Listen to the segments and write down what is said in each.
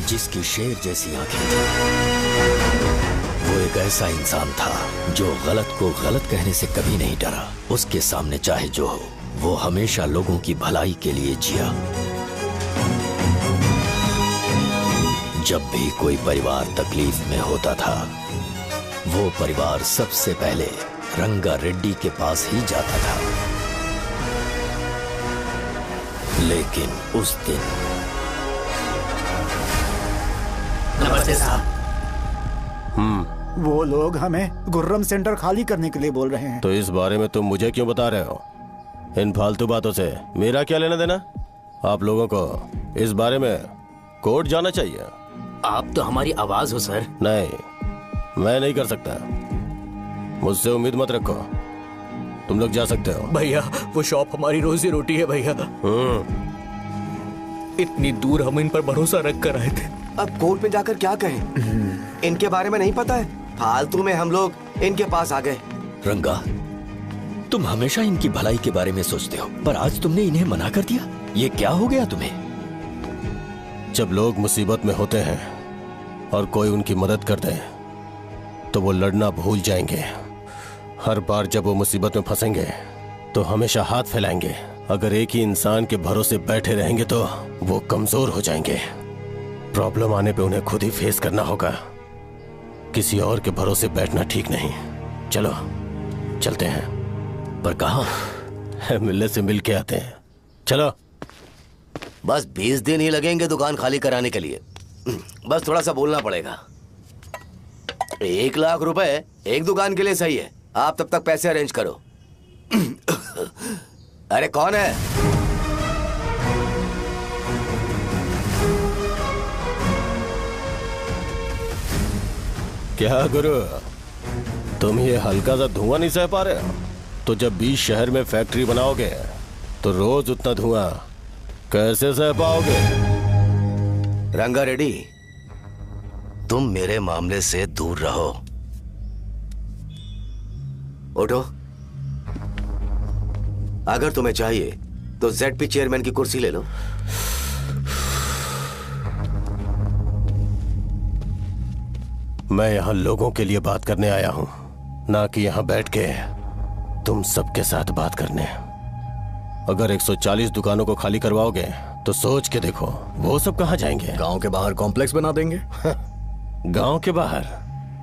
जिसकी शेर जैसी आंखें थी। वो एक ऐसा इंसान था जो गलत को गलत कहने से कभी नहीं डरा। उसके सामने चाहे जो हो, वो हमेशा लोगों की भलाई के लिए जिया। जब भी कोई परिवार तकलीफ में होता था, वो परिवार सबसे पहले रंगा रेड्डी के पास ही जाता था। लेकिन उस दिन नमस्ते साहब। वो लोग हमें गुर्रम सेंटर खाली करने के लिए बोल रहे हैं। तो इस बारे में तुम मुझे क्यों बता रहे हो? इन फालतू बातों से मेरा क्या लेना देना? आप लोगों को इस बारे में कोर्ट जाना चाहिए। आप तो हमारी आवाज हो सर। नहीं, मैं नहीं कर सकता। मुझसे उम्मीद मत रखो। तुम लोग जा सकते हो। भैया वो शॉप हमारी रोजी रोटी है भैया। इतनी दूर हम इन पर भरोसा रख कर आए थे। अब कोर्ट में जाकर क्या कहें? इनके बारे में नहीं पता है। फालतू में हम लोग इनके पास आ गए। रंगा, तुम हमेशा इनकी भलाई के बारे में सोचते हो, पर आज तुमने इन्हें मना कर दिया। ये क्या हो गया तुम्हें? जब लोग मुसीबत में होते हैं और कोई उनकी मदद कर दे तो वो लड़ना भूल जाएंगे। हर बार जब वो मुसीबत में फंसेंगे तो हमेशा हाथ फैलाएंगे। अगर एक ही इंसान के भरोसे बैठे रहेंगे तो वो कमजोर हो जाएंगे। प्रॉब्लम आने पे उन्हें खुद ही फेस करना होगा। किसी और के भरोसे बैठना ठीक नहीं। चलो चलते हैं। पर कहाँ? मिलने से मिल के आते हैं। चलो। बस 20 दिन ही लगेंगे दुकान खाली कराने के लिए। बस थोड़ा सा बोलना पड़ेगा। 1 लाख रुपए एक दुकान के लिए सही है। आप तब तक पैसे अरेंज करो। अरे कौन है? क्या गुरु, तुम ये हल्का सा धुआं नहीं सह पा रहे हो? तो जब 20 शहर में फैक्ट्री बनाओगे तो रोज उतना धुआं कैसे सह पाओगे? रंगा रेड्डी, तुम मेरे मामले से दूर रहो। उठो। अगर तुम्हें चाहिए तो ZP चेयरमैन की कुर्सी ले लो। मैं यहाँ लोगों के लिए बात करने आया हूँ, ना कि यहाँ बैठ के तुम सबके साथ बात करने। अगर 140 दुकानों को खाली करवाओगे तो सोच के देखो वो सब कहाँ जाएंगे? गांव के बाहर कॉम्प्लेक्स बना देंगे। गांव के बाहर?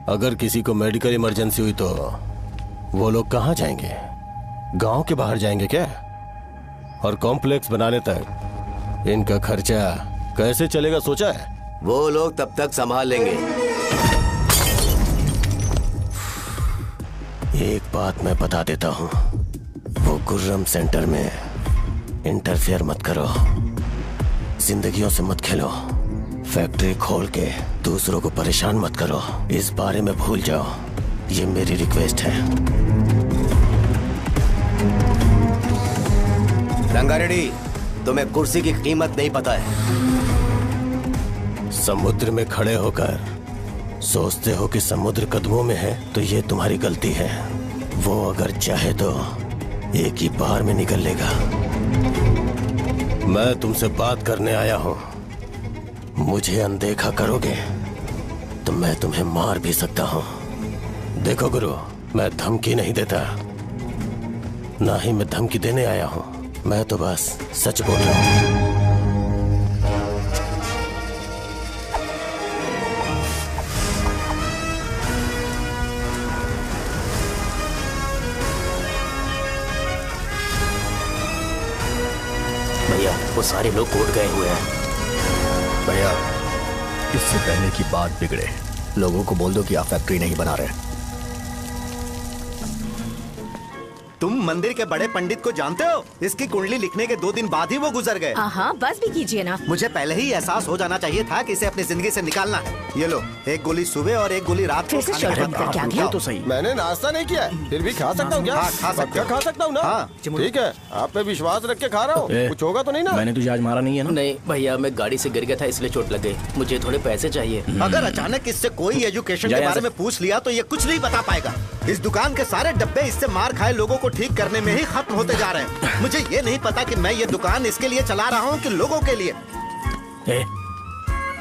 अगर किसी को मेडिकल इमरजेंसी हुई तो वो लोग कहाँ जाएंगे? गांव के बाहर जाएंगे क्या? और कॉम्प्लेक्स बनाने तक इनका खर्चा कैसे चलेगा सोचा है? वो लोग तब तक संभाल लेंगे। एक बात मैं बता देता हूँ, वो गुर्रम सेंटर में इंटरफेयर मत करो। जिंदगियों से मत खेलो। फैक्ट्री खोल के दूसरों को परेशान मत करो। इस बारे में भूल जाओ। ये मेरी रिक्वेस्ट है। रंगा रेड्डी, तुम्हें कुर्सी की कीमत नहीं पता है। समुद्र में खड़े होकर सोचते हो कि समुद्र कदमों में है तो ये तुम्हारी गलती है। वो अगर चाहे तो एक ही बार में निकल लेगा। मैं तुमसे बात करने आया हूं। मुझे अनदेखा करोगे तो मैं तुम्हें मार भी सकता हूं। देखो गुरु, मैं धमकी नहीं देता, ना ही मैं धमकी देने आया हूं। मैं तो बस सच बोल रहा हूं। भैया वो सारे लोग कोर्ट गए हुए हैं। भैया इससे पहले की बात बिगड़े, लोगों को बोल दो कि आप फैक्ट्री नहीं बना रहे। तुम मंदिर के बड़े पंडित को जानते हो? इसकी कुंडली लिखने के 2 दिन बाद ही वो गुजर गए। हाँ, बस भी कीजिए ना। मुझे पहले ही एहसास हो जाना चाहिए था कि इसे अपनी जिंदगी से निकालना है। ये लो, एक गोली सुबह और एक गोली रात को फिर से खाने के शोल्डर बाद क्या गया? तो सही। मैंने नाश्ता नहीं किया है, फिर भी खा सकता हूँ क्या? हाँ, खा सकते हो। खा सकता हूँ ना? हाँ। ठीक है, आप पे विश्वास रख के खा रहा हूँ। कुछ होगा तो नहीं ना? मैंने तुझे आज मारा नहीं है ना? नहीं भैया, मैं गाड़ी से गिर गया था इसलिए चोट लग गई। मुझे थोड़े पैसे चाहिए। अगर अचानक इससे कोई एजुकेशन के बारे में पूछ लिया तो ये कुछ नहीं बता पाएगा। इस दुकान के सारे डब्बे इससे मार खाए लोगों को ठीक करने में ही खत्म होते जा रहे हैं। मुझे ये नहीं पता कि मैं ये दुकान इसके लिए चला रहा हूँ कि लोगों के लिए।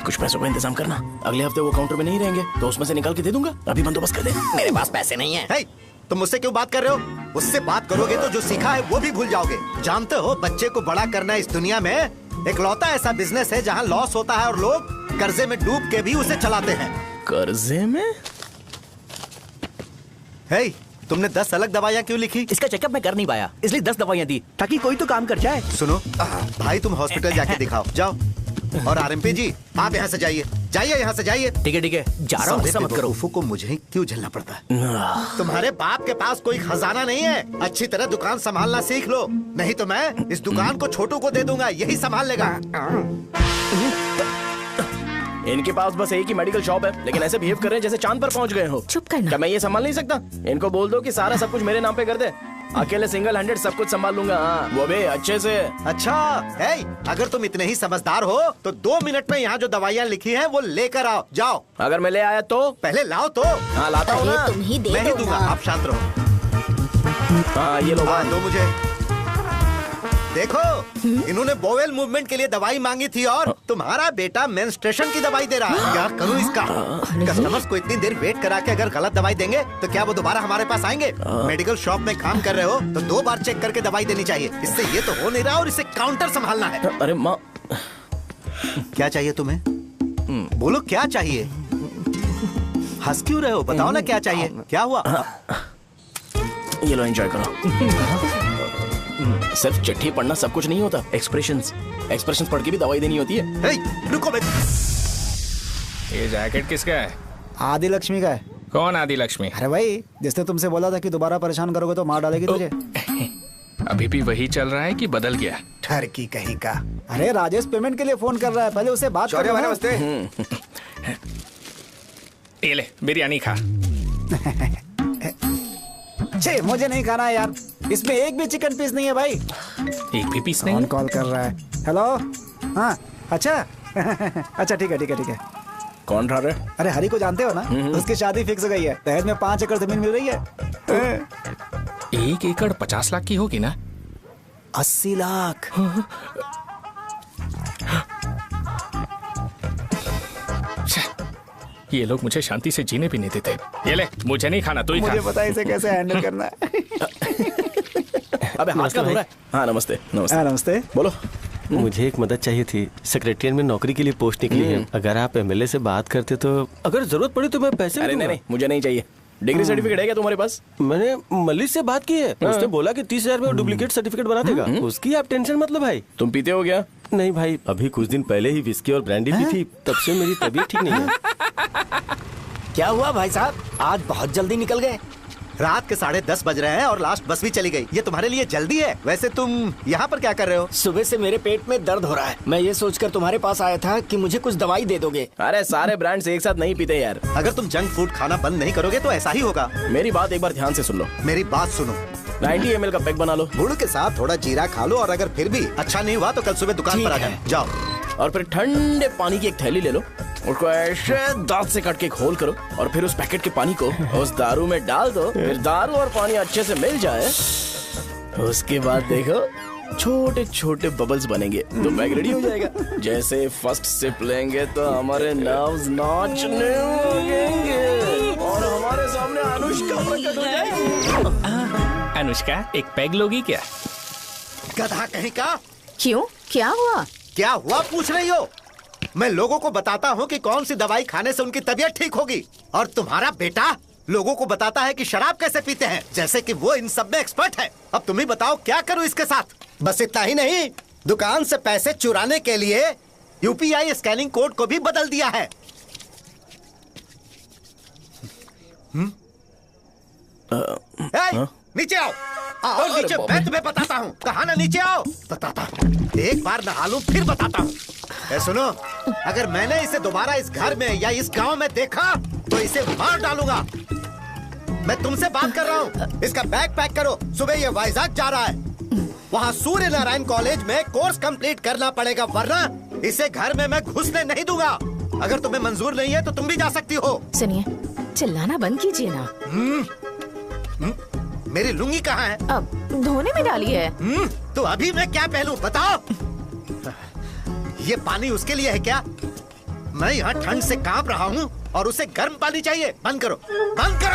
कुछ पैसों का इंतजाम करना। अगले हफ्ते वो काउंटर में नहीं रहेंगे तो उसमें से निकाल के दे दूंगा। अभी बंदोबस्त कर दे। मेरे पास पैसे नहीं है। हे, तुम मुझसे क्यों बात कर रहे हो? उससे बात करोगे तो जो सीखा है वो भी भूल जाओगे। जानते हो, बच्चे को बड़ा करना इस दुनिया में इकलौता ऐसा बिजनेस है जहाँ लॉस होता है और लोग कर्जे में डूब के भी उसे चलाते हैं। कर्जे में? हे, तुमने 10 अलग दवाइयाँ क्यों लिखी? इसका चेकअप मैं कर नहीं पाया, इसलिए 10 दवाइयाँ दी ताकि कोई तो काम कर जाए। सुनो भाई, तुम हॉस्पिटल जाके दिखाओ, जाओ। और आरएमपी जी, आप यहाँ से जाइए, जाइए यहाँ से जाइए। ठीक है, जा रहा हूँ, मत करो। बेवकूफों को मुझे ही क्यों झेलना पड़ता है? तुम्हारे बाप के पास कोई खजाना नहीं है। अच्छी तरह दुकान संभालना सीख लो, नहीं तो मैं इस दुकान को छोटू को दे दूंगा, यही संभाल लेगा। इनके पास बस एक ही मेडिकल शॉप है, लेकिन ऐसे बिहेव कर रहे हैं जैसे चांद पर पहुंच गए हो। चुप करना। क्या मैं ये संभाल नहीं सकता? इनको बोल दो कि सारा सब कुछ मेरे नाम पे कर दे। अकेले सिंगल हैंडेड सब कुछ संभाल लूंगा। हाँ, वो भी अच्छे से। अच्छा, हे, अगर तुम इतने ही समझदार हो तो 2 मिनट में यहाँ जो दवाइयाँ लिखी हैं वो लेकर आओ, जाओ। अगर मैं ले आया तो? पहले लाओ तो। हाँ, लाता हूँ ना। तुम ही दे मैं ही दो दूंगा, ना। आप शांत रहो। हाँ, ये लो। हाँ, दो मुझे। देखो, इन्होंने बोवेल मूवमेंट के लिए दवाई मांगी थी और तुम्हारा बेटा मेंस्ट्रुएशन की दवाई दे रहा है। क्या करूं इसका? कस्टमर्स को इतनी देर वेट करा के अगर गलत दवाई देंगे तो क्या वो दोबारा हमारे पास आएंगे? मेडिकल शॉप में काम कर रहे हो तो 2 बार चेक करके दवाई देनी चाहिए। इससे ये तो हो नहीं रहा और इसे काउंटर संभालना है। अरे माँ, क्या चाहिए तुम्हें? बोलो क्या चाहिए? हंस क्यों रहे हो? बताओ ना क्या चाहिए? क्या हुआ? ये लो, एंजॉय करो। सिर्फ चिट्ठी पढ़ना सब कुछ नहीं होता। एक्सप्रेशंस पढ़ के भी दवाई देनी होती है। हे, रुको बे। ये जैकेट किसका है? आदि लक्ष्मी का है। कौन आदि लक्ष्मी? अरे भाई, जिसने तुमसे बोला था कि दोबारा परेशान करोगे तो मार डालेगी तुझे। अभी भी वही चल रहा है कि बदल गया? ठरकी कहीं का। अरे राजेश पेमेंट के लिए फोन कर रहा है, पहले उसे बात करो। नमस्ते। ये ले, बिरयानी खा। छे, मुझे नहीं खाना है यार, इसमें एक भी चिकन पीस नहीं है भाई। एक भी पीस नहीं? कौन कॉल कर रहा है? हेलो, हाँ, अच्छा। अच्छा, ठीक है। कौन रहा रे? अरे हरी को जानते हो ना, उसकी शादी फिक्स हो गई है। दहेज में 5 एकड़ जमीन मिल रही है। 1 एकड़ 50 लाख की होगी ना? 80 लाख। ये लोग मुझे शांति से जीने भी नहीं देते। ये ले, मुझे नहीं खाना, तू ही खा। मुझे पता है इसे कैसे हैंडल करना है। अबे हाथ का धो रहा है। हाँ, नमस्ते। नमस्ते। बोलो। मुझे एक मदद चाहिए थी। सेक्रेटरिएट में नौकरी के लिए पोस्ट निकली है। अगर आप एमएलए से बात करते तो अगर जरूरत पड़ी तो मैं पैसे अरे नहीं, मुझे नहीं चाहिए। डिग्री सर्टिफिकेट है क्या तुम्हारे पास? मैंने मलिक से बात की है, उसने बोला कि 30,000 में डुप्लीकेट सर्टिफिकेट बना देगा। उसकी आप टेंशन मत लो भाई। तुम पीते हो क्या? नहीं भाई, अभी कुछ दिन पहले ही विस्की और ब्रांडी पी थी, तब से मेरी तबीयत ठीक नहीं है। क्या हुआ भाई साहब, आज बहुत जल्दी निकल गए? रात के 10:30 बज रहे हैं और लास्ट बस भी चली गई। ये तुम्हारे लिए जल्दी है? वैसे तुम यहाँ पर क्या कर रहे हो? सुबह से मेरे पेट में दर्द हो रहा है। मैं ये सोचकर तुम्हारे पास आया था कि मुझे कुछ दवाई दे दोगे। अरे सारे ब्रांड्स एक साथ नहीं पीते यार। अगर तुम जंक फूड खाना बंद नहीं करोगे तो ऐसा ही होगा। मेरी बात एक बार ध्यान से सुन लो। मेरी बात सुनो। 90 ml का पैक बना लो। गुड़ के साथ थोड़ा जीरा खा लो और अगर फिर भी अच्छा नहीं हुआ तो कल सुबह दुकान पर आ जाओ। जाओ। और फिर ठंडे पानी की एक थैली ले लो, उसको ऐसे दांत से काट के खोल करो और फिर उस पैकेट के पानी को उस दारू में डाल दो। फिर दारू और पानी अच्छे से मिल जाए, उसके बाद देखो छोटे छोटे बबल्स बनेंगे तो पैक रेडी हो जाएगा। जैसे फर्स्ट सिप लेंगे तो हमारे नर्व्स नाचने लगेंगे और हमारे सामने अनुष्का प्रकट हो जाएगी। अनुष्का, एक पैग लोगी क्या? गधा कहीं का। क्यों, क्या हुआ? क्या हुआ पूछ रही हो? मैं लोगों को बताता हूँ कि कौन सी दवाई खाने से उनकी तबीयत ठीक होगी, और तुम्हारा बेटा लोगों को बताता है कि शराब कैसे पीते हैं, जैसे कि वो इन सब में एक्सपर्ट है। अब तुम ही बताओ क्या करूँ इसके साथ? बस इतना ही नहीं, दुकान से पैसे चुराने के लिए यूपीआई स्कैनिंग कोड को भी बदल दिया है। नीचे आओ। आओ नीचे, मैं तुम्हें बताता हूँ। कहा ना नीचे आओ, बताता हूँ। एक बार नहा लूं फिर बताता हूँ। सुनो, अगर मैंने इसे दोबारा इस घर में या इस गांव में देखा तो इसे मार डालूंगा। मैं तुमसे बात कर रहा हूँ। इसका बैग पैक करो, सुबह ये वाइजाग जा रहा है। वहाँ सूर्य नारायण कॉलेज में कोर्स कंप्लीट करना पड़ेगा, वरना इसे घर में मैं घुसने नहीं दूंगा। अगर तुम्हें मंजूर नहीं है तो तुम भी जा सकती हो। सुनिए, चिल्लाना बंद कीजिए ना। मेरी लुंगी कहाँ है? अब धोने में डाली है। तो अभी मैं क्या पहनूं बताओ? ये पानी उसके लिए है क्या? मैं यहाँ ठंड से कांप रहा हूँ और उसे गर्म पानी चाहिए। बंद करो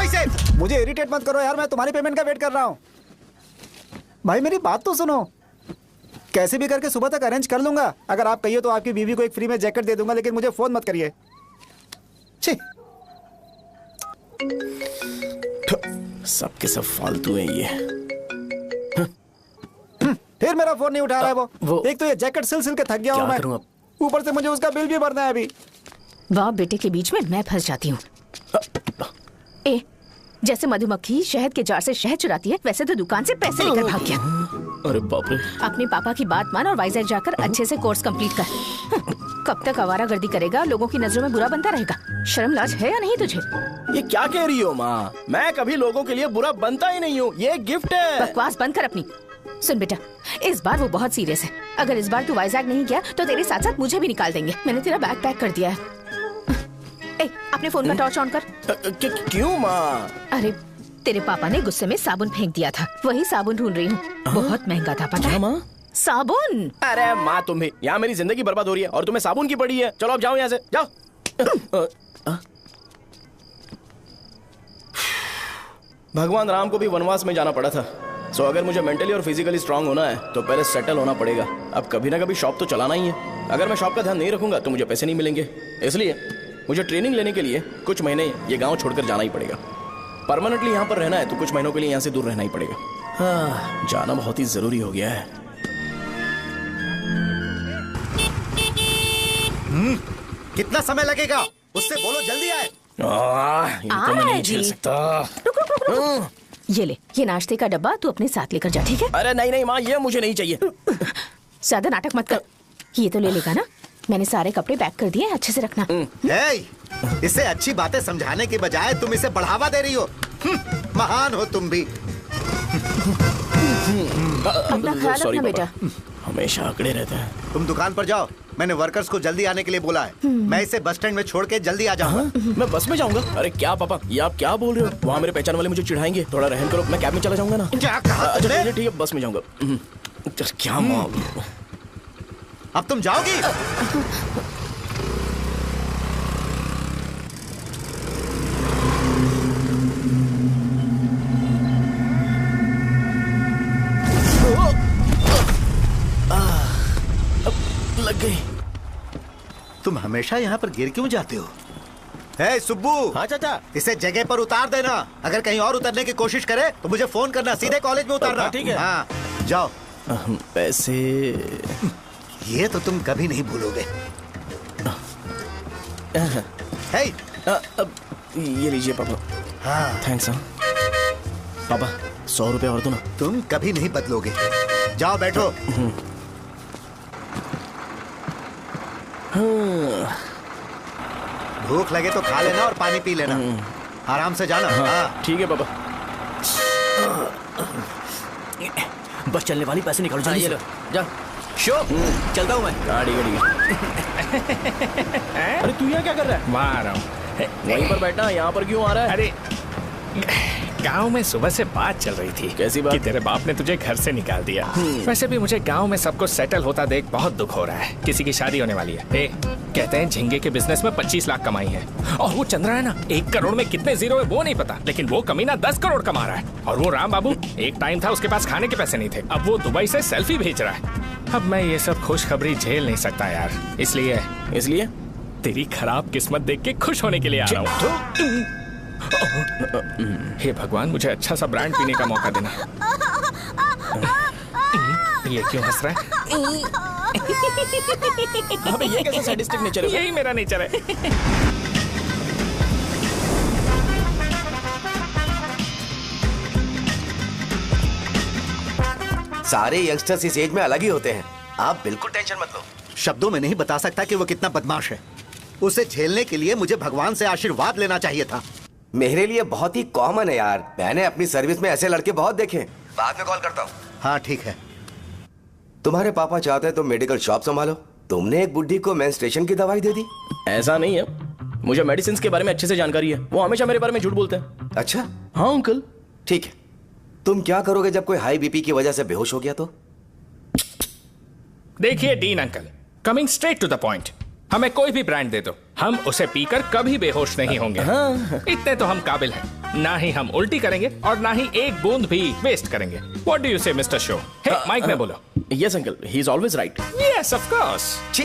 इसे। मुझे इरिटेट मत करो यार, मैं तुम्हारी पेमेंट का वेट कर रहा हूँ। भाई मेरी बात तो सुनो, कैसे भी करके सुबह तक अरेंज कर लूंगा। अगर आप कहिए तो आपकी बीवी को एक फ्री में जैकेट दे दूंगा, लेकिन मुझे फोन मत करिए। छी, सबके सब फालतू है ये। फिर मेरा फोन नहीं उठा रहा है वो। एक तो ये जैकेट सिल के थक गया हूँ मैं, करूं अब? ऊपर से मुझे उसका बिल भी भरना है अभी। बाप बेटे के बीच में मैं फंस जाती हूँ। ए, जैसे मधुमक्खी शहद के जार से शहद चुराती है, वैसे तो दुकान से पैसे लेकर भाग गया। अरे बाप रे। अपने पापा की बात मान और वाइजैक जाकर अच्छे से कोर्स कंप्लीट कर। कब तक आवारागर्दी करेगा, लोगों की नजरों में बुरा बनता रहेगा। शर्म लाज है या नहीं तुझे? ये क्या कह रही हो माँ? मैं कभी लोगों के लिए बुरा बनता ही नहीं हूँ, ये गिफ्ट है। बकवास बंद कर अपनी। सुन बेटा, इस बार वो बहुत सीरियस है। अगर इस बार तू वाइजैक नहीं गया तो तेरे साथ साथ मुझे भी निकाल देंगे। मैंने तेरा बैग पैक कर दिया है। ए, अपने फोन का टॉर्च ऑन कर। क्यों माँ? अरे तेरे पापा ने गुस्से में साबुन फेंक दिया था, वही साबुन ढूंढ रही हूँ। बहुत महंगा था पता है? माँ साबुन। अरे माँ तुम भी, यहाँ मेरी जिंदगी बर्बाद हो रही है और तुम्हें साबुन की पड़ी है। चलो अब जाओ यहाँ से, जाओ। भगवान राम को भी वनवास में जाना पड़ा था। सो अगर मुझे मेंटली और फिजिकली स्ट्रांग होना है तो पहले सेटल होना पड़ेगा। अब कभी ना कभी शॉप तो चलाना ही है। अगर मैं शॉप का ध्यान नहीं रखूंगा तो मुझे पैसे नहीं मिलेंगे। इसलिए मुझे ट्रेनिंग लेने के लिए कुछ महीने ये गांव छोड़कर जाना ही पड़ेगा। परमानेंटली यहाँ पर रहना है तो कुछ महीनों के लिए यहाँ से दूर रहना ही पड़ेगा। हाँ, जाना बहुत ही जरूरी हो गया है। कितना समय लगेगा? उससे बोलो जल्दी आए। इनको मैं नहीं झेल सकता। ये ले, ये नाश्ते का डब्बा तू अपने साथ लेकर जा, ठीक है? अरे नहीं नहीं माँ, ये मुझे नहीं चाहिए। ज्यादा नाटक मत कर। ये तो ले लेगा ना? मैंने सारे कपड़े पैक कर दिए, अच्छे से रखना। इसे अच्छी बातें समझाने के बजाय तुम इसे बढ़ावा दे रही हो। महान हो तुम भी। अपना ख्याल रखना बेटा। हमेशा अकड़े रहते हैं। तुम दुकान पर जाओ, मैंने वर्कर्स को जल्दी आने के लिए बोला है। मैं इसे बस स्टैंड में छोड़ के जल्दी आ जाऊंगा। मैं बस में जाऊंगा? अरे क्या पापा, ये आप क्या बोल रहे हो? वहाँ मेरे पहचान वाले मुझे चिढ़ाएंगे। थोड़ा रहम करो, मैं कैब में चला जाऊंगा ना। क्या कहा? अच्छा ठीक है, बस में जाऊंगा। क्या माँ, अब तुम जाओगी? लग गई। तुम हमेशा यहाँ पर गिर क्यों जाते हो? हे सुब्बू। हाँ चाचा। इसे जगह पर उतार देना। अगर कहीं और उतरने की कोशिश करे तो मुझे फोन करना, सीधे कॉलेज में उतारना। ठीक है। हाँ, जाओ। पैसे ये तो तुम कभी नहीं भूलोगे। हे, ये लीजिए पापा। हाँ थैंक्स। पापा 100 रुपए और दो ना। तुम कभी नहीं बदलोगे। जाओ बैठो। भूख लगे तो खा लेना और पानी पी लेना। आराम से जाना। हाँ। ठीक है पापा। बस चलने वाली, पैसे निकालो जल्दी से। जा शो, चलता हूँ मैं। गाड़ी अरे तू यहाँ क्या कर रहा है? वहाँ आ रहा हूँ। वहीं पर बैठना, यहाँ पर क्यों आ रहा है? अरे गांव में सुबह से बात चल रही थी। कैसी बात? कि तेरे बाप ने तुझे घर से निकाल दिया। वैसे भी मुझे गांव में सबको सेटल होता देख बहुत दुख हो रहा है। किसी की शादी होने वाली है। कहते हैं झींगे के बिजनेस में 25 लाख कमाई है। और वो चंद्रा है ना, 1 करोड़ में कितने जीरो है वो नहीं पता, लेकिन वो कमीना 10 करोड़ कमा रहा है। और वो राम बाबू, एक टाइम था उसके पास खाने के पैसे नहीं थे, अब वो दुबई से सेल्फी भेज रहा है। अब मैं ये सब खुशखबरी झेल नहीं सकता यार, इसलिए तेरी खराब किस्मत देख के खुश होने के लिए आ रहा हूँ। हे भगवान, मुझे अच्छा सा ब्रांड पीने का मौका देना। ये क्यों हंस रहा है? अबे ये कैसा सैडिस्टिक नेचर है? यही मेरा नेचर है। सारे यंगस्टर्स इस एज में अलग ही होते हैं। आप बिल्कुल टेंशन मत लो। शब्दों में नहीं बता सकता कि वो कितना बदमाश है। उसे झेलने के लिए मुझे भगवान से आशीर्वाद लेना चाहिए था। मेरे लिए बहुत ही कॉमन है यार। मैंने अपनी सर्विस में ऐसे लड़के बहुत देखे। बाद में कॉल करता हूँ। हाँ ठीक है। तुम्हारे पापा चाहते हैं तुम मेडिकल शॉप संभालो। तुमने एक बुड्ढी को मेंस्ट्रुएशन की दवाई दे दी। ऐसा नहीं है, मुझे मेडिसिन के बारे में अच्छे से जानकारी है। वो हमेशा मेरे बारे में झूठ बोलते हैं। अच्छा हाँ अंकल। ठीक है, तुम क्या करोगे जब कोई हाई बीपी की वजह से बेहोश हो गया तो? देखिए Deen uncle, coming straight to the point, हमें कोई भी ब्रांड दे दो, हम उसे पीकर कभी बेहोश नहीं होंगे। इतने तो हम काबिल हैं। ना ही हम उल्टी करेंगे और ना ही एक बूंद भी वेस्ट करेंगे। व्हाट डू यू से मिस्टर शो? हे, माइक में बोलो। Yes uncle, he is always right. Yes of course. छी,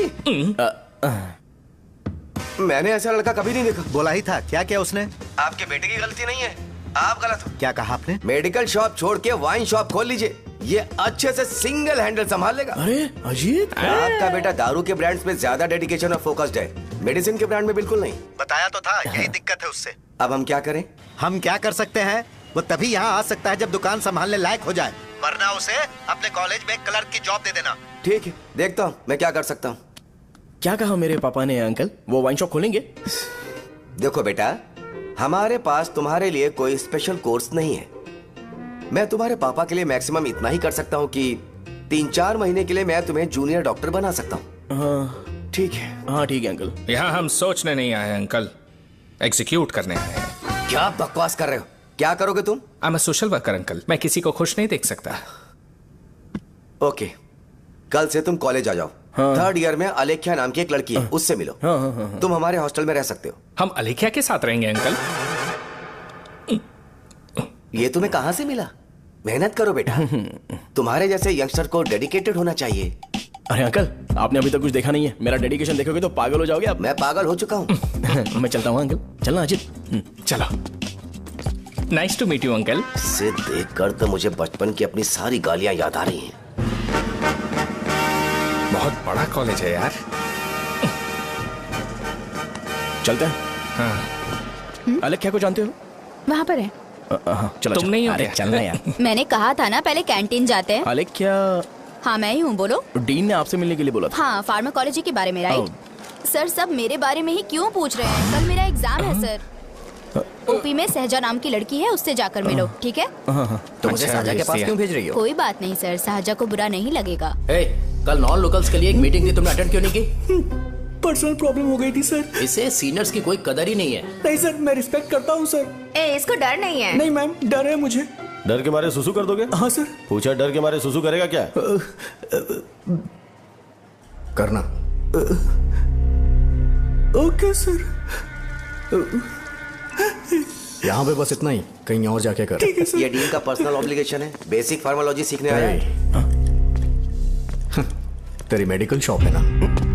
मैंने ऐसा लड़का कभी नहीं देखा। बोला ही था। क्या क्या उसने? आपके बेटे की गलती नहीं है, आप गलत हो। क्या कहा आपने? मेडिकल शॉप छोड़ के वाइन शॉप खोल लीजिए, ये अच्छे से सिंगल हैंडल संभाल लेगा। अरे अजीत, आपका बेटा दारू के ब्रांड्स में ज्यादा डेडिकेशन और फोकस्ड है, मेडिसिन के ब्रांड में बिल्कुल नहीं। बताया तो था, यही दिक्कत है उससे। अब हम क्या करें? हम क्या कर सकते हैं? वो तभी यहाँ आ सकता है जब दुकान संभालने लायक हो जाए, वरना उसे अपने कॉलेज में क्लर्क की जॉब दे देना। ठीक है, देखता हूँ मैं क्या कर सकता हूँ। क्या कहा मेरे पापा ने अंकल? वो वाइन शॉप खोलेंगे? देखो बेटा, हमारे पास तुम्हारे लिए कोई स्पेशल कोर्स नहीं है। मैं तुम्हारे पापा के लिए मैक्सिमम इतना ही कर सकता हूँ कि 3-4 महीने के लिए मैं तुम्हें जूनियर डॉक्टर बना सकता हूँ। हाँ ठीक है। हाँ ठीक है अंकल। यहाँ हम सोचने नहीं आए अंकल, एग्जीक्यूट करने आए हैं। क्या बकवास कर रहे हो? क्या करोगे तुम? I am a social worker uncle, मैं किसी को खुश नहीं देख सकता। ओके, कल से तुम कॉलेज आ जाओ। हाँ। 3rd ईयर में अलेख्या नाम की एक लड़की है, उससे मिलो। हाँ। तुम हमारे हॉस्टल में रह सकते हो। हम अलेख्या के साथ रहेंगे अंकल। ये तुम्हें कहां से मिला? मेहनत करो बेटा, तुम्हारे जैसे यंगस्टर को डेडिकेटेड होना चाहिए। अरे अंकल, आपने अभी तक कुछ देखा नहीं है। मेरा डेडिकेशन देखोगे तो पागल हो जाओगे आप। मैं पागल हो चुका हूँ। मैं चलता हूँ अंकल। चलना अजीत। चलो, nice to meet you uncle. इसे देखकर तो मुझे बचपन की अपनी सारी गालियां याद आ रही हैं। बहुत बड़ा कॉलेज है यार। चलते हैं। हाँ। अलेख्या को जानते हो? वहाँ पर है। चलो तुम नहीं हो अरे क्या? चलना यार। मैंने कहा था ना पहले कैंटीन जाते हैं। अलेख्या, हाँ मैं ही हूँ, बोलो। डीन ने आपसे मिलने के लिए बोला था। हाँ, फार्माकोलॉजी के बारे में, राइट? सर सब मेरे बारे में ही क्यों पूछ रहे हैं? कल मेरा एग्जाम है सर। ओपी में सहजा नाम की लड़की है, उससे जाकर मिलो, ठीक है? तो मुझे अच्छा, साजा के पास भेज क्यों भेज रही हो? कोई बात नहीं सर, सहजा को बुरा नहीं लगेगा। कल नॉन लोकल्स के लिए एक मीटिंग थी, तुमने अटेंड क्यों नहीं की? पर्सनल प्रॉब्लम हो गई थी सर। इसे सीनियर्स की कोई कदर ही नहीं है। नहीं सर, मैं रिस्पेक्ट करता हूँ सर। इसको डर नहीं है? नहीं मैम, डर है मुझे। डर के मारे सुसु कर दोगे? हाँ सर। पूछा डर के मारे सुसु करेगा क्या? करना। Okay sir. यहाँ पे बस इतना ही, कहीं और जाके कर। ठीक है सर। ये डीन का पर्सनल ऑब्लिगेशन है, बेसिक फार्माकोलॉजी सीखने आया है। तेरी मेडिकल शॉप है ना?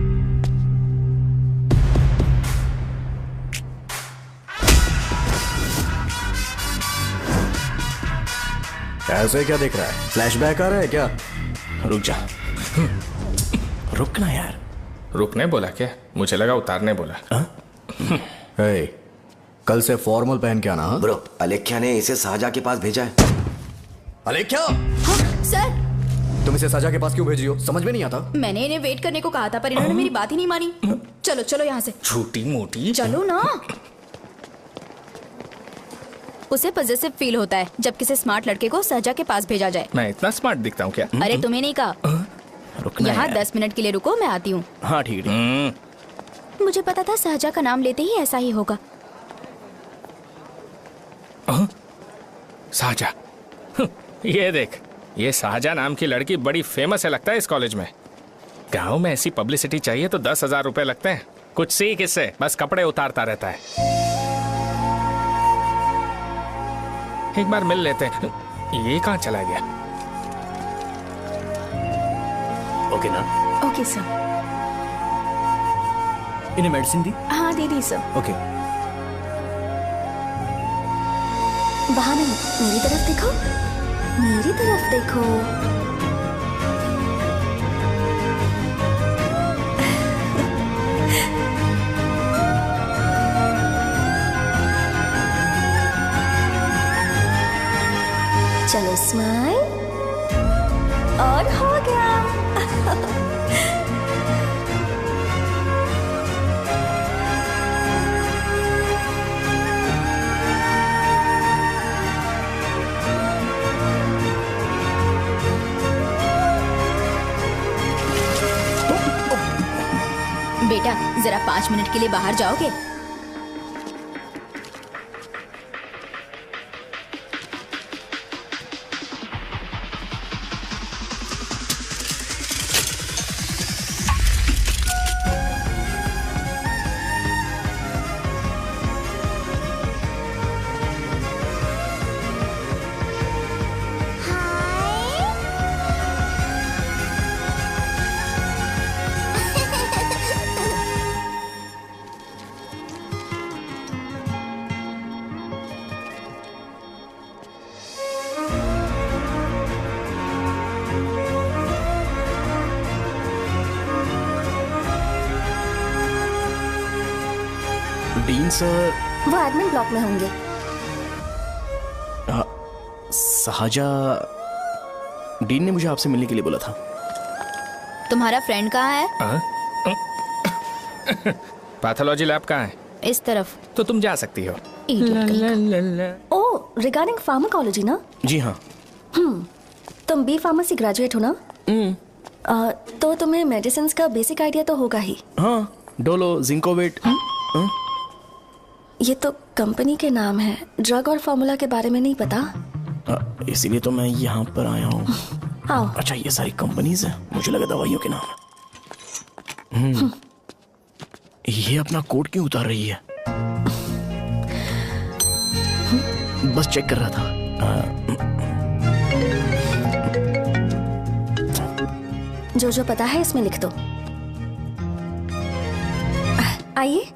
ऐसे क्या देख रहा है? फ्लैशबैक आ रहा है क्या? रुक जा। रुकना यार। रुकने बोला क्या? मुझे लगा उतारने बोला। कल से फॉर्मल पहन के आना। हाँ? ब्रो, अलेख्या ने इसे साजा के पास भेजा है। अलेख्या, हाँ, सर तुम इसे साजा के पास क्यों भेज रही हो? समझ में नहीं आता। मैंने इन्हें वेट करने को कहा था, पर इन्होंने मेरी बात ही नहीं मानी। चलो चलो यहाँ से। छोटी मोटी। चलो ना। उसे पॉजिटिव फील होता है जब किसी स्मार्ट लड़के को सहजा के पास भेजा जाए। मैं इतना स्मार्ट दिखता हूँ क्या? अरे तुम्हें नहीं कहा। रुकना यहाँ यार। 10 मिनट के लिए रुको, मैं आती हूँ। हाँ ठीक है। मुझे पता था सहजा का नाम लेते ही ऐसा ही होगा। साजा। ये देख, ये साजा नाम की लड़की बड़ी फेमस है लगता है इस कॉलेज में। गांव में ऐसी पब्लिसिटी चाहिए तो 10,000 रुपए लगते हैं। कुछ सीख इससे, बस कपड़े उतारता रहता है। एक बार मिल लेते हैं। ये कहाँ चला गया? ओके ना? Okay sir. इन्हें मेडिसिन दी? हाँ दे दी सर। ओके। वहाँ नहीं, मेरी तरफ देखो, मेरी तरफ देखो। चलो स्माइल, और हो गया। बेटा जरा 5 मिनट के लिए बाहर जाओगे? Dean sir. वो एडमिन ब्लॉक में होंगे। साजा, डीन ने मुझे आपसे मिलने के लिए बोला था। तुम्हारा फ्रेंड कहाँ है? पैथोलॉजी लैब कहाँ है? इस तरफ। तो तुम जा सकती हो। ओह, रिगार्डिंग फार्माकोलॉजी ना? जी हाँ। तुम बी फार्मेसी ग्रेजुएट हो ना? तो तुम्हें मेडिसिन का बेसिक आइडिया तो होगा ही। हाँ, डोलो, जिंकोवेट। ये तो कंपनी के नाम है, ड्रग और फॉर्मूला के बारे में नहीं पता। इसीलिए तो मैं यहाँ पर आया हूँ। आओ। अच्छा, ये सारी कंपनीज है, मुझे लगा दवाइयों के नाम। ये अपना कोट क्यों उतार रही है? बस चेक कर रहा था। जो पता है इसमें लिख दो। आइए।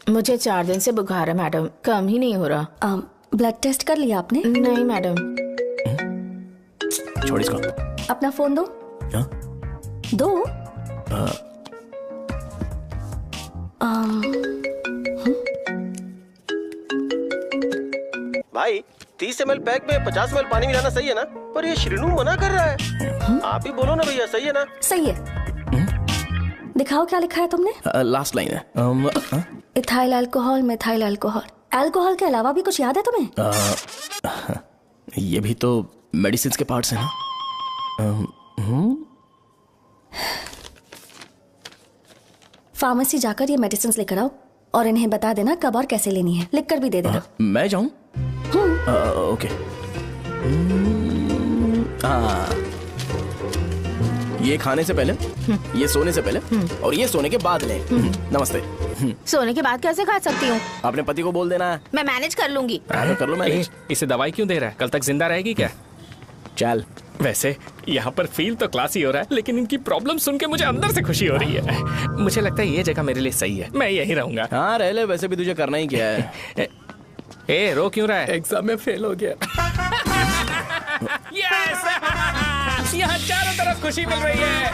मुझे 4 दिन से बुखार है मैडम, कम ही नहीं हो रहा। ब्लड टेस्ट कर लिया आपने? नहीं मैडम। छोड़ इसको। अपना फोन दो। हाँ? दो। भाई 30 ml पैक में 50 ml पानी मिलाना सही है ना? पर ये श्रीनू मना कर रहा है। आप ही बोलो ना भैया, सही है ना? सही है। दिखाओ क्या लिखा है तुमने? लास्ट लाइन है। Ethyl alcohol, methyl alcohol. Alcohol के अलावा भी कुछ याद है तुम्हें? ये भी तो मेडिसिन के पार्ट्स हैं ना? फार्मेसी जाकर ये मेडिसिन लेकर आओ और इन्हें बता देना कब और कैसे लेनी है। लिख कर भी दे देना। मैं जाऊं? ओके। ये खाने से पहले, ये सोने से पहले और ये सोने के बाद ले। नमस्ते। सोने के बाद कैसे खा सकती हूँ? अपने पति को बोल देना है। मैं मैनेज कर लूंगी। कर लो मैनेज। इसे दवाई क्यों दे रहा है? कल तक जिंदा रहेगी क्या? चल। वैसे यहाँ पर फील तो क्लासी हो रहा है, लेकिन इनकी प्रॉब्लम सुन के मुझे अंदर से खुशी हो रही है। मुझे लगता है ये जगह मेरे लिए सही है, मैं यहीं रहूंगा। हाँ रह ले, वैसे भी तुझे करना ही क्या है। ए रो क्यों रहा है? एग्जाम में फेल हो गया। यस! यहाँ चारों तरफ खुशी मिल रही है।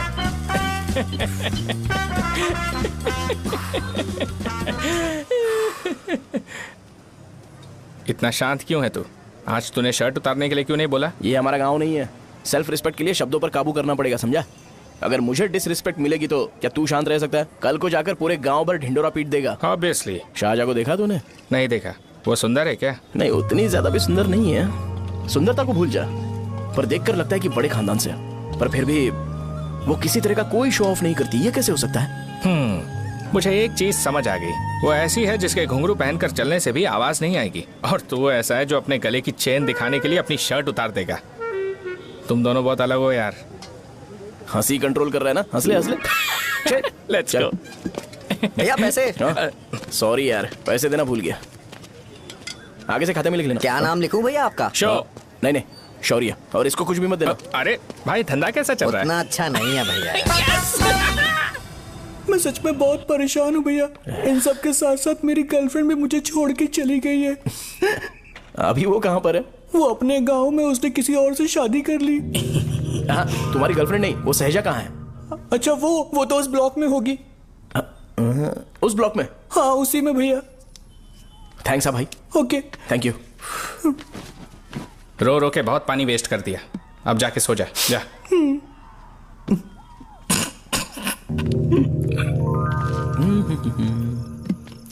इतना शांत क्यों है तू? आज तूने शर्ट उतारने के लिए क्यों नहीं बोला? ये हमारा गांव नहीं है। सेल्फ रिस्पेक्ट के लिए शब्दों पर काबू करना पड़ेगा, समझा? अगर मुझे डिसरिस्पेक्ट मिलेगी तो क्या तू शांत रह सकता है? कल को जाकर पूरे गांव भर ढिंडोरा पीट देगा। ऑब्वियसली। शाहजहां को देखा तूने? नहीं देखा। वो सुंदर है क्या? नहीं, उतनी ज्यादा भी सुंदर नहीं है। सुंदरता को भूल जा, पर देखकर लगता है कि बड़े खानदान से है। पर फिर भी वो किसी तरह का कोई शो ऑफ नहीं करती। ये कैसे हो सकता है? मुझे एक चीज समझ आ गई। वो ऐसी है जिसके घुंघरू पहनकर चलने से भी आवाज नहीं आएगी, और तू ऐसा है जो अपने गले की चेन दिखाने के लिए अपनी शर्ट उतार देगा। तुम दोनों बहुत अलग हो यार। हंसी कंट्रोल कर रहा है ना? हंस ले हंस ले। Let's go. भैया पैसे। सॉरी यार, पैसे देना भूल गया। आगे से खाते में लिख लेना। क्या नाम लिखूं भैया आपका? शो। नहीं, शौर्य। और इसको कुछ भी मत देना। अरे भाई, धंधा कैसा चल रहा है? उतना अच्छा नहीं है भैया। मैं सच में बहुत परेशान हूँ भैया। इन सब के साथ साथ मेरी गर्लफ्रेंड भी मुझे छोड़ के चली गई है। अभी वो कहाँ पर है? वो अपने गांव में, उसने किसी और से शादी कर ली। हाँ, तुम्हारी गर्लफ्रेंड नहीं, वो सहजा कहाँ है? अच्छा, वो तो उस ब्लॉक में होगी। उस ब्लॉक में? हाँ, उसी में भैया। थैंक्स भाई। Okay, thank you. रो रो के बहुत पानी वेस्ट कर दिया। अब जाके सो जा। जा।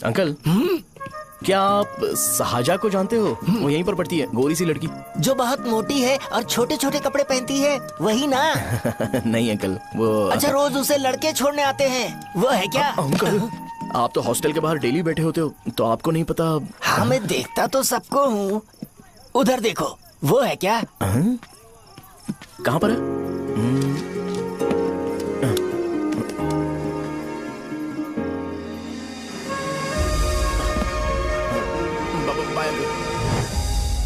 अंकल, क्या आप साजा को जानते हो? वो यहीं पर पढ़ती है, गोरी सी लड़की। जो बहुत मोटी है और छोटे छोटे कपड़े पहनती है, वही ना? नहीं अंकल, वो। अच्छा, रोज उसे लड़के छोड़ने आते हैं, वो है क्या? अंकल, आप तो हॉस्टल के बाहर डेली बैठे होते हो, तो आपको नहीं पता? हाँ, मैं देखता तो सबको हूँ। उधर देखो, वो है क्या? कहाँ पर है?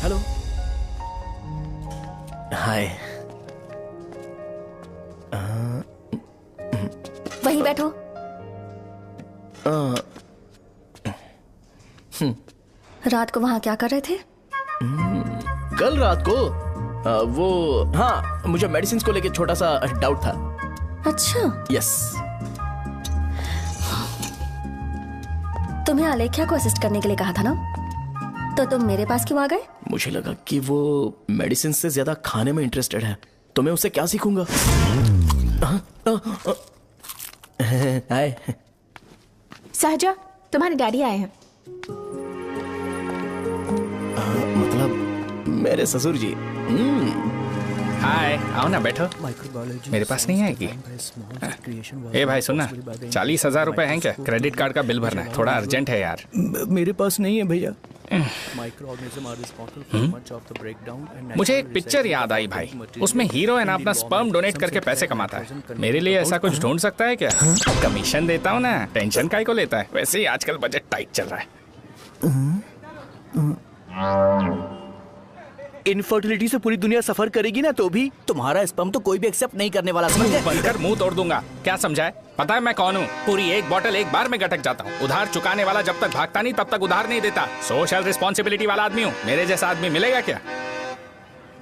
हेलो। हाय। वहीं बैठो। रात को वहां क्या कर रहे थे? कल रात को वो, हाँ, मुझे मेडिसिन को लेके छोटा सा डाउट था। अच्छा। यस। तुम्हें आलेख्या को असिस्ट करने के लिए कहा था ना, तो तुम मेरे पास क्यों आ गए? मुझे लगा कि वो मेडिसिन से ज्यादा खाने में इंटरेस्टेड है, तो मैं उससे क्या सीखूंगा। हाय। सहजा, तुम्हारे डैडी आए हैं। मतलब मेरे ससुर जी। हाय, आओ ना, बैठो। मेरे पास नहीं आएगी। ए भाई सुनना, 40,000 रुपए हैं क्या? क्रेडिट कार्ड का बिल भरना है, थोड़ा अर्जेंट है यार। मेरे पास नहीं है भैया। मुझे एक पिक्चर याद आई भाई, उसमें हीरो है ना अपना स्पर्म डोनेट करके पैसे कमाता है। मेरे लिए ऐसा कुछ ढूंढ सकता है क्या? कमीशन देता हूँ ना, टेंशन काहे को लेता है? वैसे ही आजकल बजट टाइट चल रहा है। इनफर्टिलिटी से पूरी दुनिया सफर करेगी ना, तो भी तुम्हारा स्पर्म तो कोई भी एक्सेप्ट नहीं करने वाला, समझ गए? बनकर मुंह तोड़ दूंगा। क्या समझा है? पता है मैं कौन हूँ? पूरी एक बॉटल एक बार में गटक जाता हूँ। उधार चुकाने वाला जब तक भागता नहीं तब तक उधार नहीं देता। सोशल रिस्पॉन्सिबिलिटी वाला आदमी हूँ। मेरे जैसा आदमी मिलेगा क्या?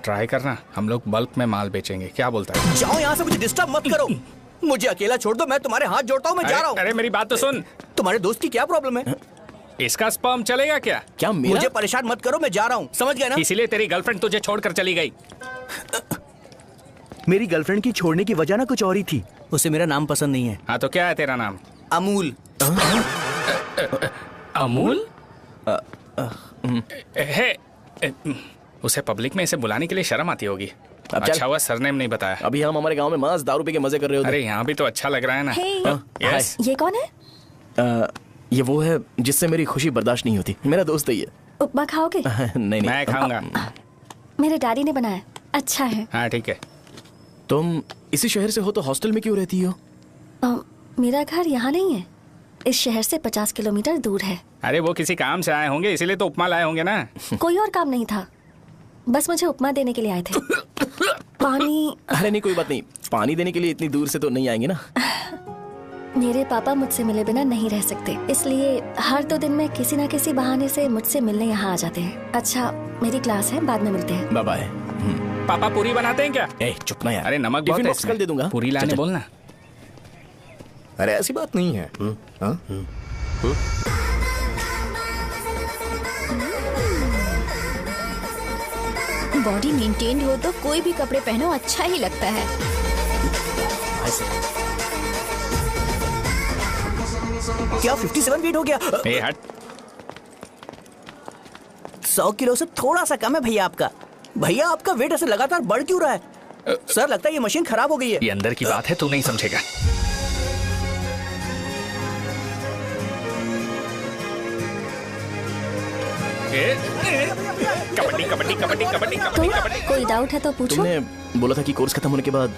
ट्राई करना, हम लोग बल्क में माल बेचेंगे। क्या बोलता है? जाओ यहाँ से, मुझे डिस्टर्ब मत करो। मुझे अकेला छोड़ दो, मैं तुम्हारे हाथ जोड़ता हूँ, मैं जा रहा हूँ। अरे मेरी बात तो सुन। तुम्हारे दोस्त की क्या प्रॉब्लम है? इसका स्पर्म चलेगा क्या? क्या मेरा? मुझे परेशान मत करो, मैं जा रहा हूँ, समझ गए ना? इसीलिए तेरी गर्लफ्रेंड तुझे छोड़कर चली गई। मेरी गर्लफ्रेंड की छोड़ने की वजह ना कुछ और ही थी। उसे मेरा नाम पसंद नहीं है। हाँ तो क्या है तेरा नाम? अमूल। अमूल? उसे पब्लिक में इसे बुलाने के लिए शर्म आती होगी। अच्छा हुआ सरनेम नहीं बताया। अभी हम हमारे गांव में मस्त दारू पी के मजे कर रहे होते। अरे यहाँ भी तो अच्छा लग रहा है ना। यस। ये कौन है? ये वो है जिससे मेरी खुशी बर्दाश्त नहीं होती। मेरा दोस्त है ये। उपमा खाओगे? नहीं। मैं खाऊंगा। मेरे डैडी ने बनाया, अच्छा है। हाँ ठीक है। तुम इसी शहर से हो तो हॉस्टल में क्यों रहती हो? मेरा घर यहाँ नहीं है, इस शहर से 50 किलोमीटर दूर है। अरे वो किसी काम से आए होंगे, इसीलिए तो उपमा लाए होंगे ना। कोई और काम नहीं था, बस मुझे उपमा देने के लिए आए थे। पानी? अरे नहीं, कोई बात नहीं। पानी देने के लिए इतनी दूर से तो नहीं आएंगे ना। मेरे पापा मुझसे मिले बिना नहीं रह सकते, इसलिए हर 2 दिन में किसी न किसी बहाने से मुझसे मिलने यहाँ आ जाते हैं। अच्छा, मेरी क्लास है, बाद में मिलते हैं। Bye bye. पापा पूरी बनाते हैं क्या? चुप ना यार। अरे नमक बहुत है इसमें। दे दूंगा। पूरी लाने बोलना। अरे ऐसी बात नहीं है। बॉडी मेंटेन्ड हो तो कोई भी कपड़े पहनो अच्छा ही लगता है। क्या 57 वेट हो गया? ए हट। 100 किलो से थोड़ा सा कम है भैया आपका। भैया आपका वेट ऐसे लगातार बढ़ क्यों रहा है? सर लगता है ये मशीन खराब हो गई है। ये अंदर की बात है, तू नहीं समझेगा। कबड्डी कबड्डी कबड्डी कबड्डी कबड्डी कबड्डी। कोई डाउट है तो पूछो। तुमने बोला था कि कोर्स खत्म होने के बाद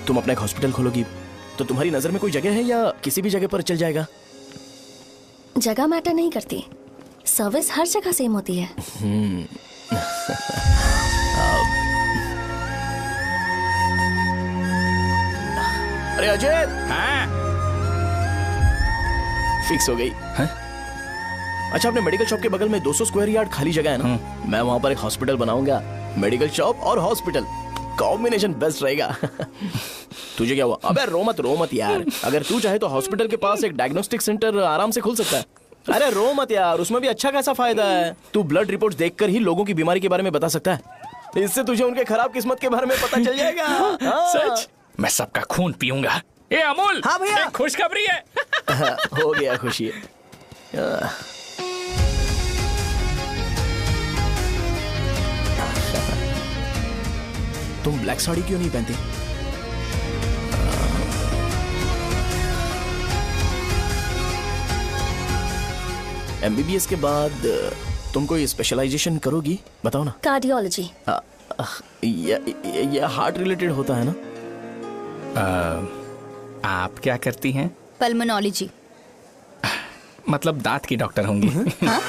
तुम अपना एक हॉस्पिटल खोलोगी, तो तुम्हारी नजर में कोई जगह है या किसी भी जगह पर चल जाएगा? जगह मैटर नहीं करती, सर्विस हर जगह सेम होती है। अरे अजय। हाँ? फिक्स हो गई। अच्छा, अपने मेडिकल शॉप के बगल में 200 स्क्वायर यार्ड खाली जगह है ना, मैं वहाँ पर एक हॉस्पिटल बनाऊंगा। मेडिकल शॉप और हॉस्पिटल कॉम्बिनेशन बेस्ट रहेगा। तुझे क्या हुआ? अबे रो मत यार। अगर तू चाहे तो हॉस्पिटल के पास एक डायग्नोस्टिक सेंटर आराम से खुल सकता है। अरे रो मत यार, उसमें भी अच्छा खासा फायदा है। तू ब्लड रिपोर्ट देखकर ही लोगों की बीमारी के बारे में बता सकता है, इससे तुझे उनके खराब किस्मत के बारे में पता चल जाएगा। सच? मैं सबका खून पीऊंगा। ए अमूल। हाँ भैया। खुशखबरी है। हो गया खुशी। तुम ब्लैक साड़ी क्यों नहीं पहनती? MBBS के बाद तुम कोई स्पेशलाइजेशन करोगी? बताओ ना। कार्डियोलॉजी। ये हार्ट रिलेटेड होता है ना? आप क्या करती हैं? पल्मोनोलॉजी। मतलब दांत की डॉक्टर होंगी। हाँ?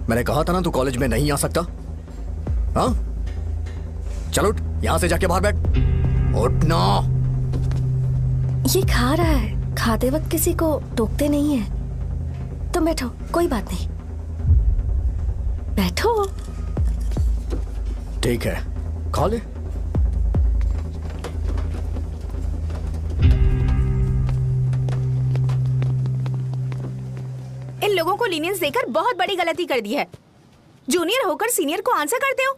मैंने कहा था ना तू कॉलेज में नहीं आ सकता। हाँ, चल उठ, यहां से जाके बाहर बैठ। उठ ना। ये खा रहा है, खाते वक्त किसी को टोकते नहीं है। तुम बैठो, कोई बात नहीं, बैठो। ठीक है, खा ले। इन लोगों को लीनियंस देकर बहुत बड़ी गलती कर दी है। जूनियर होकर सीनियर को आंसर करते हो।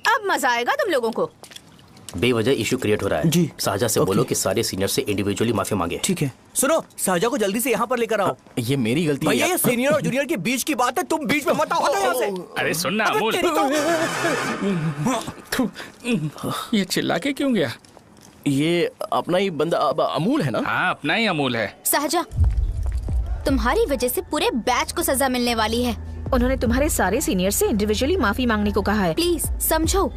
अब मजा आएगा तुम लोगों को। बेवजह इशू क्रिएट हो रहा है जी। साजा से बोलो कि सारे सीनियर से इंडिविजुअली माफी मांगे। ठीक है। सुनो, साजा को जल्दी से यहाँ पर लेकर आओ। ये मेरी गलती भैया है। ये सीनियर और जूनियर के बीच की बात है, तुम बीच में मत आओ। हटो यहाँ से। अरे सुन ना अमूल, ये चिल्ला के क्यों गया? ये अपना ही बंदा अमूल है ना? हाँ, अपना ही अमूल है। सहजा, तुम्हारी वजह से पूरे बैच को सजा मिलने वाली है। उन्होंने तुम्हारे सारे सीनियर से इंडिविजुअली माफी मांगने को कहा है। प्लीज समझो।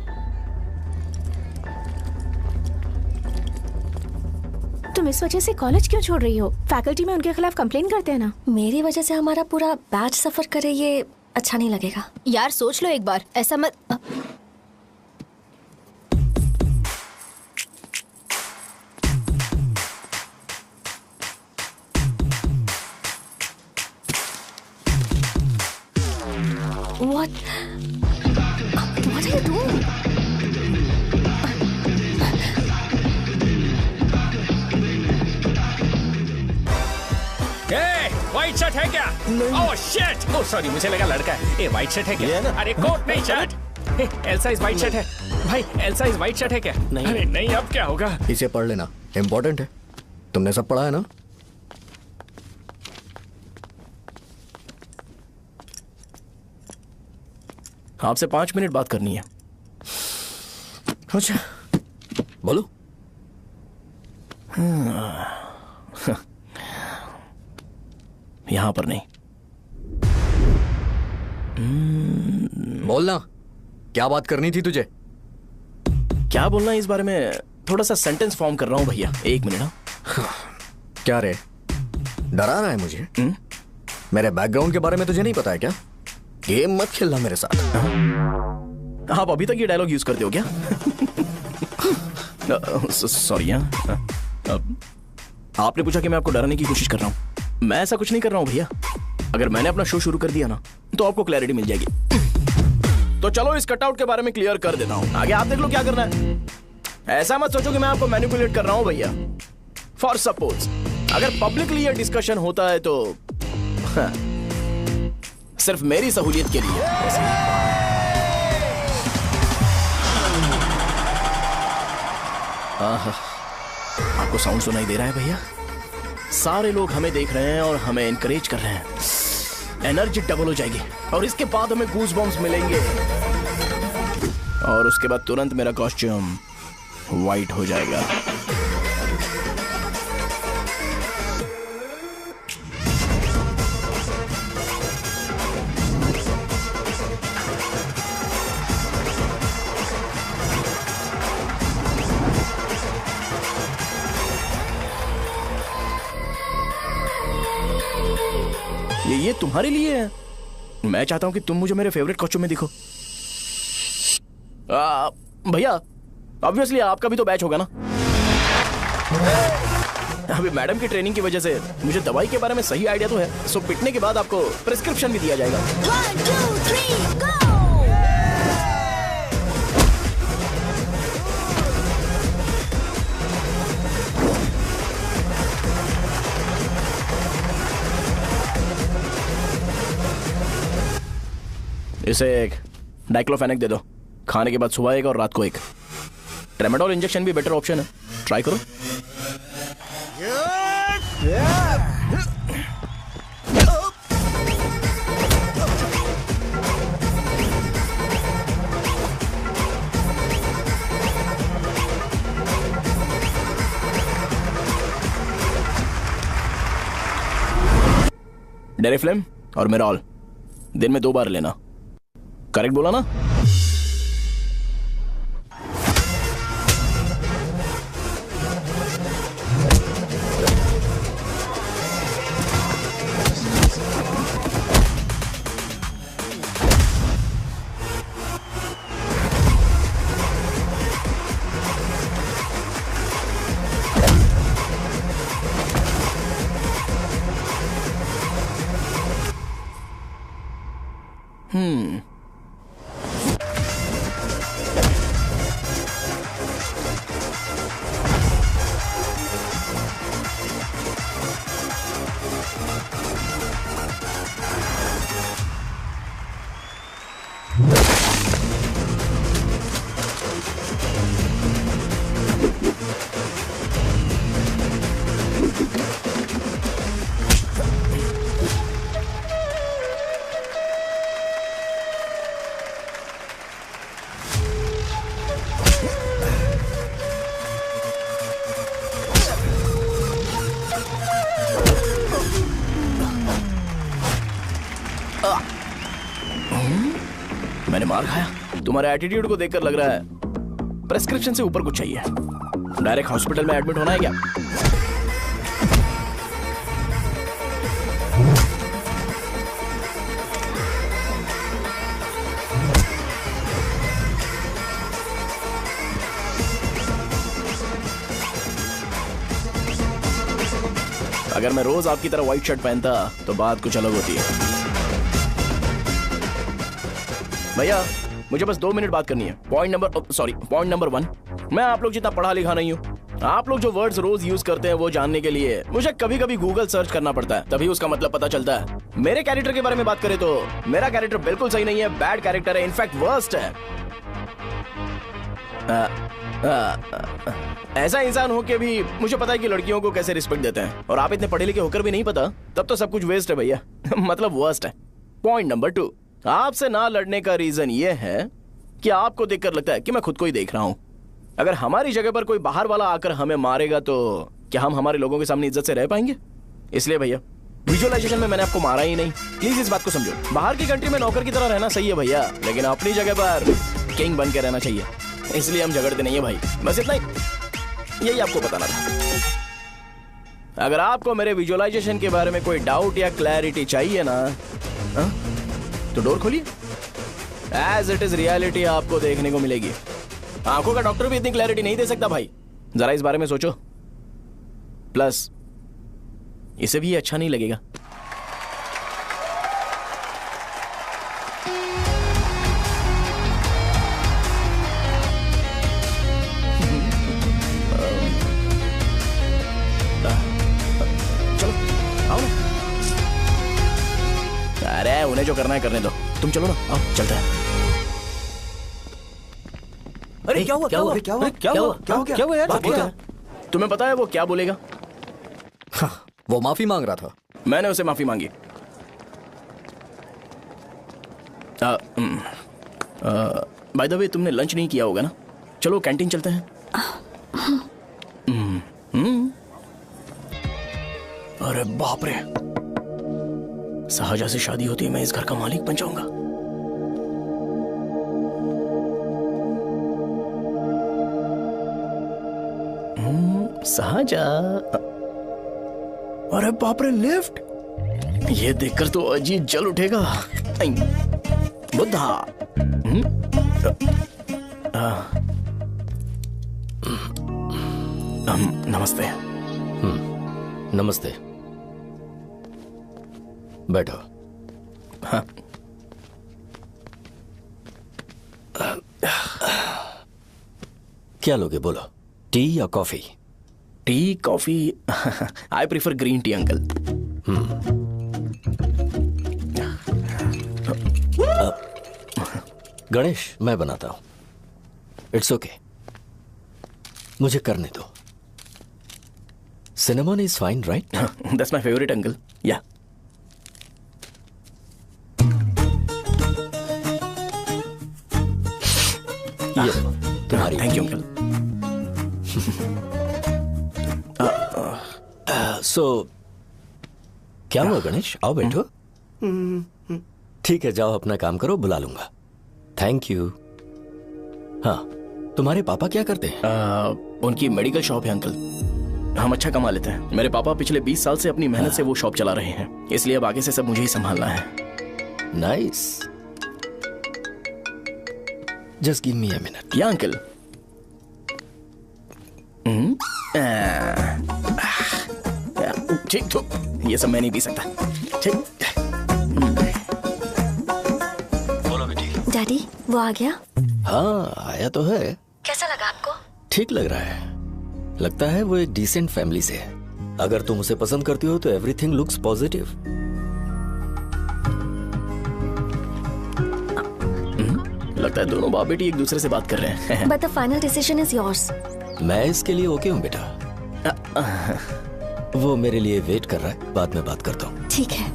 तुम इस वजह से कॉलेज क्यों छोड़ रही हो? फैकल्टी में उनके खिलाफ कंप्लेन करते हैं ना। मेरी वजह से हमारा पूरा बैच सफर करे, ये अच्छा नहीं लगेगा। यार सोच लो एक बार, ऐसा मत। What are you doing? White shirt है क्या? Oh shit! ओह सॉरी, मुझे लगा लड़का है। ए व्हाइट शर्ट है क्या? अरे कोट नहीं shirt. L size white shirt है भाई। एल साइज व्हाइट शर्ट है क्या? नहीं। अरे नहीं, अब क्या होगा? इसे पढ़ लेना, इम्पोर्टेंट है। तुमने सब पढ़ा है ना? आपसे 5 मिनट बात करनी है। अच्छा, बोलो। यहां पर नहीं। बोलना, क्या बात करनी थी तुझे? क्या बोलना है इस बारे में? थोड़ा सा सेंटेंस फॉर्म कर रहा हूं भैया, 1 मिनट। क्या रे, डरा रहा है मुझे? मेरे बैकग्राउंड के बारे में तुझे नहीं पता है क्या? गेम मत खेलना मेरे साथ। आप अभी तक ये डायलॉग यूज करते हो क्या? सॉरी। आपने पूछा कि मैं आपको डराने की कोशिश कर रहा हूं। मैं ऐसा कुछ नहीं कर रहा हूं भैया। अगर मैंने अपना शो शुरू कर दिया ना, तो आपको क्लैरिटी मिल जाएगी। तो चलो इस कटआउट के बारे में क्लियर कर देता हूं। आगे आप देख लो क्या करना है। ऐसा मत सोचो कि मैं आपको मैनिपुलेट कर रहा हूं भैया। फॉर सपोज अगर पब्लिकली ये डिस्कशन होता है तो सिर्फ मेरी सहूलियत के लिए। आपको साउंड सुनाई दे रहा है भैया? सारे लोग हमें देख रहे हैं और हमें एनकरेज कर रहे हैं। एनर्जी डबल हो जाएगी और इसके बाद हमें गूज बम्स मिलेंगे और उसके बाद तुरंत मेरा कॉस्ट्यूम वाइट हो जाएगा। ये तुम्हारे लिए है। मैं चाहता हूं कि तुम मुझे मेरे फेवरेट कॉस्ट्यूम में दिखो। भैया ऑब्वियसली आपका भी तो बैच होगा ना। अभी मैडम की ट्रेनिंग की वजह से मुझे दवाई के बारे में सही आइडिया तो है। सो पिटने के बाद आपको प्रिस्क्रिप्शन भी दिया जाएगा। 1 2 3 गो। इसे एक डाइक्लोफेनेक दे दो। खाने के बाद सुबह एक और रात को एक। ट्रेमाडोल इंजेक्शन भी बेटर ऑप्शन है, ट्राई करो। डेरिफ्लेम और मेरॉल दिन में 2 बार लेना। करेक्ट बोला ना? मैंने मार खाया? तुम्हारे एटीट्यूड को देखकर लग रहा है प्रेस्क्रिप्शन से ऊपर कुछ चाहिए। डायरेक्ट हॉस्पिटल में एडमिट होना है क्या? अगर मैं रोज आपकी तरह व्हाइट शर्ट पहनता तो बात कुछ अलग होती है। भैया मुझे बस 2 मिनट बात करनी है। पॉइंट नंबर 1, मैं आप लोग जितना पढ़ा लिखा नहीं हूँ। आप लोग जो वर्ड्स रोज यूज करते हैं वो जानने के लिए मुझे कभी कभी गूगल सर्च करना पड़ता है, तभी उसका मतलब पता चलता है। मेरे कैरेक्टर के बारे में बात करें तो मेरा कैरेक्टर बिल्कुल सही नहीं है, बैड कैरेक्टर है, इनफैक्ट वर्स्ट है। ऐसा इंसान हो के भी मुझे पता है कि लड़कियों को कैसे रिस्पेक्ट देते हैं, और आप इतने पढ़े लिखे होकर भी नहीं पता, तब तो सब कुछ वेस्ट है भैया। मतलब वर्स्ट है। पॉइंट नंबर 2, आपसे ना लड़ने का रीजन ये है कि आपको देखकर लगता है कि मैं खुद को ही देख रहा हूं। अगर हमारी जगह पर कोई बाहर वाला आकर हमें मारेगा तो क्या हम हमारे लोगों के सामने इज्जत से रह पाएंगे? इसलिए भैया विजुअलाइजेशन में मैंने आपको मारा ही नहीं, प्लीज इस बात को समझो। बाहर की कंट्री में नौकर की तरह रहना सही है भैया, लेकिन अपनी जगह पर किंग बन के रहना चाहिए। इसलिए हम झगड़ते नहीं है भाई, बस इतना ही, यही आपको बताना था। अगर आपको मेरे विजुअलाइजेशन के बारे में कोई डाउट या क्लैरिटी चाहिए ना, तो डोर खोलिए। एज इट इज रियलिटी आपको देखने को मिलेगी। आंखों का डॉक्टर भी इतनी क्लैरिटी नहीं दे सकता भाई, जरा इस बारे में सोचो। प्लस इसे भी अच्छा नहीं लगेगा। चलो आओ ना। अरे उन्हें जो करना है करने दो, तुम चलो ना, आओ चलते हैं। अरे क्या हुआ? क्या हुआ? क्या हुआ? क्या हुआ यार? तुम्हें पता है वो क्या बोलेगा? वो माफी मांग रहा था। मैंने उसे माफी मांगी। बाय द वे तुमने लंच नहीं किया होगा ना? चलो कैंटीन चलते हैं। अरे बाप रे, शाहजहां से शादी होती है मैं इस घर का मालिक बन जाऊंगा। शाहजहां, अरे बाप रे लिफ्ट, ये देखकर तो अजीत जल उठेगा। बुद्धा, नमस्ते। नमस्ते, बैठो। हाँ। क्या लोगे बोलो, टी या coffee? Tea coffee? I prefer green tea uncle. Ganesh मैं बनाता हूं, इट्स ओके, मुझे करने दो। Cinnamon is fine right? That's my favourite uncle. या तुम्हारी। Thank you uncle. सो क्या हुआ गणेश, आओ बैठो। ठीक है जाओ अपना काम करो, बुला लूंगा। Thank you. हाँ तुम्हारे पापा क्या करते हैं? उनकी मेडिकल शॉप है अंकल, हम अच्छा कमा लेते हैं। मेरे पापा पिछले 20 साल से अपनी मेहनत से वो शॉप चला रहे हैं, इसलिए अब आगे से सब मुझे ही संभालना है। Nice, just give me a minute. या अंकल। ठीक तो ये सब मैं नहीं पी सकता। ठीक। बोलो बेटी। डैडी वो आ गया? हाँ आया तो है। कैसा लगा आपको? ठीक लग रहा है, लगता है वो एक डिसेंट फैमिली से है। अगर तुम उसे पसंद करती हो तो एवरीथिंग लुक्स पॉजिटिव। लगता है दोनों बाप बेटी एक दूसरे से बात कर रहे हैं। But the final decision is yours. मैं इसके लिए ओके हूँ बेटा। वो मेरे लिए वेट कर रहा है, बाद में बात करता हूँ। ठीक है।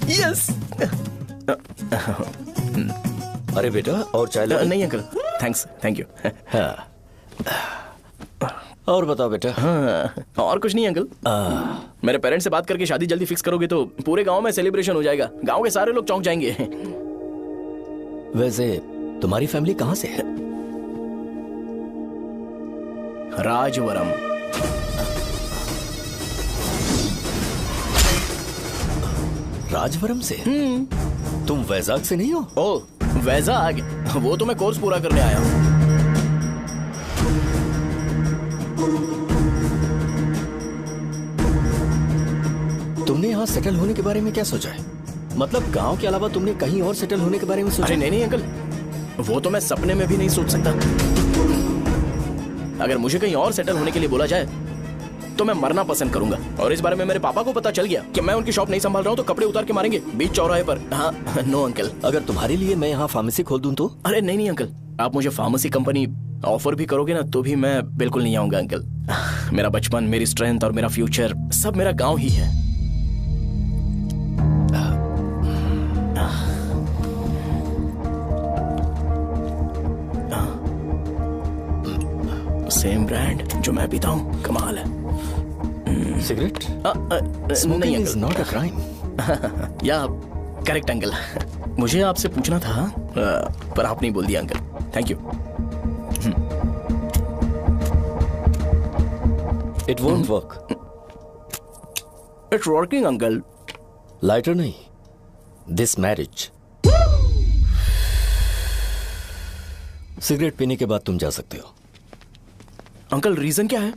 यस। अरे बेटा और चाय लो। नहीं अंकल थैंक्स, थैंक यू। हाँ। और बताओ बेटा। हाँ, और कुछ नहीं अंकल। मेरे पेरेंट्स से बात करके शादी जल्दी फिक्स करोगे तो पूरे गांव में सेलिब्रेशन हो जाएगा। गांव के सारे लोग चौंक जाएंगे। वैसे तुम्हारी फैमिली कहाँ से है? राजवरम। राजवरम से? तुम वैजाग से नहीं हो? ओ वैजाग, वो तो मैं कोर्स पूरा करने आया हूँ। तुमने यहाँ सेटल होने के बारे में क्या सोचा है? मतलब गांव के अलावा तुमने कहीं और सेटल होने के बारे में सोचा? अरे नहीं अंकल, वो तो मैं सपने में भी नहीं सोच सकता। अगर मुझे कहीं और सेटल होने के लिए बोला जाए तो मैं मरना पसंद करूंगा। और इस बारे में मेरे पापा को पता चल गया कि मैं उनकी शॉप नहीं संभाल रहा हूँ तो कपड़े उतार के मारेंगे बीच चौराहे पर। हाँ, नो अंकल। अगर तुम्हारे लिए मैं यहाँ फार्मेसी खोल दूं तो? अरे नहीं अंकल, आप मुझे फार्मेसी कंपनी ऑफर भी करोगे ना तो भी मैं बिल्कुल नहीं आऊंगा अंकल। मेरा बचपन, मेरी स्ट्रेंथ और मेरा फ्यूचर सब मेरा गाँव ही है। सेम ब्रांड जो मैं पीता हूँ, कमाल है। सिगरेट? नहीं इज नॉट अ क्राइम। या करेक्ट अंकल। मुझे आपसे पूछना था पर आप नहीं बोल दिया uncle. Thank you. It won't work. It's working uncle. Lighter नहीं, दिस मैरिज। सिगरेट पीने के बाद तुम जा सकते हो। अंकल रीजन क्या है?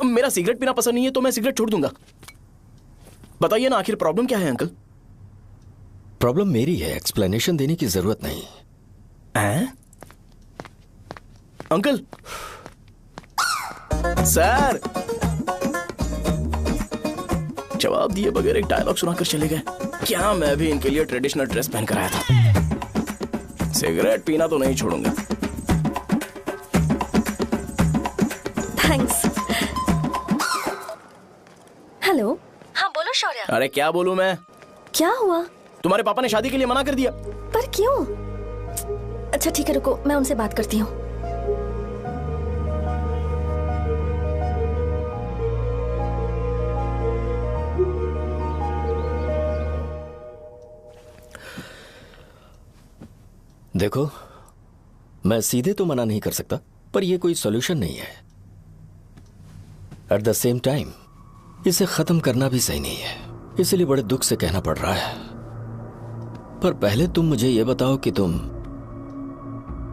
मेरा सिगरेट पीना पसंद नहीं है तो मैं सिगरेट छोड़ दूंगा। बताइए ना, आखिर प्रॉब्लम क्या है अंकल? प्रॉब्लम मेरी है, एक्सप्लेनेशन देने की जरूरत नहीं। अंकल सर जवाब दिए बगैर एक डायलॉग सुनाकर चले गए। क्या मैं भी इनके लिए ट्रेडिशनल ड्रेस पहन कर आया था। सिगरेट पीना तो नहीं छोड़ूंगा। थैंक्स। हेलो। हाँ बोलो शौर्य। अरे क्या बोलूं मैं? क्या हुआ? तुम्हारे पापा ने शादी के लिए मना कर दिया। पर क्यों? अच्छा ठीक है, रुको मैं उनसे बात करती हूँ। देखो, मैं सीधे तो मना नहीं कर सकता, पर यह कोई सॉल्यूशन नहीं है। एट द सेम टाइम इसे खत्म करना भी सही नहीं है, इसलिए बड़े दुख से कहना पड़ रहा है। पर पहले तुम मुझे यह बताओ कि तुम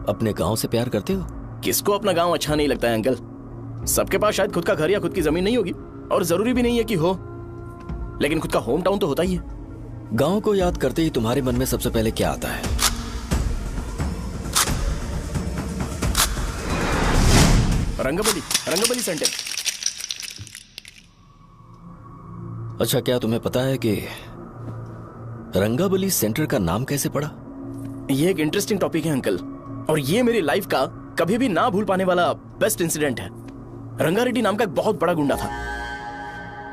अपने गांव से प्यार करते हो? किसको अपना गांव अच्छा नहीं लगता है अंकल? सबके पास शायद खुद का घर या खुद की जमीन नहीं होगी, और जरूरी भी नहीं है कि हो, लेकिन खुद का होम टाउन तो होता ही है। गांव को याद करते ही तुम्हारे मन में सबसे पहले क्या आता है? रंगबली सेंटर। अच्छा, क्या तुम्हें पता है कि रंगाबली सेंटर का नाम कैसे पड़ा? ये एक इंटरेस्टिंग टॉपिक है अंकल, और ये मेरी लाइफ का कभी भी ना भूल पाने वाला बेस्ट इंसिडेंट है। रंगारेड्डी नाम का एक बहुत बड़ा गुंडा था,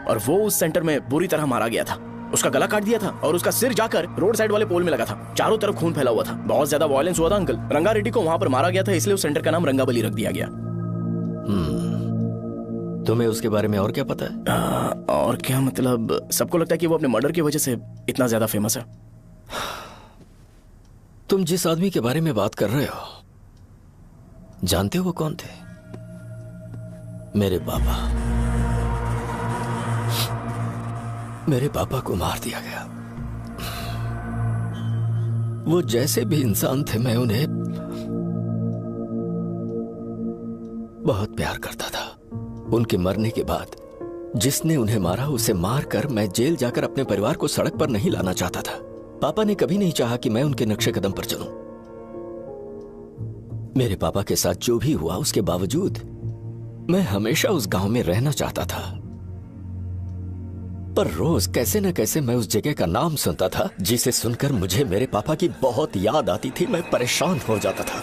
और वो उस सेंटर में बुरी तरह मारा गया था। उसका गला काट दिया था और उसका सिर जाकर रोड साइड वाले पोल में लगा था। चारों तरफ खून फैला हुआ था, बहुत ज्यादा वायलेंस हुआ था अंकल। रंगारेड्डी को वहां पर मारा गया था, इसलिए उस सेंटर का नाम रंगाबली रख दिया गया। तुम्हें उसके बारे में और क्या पता है? और क्या मतलब, सबको लगता है कि वो अपने मर्डर की वजह से इतना ज्यादा फेमस है। तुम जिस आदमी के बारे में बात कर रहे हो, जानते हो वो कौन थे? मेरे पापा। मेरे पापा को मार दिया गया। वो जैसे भी इंसान थे, मैं उन्हें बहुत प्यार करता था। उनके मरने के बाद जिसने उन्हें मारा उसे मारकर मैं जेल जाकर अपने परिवार को सड़क पर नहीं लाना चाहता था। पापा ने कभी नहीं चाहा कि मैं उनके नक्शे कदम पर चलूं। मेरे पापा के साथ जो भी हुआ, उसके बावजूद मैं हमेशा उस गांव में रहना चाहता था। पर रोज कैसे न कैसे मैं उस जगह का नाम सुनता था, जिसे सुनकर मुझे मेरे पापा की बहुत याद आती थी। मैं परेशान हो जाता था,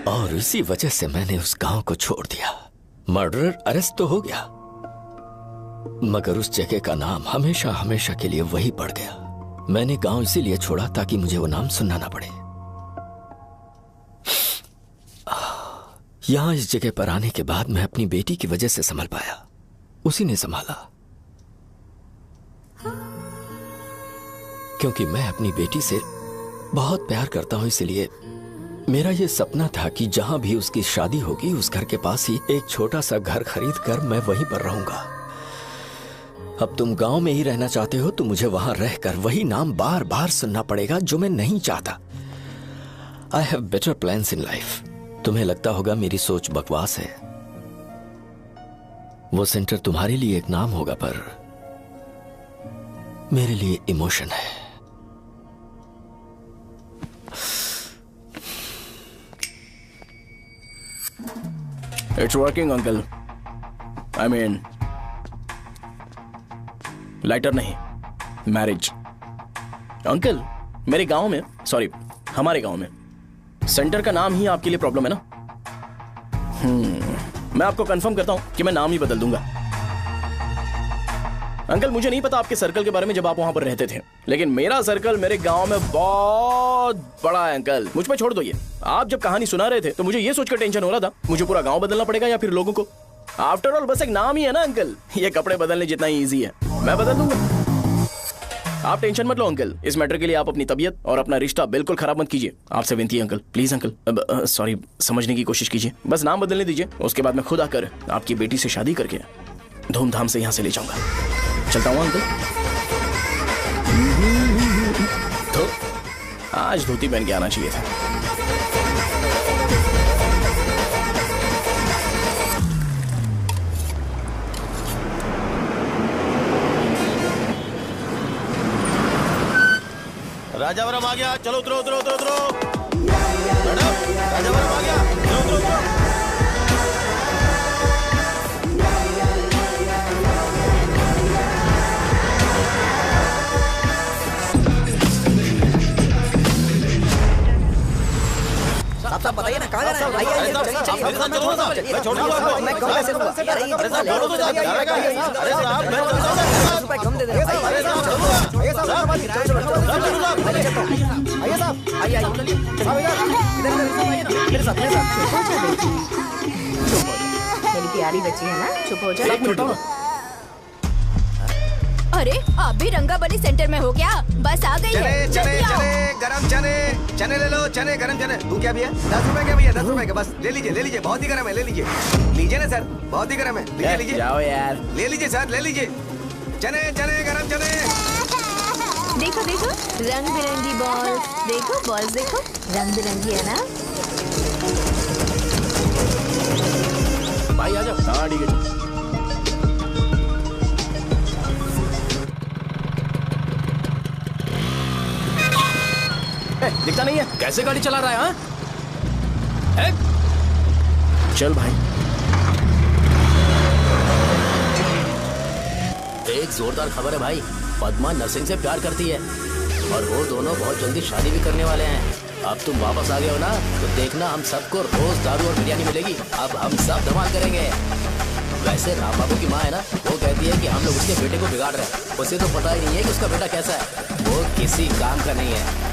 और इसी वजह से मैंने उस गांव को छोड़ दिया। मर्डरर अरेस्ट तो हो गया, मगर उस जगह का नाम हमेशा हमेशा के लिए वही पड़ गया। मैंने गांव इसीलिए छोड़ा ताकि मुझे वो नाम सुनना ना पड़े। यहाँ इस जगह पर आने के बाद मैं अपनी बेटी की वजह से संभल पाया, उसी ने संभाला। क्योंकि मैं अपनी बेटी से बहुत प्यार करता हूं, इसलिए मेरा यह सपना था कि जहां भी उसकी शादी होगी उस घर के पास ही एक छोटा सा घर खरीद कर मैं वहीं पर रहूंगा। अब तुम गांव में ही रहना चाहते हो तो मुझे वहां रहकर वही नाम बार बार सुनना पड़ेगा जो मैं नहीं चाहता। I have better plans in life. तुम्हें लगता होगा मेरी सोच बकवास है, वो सेंटर तुम्हारे लिए एक नाम होगा पर मेरे लिए इमोशन है। It's working, uncle. I mean, lighter नहीं, मैरिज। अंकल, मेरे गांव में, सॉरी, हमारे गांव में सेंटर का नाम ही आपके लिए प्रॉब्लम है ना? मैं आपको कंफर्म करता हूं कि मैं नाम ही बदल दूंगा। अंकल, मुझे नहीं पता आपके सर्कल के बारे में जब आप वहां पर रहते थे, लेकिन मेरा सर्कल मेरे गांव में बहुत बड़ा है। अंकल, मुझ पे छोड़ दो ये। आप जब कहानी सुना रहे थे तो मुझे ये सोचकर टेंशन हो रहा था मुझे पूरा गांव बदलना पड़ेगा या फिर लोगों को। आफ्टर ऑल बस एक नाम ही है ना अंकल, ये कपड़े बदलने जितना ही ईजी है, मैं बदल दूंगा। आप टेंशन मत लो अंकल, इस मैटर के लिए आप अपनी तबीयत और अपना रिश्ता बिल्कुल खराब मत कीजिए। आपसे विनती है अंकल, प्लीज अंकल, सॉरी, समझने की कोशिश कीजिए। बस नाम बदलने दीजिए, उसके बाद मैं खुद आकर आपकी बेटी से शादी करके धूमधाम से यहाँ से ले जाऊंगा। चलता हूँ अंकल। तो आज धोती पहन के आना चाहिए था। राजावरम आ गया, चलो उतरो उतरो उतरो उतरो। मैडम, राजावरम आ गया, चलो उतरो उतरो। साहब बताइए ना कहाँ जाना है? आइए आइए, चलिए चलिए। मैं छोड़ दूंगा आपको। मैं कम कैसे दूंगा? अरे साहब, छोड़ो तो साहब, अरे साहब, मैं रुपए कम दे दे। आइए साहब, आइए मेरे साथ मेरी प्यारी बच्ची है ना, चुप हो जाओ। अरे आप भी रंगाबली सेंटर में हो क्या? बस आ गई है। चने गरम चने ले लो, चने गरम चने। तू क्या भैया? 10 रुपए के भैया, 10 रुपए के, बस ले लीजिए, बहुत ही गरम है, ले लीजिए ना सर, बहुत ही गरम है, लीजिए जाओ यार, ले लीजिए सर, ले लीजिए। चने गरम चने। देखो देखो रंग बिरंगी बॉल्स, देखो बॉल्स, देखो रंग बिरंगी है ना। भाई आ जाओ। हाँ ठीक है। दिखता नहीं है, कैसे गाड़ी चला रहा है? हाँ? चल भाई। एक जोरदार खबर है भाई, पद्मा नरसिंह से प्यार करती है और वो दोनों बहुत जल्दी शादी भी करने वाले हैं। अब तुम वापस आ गए हो ना, तो देखना हम सबको रोज दारू और बिरयानी मिलेगी। अब हम सब धमाल करेंगे। वैसे राम बाबू की माँ है ना, वो कहती है कि हम लोग उसके बेटे को बिगाड़ रहे हैं। उसे तो पता ही नहीं है कि उसका बेटा कैसा है, वो किसी काम का नहीं है।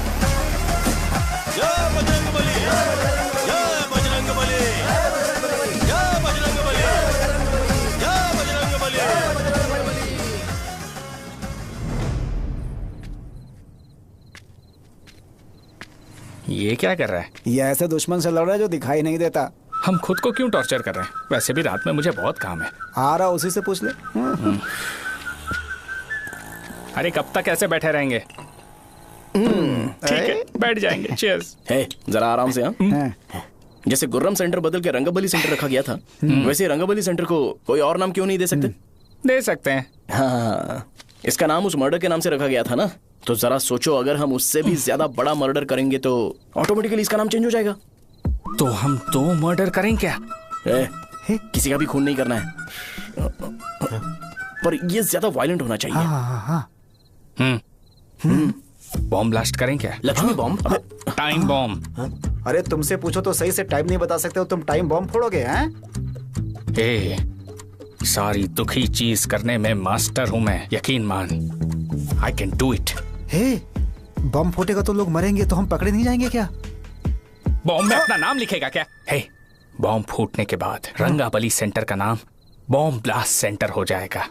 जय बजरंगबली, जय बजरंगबली, जय बजरंगबली, जय बजरंगबली। ये क्या कर रहा है? ये ऐसे दुश्मन से लड़ रहा है जो दिखाई नहीं देता। हम खुद को क्यों टॉर्चर कर रहे हैं? वैसे भी रात में मुझे बहुत काम है। आ रहा उसी से पूछ ले। अरे कब तक ऐसे बैठे रहेंगे? ठीक है, बैठ जाएंगे। चीयर्स। हे, जरा आराम से। हाँ, जैसे गुर्रम सेंटर बदल के रंगाबली सेंटर रखा गया था, वैसे रंगाबली सेंटर को कोई और नाम क्यों नहीं दे सकते? दे सकते हैं। हाँ, इसका नाम उस मर्डर के नाम से रखा गया था ना, तो जरा सोचो अगर हम उससे भी ज्यादा बड़ा मर्डर करेंगे तो ऑटोमेटिकली इसका नाम चेंज हो जाएगा। तो हम 2 मर्डर करें क्या? किसी का भी खून नहीं करना है, पर ये ज्यादा वायलेंट होना चाहिए। बॉम्ब ब्लास्ट करें क्या? लक्ष्मी बॉम्ब? Time bomb. अरे तुमसे पूछो तो सही से टाइम नहीं बता सकते हो, तुम टाइम बॉम्ब फोड़ोगे? हैं? सारी दुखी चीज करने में मास्टर हूं मैं, यकीन मान। I can do it. Bomb फूटेगा तो लोग मरेंगे, तो हम पकड़े नहीं जाएंगे क्या? बॉम्ब में अपना नाम लिखेगा क्या? बॉम्ब फूटने के बाद रंगाबली सेंटर का नाम बॉम्ब ब्लास्ट सेंटर हो जाएगा।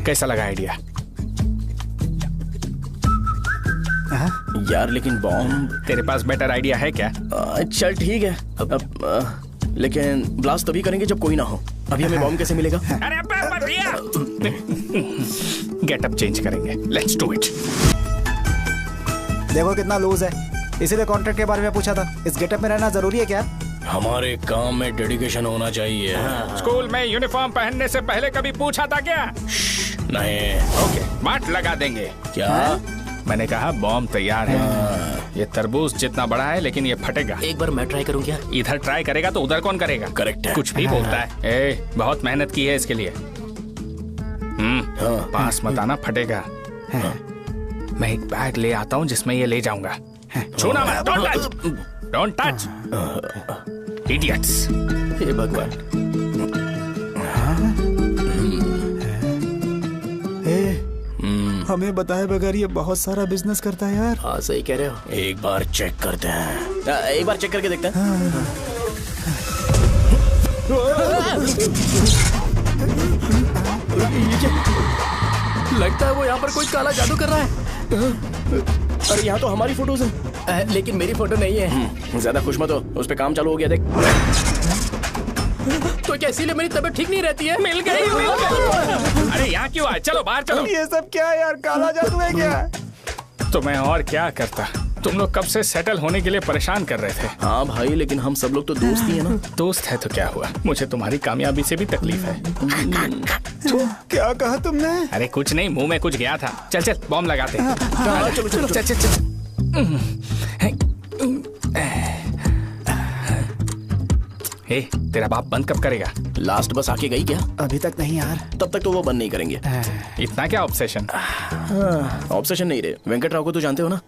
कैसा लगा आइडिया? यार लेकिन बॉम्ब, तेरे पास बेटर आइडिया है क्या? चल ठीक है, लेकिन ब्लास्ट तभी करेंगे जब कोई ना हो। अभी हमें बॉम्ब कैसे मिलेगा? अरे भैया, गेटअप चेंज करेंगे। Let's do it. देखो कितना लूज है, इसीलिए कॉन्ट्रैक्ट के बारे में पूछा था। इस गेटअप में रहना जरूरी है क्या? हमारे काम में डेडिकेशन होना चाहिए। स्कूल में यूनिफॉर्म पहनने से पहले कभी पूछा था क्या? नहीं। ओके, बात लगा देंगे। क्या? मैंने कहा बॉम्ब तैयार है। ये तरबूज जितना बड़ा है लेकिन ये फटेगा। एक बार मैं ट्राई करूं क्या? इधर ट्राई करेगा तो उधर कौन करेगा? करेक्ट है। कुछ भी बोलता है। बहुत मेहनत की है इसके लिए। पास मत आना, फटेगा। मैं एक बैग ले आता हूँ जिसमें ये ले जाऊंगा। छूना मत, डोंट टच, इडियट्स। हे भगवान। हमें बताए बगैर ये बहुत सारा बिजनेस करता है यार। हाँ सही कह रहे हो। एक बार चेक करते हैं। एक बार चेक करके देखते हैं। लगता है वो यहाँ पर कोई काला जादू कर रहा है। अरे यहाँ तो हमारी फोटोज हैं, लेकिन मेरी फोटो नहीं है। ज्यादा खुश मत हो, उस पे काम चालू हो गया। देख तो क्या इसीलिए मेरी तबीयत ठीक नहीं रहती है? मिल गई। अरे यहाँ क्यों आए? चलो बाहर चलो। ये सब क्या है यार? काला जादू है क्या? तो मैं और क्या करता? तुम लोग कब से सेटल होने के लिए परेशान कर रहे थे। हाँ भाई, लेकिन हम सब लोग तो दोस्त ही है ना। दोस्त है तो क्या हुआ? मुझे तुम्हारी कामयाबी से भी तकलीफ है। क्या कहा तुमने? अरे कुछ नहीं, मुंह में कुछ गया था। चल चल बॉम्ब लगाते हैं। चलो चलो चल चल चल। हे, तेरा बाप बंद कब करेगा? लास्ट बस आके गई क्या? अभी तक नहीं यार। तब तक तो वो बंद नहीं करेंगे। इतना क्या ऑब्सेशन? ऑब्सेशन नहीं रहे। वेंकट राव को तो जानते हो ना?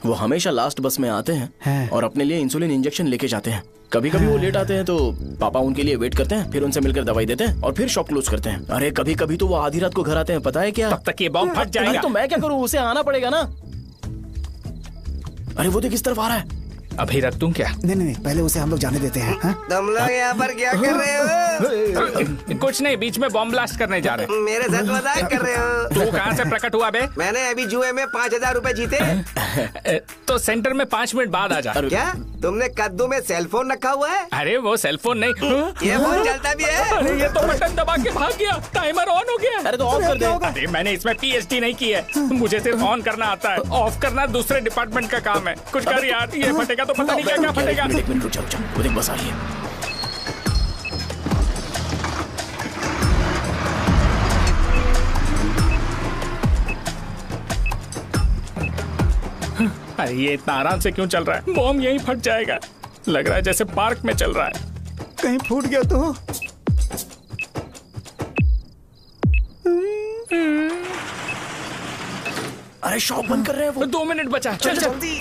वो हमेशा लास्ट बस में आते हैं और अपने लिए इंसुलिन इंजेक्शन लेके जाते हैं। कभी कभी वो लेट आते हैं तो पापा उनके लिए वेट करते हैं, फिर उनसे मिलकर दवाई देते हैं और फिर शॉप क्लोज करते हैं। अरे कभी कभी तो वो आधी रात को घर आते हैं, पता है क्या? तब तक ये बॉम्ब फट जाएगा। तो मैं क्या करूँ? उसे आना पड़ेगा ना। अरे वो देख किस तरफ आ रहा है। अभी रख दूं क्या? नहीं, पहले उसे हम लोग जाने देते हैं। तुम लोग यहाँ पर क्या कर रहे हो? कुछ नहीं, बीच में बॉम्ब ब्लास्ट करने जा रहे हैं। मेरे साथ मजाक कर रहे हो? तू कहाँ से प्रकट हुआ बे? मैंने अभी जुए में 5000 रुपए जीते। तो सेंटर में 5 मिनट बाद आ जा। क्या तुमने कद्दू में सेलफोन रखा हुआ है? अरे वो सेलफोन नहीं, ये फोन चलता भी है। अरे ये तो बटन दबा के भाग गया, टाइमर ऑन हो गया। अरे तो ऑफ कर दे। अरे मैंने इसमें PhD नहीं की है, मुझे सिर्फ ऑन करना आता है। ऑफ करना दूसरे डिपार्टमेंट का काम है। कुछ कर यार, ये फटेगा तो पता नहीं क्या क्या फटेगा। एक मिनट रुक जाओ, वो देख बस आ रही है। अरे ये इतना आराम से क्यों चल रहा है? बॉम्ब यहीं फट जाएगा। लग रहा है जैसे पार्क में चल रहा है। कहीं फूट गया तो? अरे शॉप बंद कर रहे हैं वो। 2 मिनट बचा। चल जल्दी।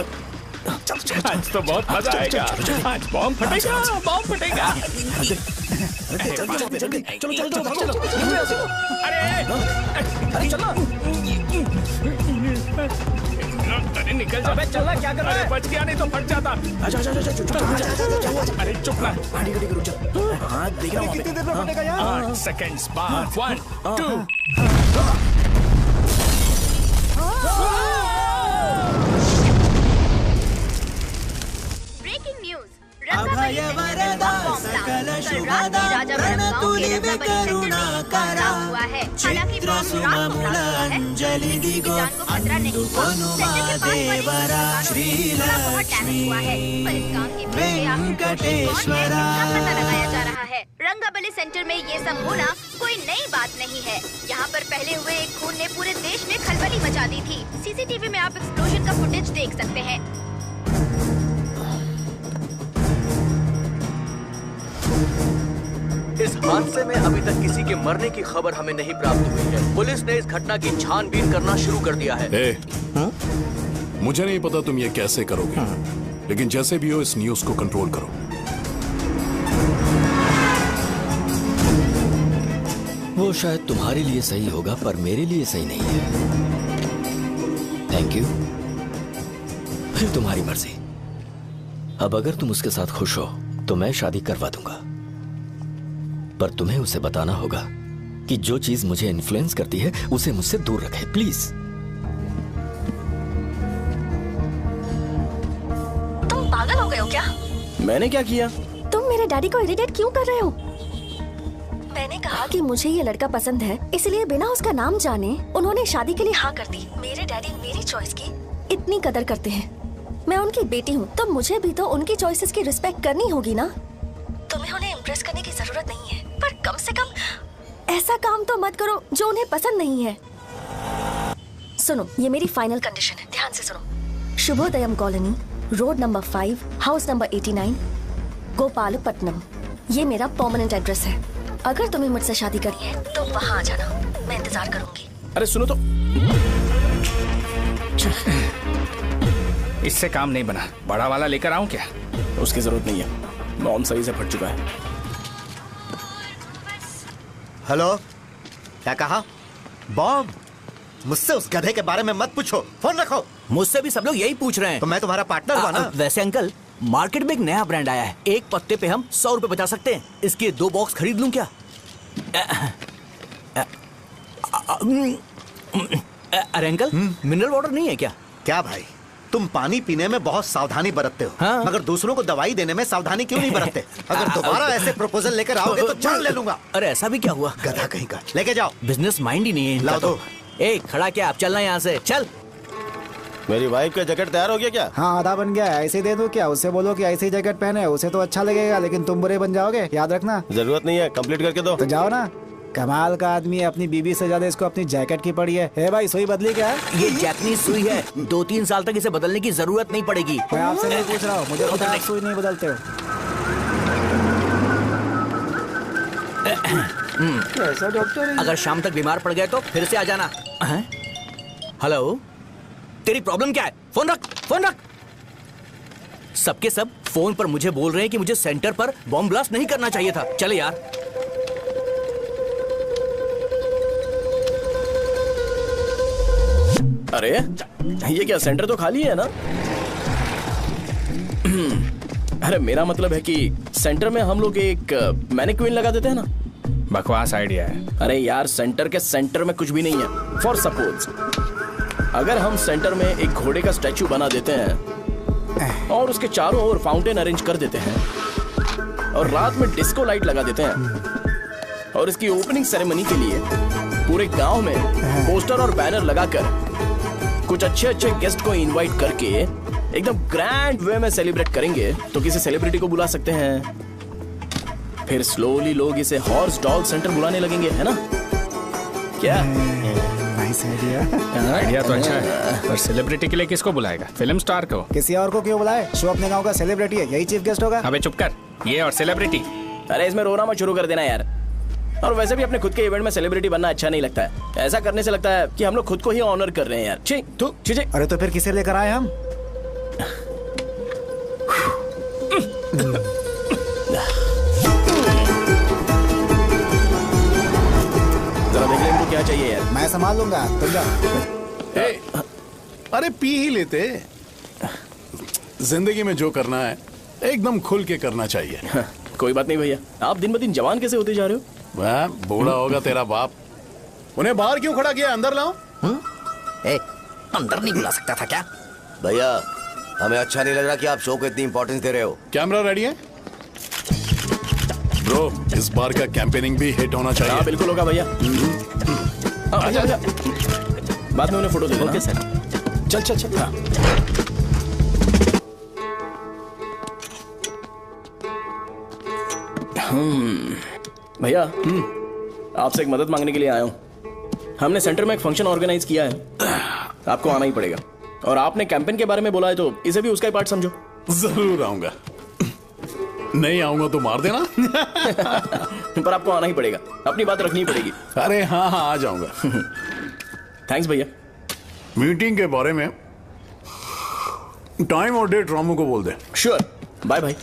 आज तो बहुत मजा आएगा। आज बॉम्ब फटेगा, बॉम्ब फटेगा। जल्दी चलो चलो चलो चलो। अरे चलो। अरे निकल जा। चला क्या कर रहा है? बच गया, नहीं तो फट जाता। अरे चुप ना। रुक जा। हाँ देख रहा हूँ। कितनी देर में फटेगा यार? 8 सेकंड्स बाद। 1 2। Breaking news. रंगाबली सकल शुभदा प्रणतुलिवे करुणा करा चित्र सुममूल अंजलि दिगो अनुपनुमा देवरा श्रीलक्ष्मी वेंकटेश्वरा। पता लगाया जा रहा है। रंगाबली सेंटर में ये सब होना कोई नई बात नहीं है। यहाँ पर पहले हुए एक खून ने पूरे देश में खलबली मचा दी थी। CCTV में आप एक्सप्लोजन का फुटेज देख सकते हैं। इस हादसे में अभी तक किसी के मरने की खबर हमें नहीं प्राप्त हुई है। पुलिस ने इस घटना की छानबीन करना शुरू कर दिया है। मुझे नहीं पता तुम ये कैसे करोगे, लेकिन जैसे भी हो इस न्यूज को कंट्रोल करो। वो शायद तुम्हारे लिए सही होगा पर मेरे लिए सही नहीं है। Thank you. फिर तुम्हारी मर्जी। अब अगर तुम उसके साथ खुश हो तो तो मैं शादी करवा दूंगा, पर तुम्हें उसे बताना होगा कि जो चीज मुझे इन्फ्लुएंस करती है उसे मुझसे दूर रखे, प्लीज। तुम पागल हो गए हो क्या? मैंने क्या किया? तुम मेरे डैडी को इरिटेट क्यों कर रहे हो? मैंने कहा कि मुझे ये लड़का पसंद है, इसलिए बिना उसका नाम जाने उन्होंने शादी के लिए हाँ कर दी। मेरे डैडी मेरी चॉइस की इतनी कदर करते हैं। मैं उनकी बेटी हूँ, तो मुझे भी तो उनकी चॉइसेस की रिस्पेक्ट करनी होगी ना। तुम्हें उन्हें इम्प्रेस करने की जरूरत नहीं है, पर कम से कम ऐसा काम तो मत करो जो उन्हें पसंद नहीं है। सुनो, ये मेरी फाइनल कंडीशन है, ध्यान से सुनो। Shubhodayam colony, road number 5, house number 89, Gopalapatnam. ये मेरा परमानेंट एड्रेस है। अगर तुम्हें मुझसे शादी करनी है तो वहाँ आ जाना, मैं इंतजार करूंगी। अरे सुनो तो, इससे काम नहीं बना। बड़ा वाला लेकर आऊं क्या? उसकी जरूरत नहीं है, नॉन सही से फट चुका है। हेलो, क्या कहा? बॉम्ब? मुझसे उस गधे के बारे में मत पूछो, फोन रखो। मुझसे भी सब लोग यही पूछ रहे हैं। तो मैं तुम्हारा पार्टनर हुआ ना। वैसे अंकल, मार्केट में एक नया ब्रांड आया है, एक पत्ते पे हम 100 रुपए बचा सकते हैं। इसके 2 बॉक्स खरीद लूं क्या? अरे अंकल, मिनरल वाटर नहीं है क्या? क्या भाई, तुम पानी पीने में बहुत सावधानी बरतते हो, हाँ? मगर दूसरों को दवाई देने में सावधानी क्यों नहीं बरतते? अगर दोबारा ऐसे प्रपोजल लेकर आओगे तो जान ले लूंगा। अरे ऐसा भी क्या हुआ? गधा कहीं का, लेके जाओ। बिजनेस माइंड ही नहीं है इनका। लाओ दो। ए, खड़ा क्या? आप चलना यहाँ से, चल। मेरी वाइफ का जैकेट तैयार हो गया क्या? हाँ, आधा बन गया है। ऐसे ही दे दो क्या? उससे बोलो कि ऐसे ही जैकेट पहने, उसे तो अच्छा लगेगा, लेकिन तुम बुरे बन जाओगे, याद रखना। जरूरत नहीं है, कंप्लीट करके दो। तो जाओ ना। कमाल का आदमी है, अपनी बीबी से ज्यादा इसको अपनी जैकेट की पड़ी है। भाई, सुई बदली क्या? ये जैपनीज सुई है, 2-3 साल तक इसे बदलने की जरूरत नहीं पड़ेगी। मैं आपसे नहीं पूछ रहा हूँ, मुझे पता है आप सुई नहीं बदलते हो। ऐसा डॉक्टर, अगर शाम तक बीमार पड़ गए तो फिर से आ जाना। हेलो, तेरी प्रॉब्लम क्या है? फोन रख, फोन रख। सबके सब फोन पर मुझे बोल रहे हैं कि मुझे सेंटर पर बॉम्ब ब्लास्ट नहीं करना चाहिए था। चले यार। अरे ये क्या, सेंटर तो खाली है ना? अरे मेरा मतलब है कि सेंटर में हम लोग एक मैनिक्विन लगा देते हैं ना। बकवास आइडिया है। अरे यार, सेंटर के सेंटर में कुछ भी नहीं है। फॉर सपोज अगर हम सेंटर में एक घोड़े का स्टैचू बना देते हैं और उसके चारों ओर फाउंटेन अरेंज कर देते हैं और रात में डिस्को लाइट लगा देते हैं और इसकी ओपनिंग सेरेमनी के लिए पूरे गांव में पोस्टर और बैनर लगाकर कुछ अच्छे अच्छे गेस्ट को इनवाइट करके एकदम ग्रैंड वे में सेलिब्रेट करेंगे, तो किसी सेलिब्रिटी को बुला सकते हैं। फिर स्लोली लोग इसे हॉर्स डॉग सेंटर बुलाने लगेंगे, है ना? क्या? Nice idea. आइडिया तो अच्छा है, पर सेलिब्रिटी के लिए किसको बुलाएगा? फिल्म स्टार को। किसी और को क्यों बुलाए? शो अपने गांव का सेलिब्रिटी है, यही चीफ गेस्ट होगा। अबे चुप कर, ये और सेलिब्रिटी। अरे इसमें रोना मत शुरू कर देना यार। और वैसे भी अपने खुद के इवेंट में सेलिब्रिटी बनना अच्छा नहीं लगता है। ऐसा करने से लगता है कि हम लोग खुद को ही ऑनर कर रहे हैं यार। छी, तू छी। अरे तो फिर किसे लेकर आए हम? जरा देख ले इनको क्या चाहिए यार। मैं संभाल लूंगा, तुम जाओ। अरे पी ही लेते। जिंदगी में जो करना है एकदम खुल के करना चाहिए। कोई बात नहीं भैया, आप दिन ब दिन जवान कैसे होते जा रहे हो? वह बूढ़ा होगा तेरा बाप। उन्हें बाहर क्यों खड़ा किया? अंदर लाओ। अंदर नहीं बुला सकता था क्या? भैया, हमें अच्छा नहीं लग रहा कि आप शो को इतनी इंपॉर्टेंस दे रहे हो। कैमरा रेडी है ब्रो? इस बार का कैंपेनिंग भी हिट होना चाहिए। हाँ बिल्कुल होगा भैया। आजा। बाद में उन्हें फोटो दे देना। Okay sir. चल चल चल। हाँ। भैया, आपसे एक मदद मांगने के लिए आया हूँ। हमने सेंटर में एक फंक्शन ऑर्गेनाइज किया है, आपको आना ही पड़ेगा। और आपने कैंपेन के बारे में बोला है तो इसे भी उसका ही पार्ट समझो। जरूर आऊंगा। नहीं आऊंगा तो मार देना। पर आपको आना ही पड़ेगा, अपनी बात रखनी पड़ेगी। अरे हाँ हाँ, आ जाऊंगा। थैंक्स भैया। मीटिंग के बारे में टाइम और डेट रामू को बोल दे। Sure, bye bye.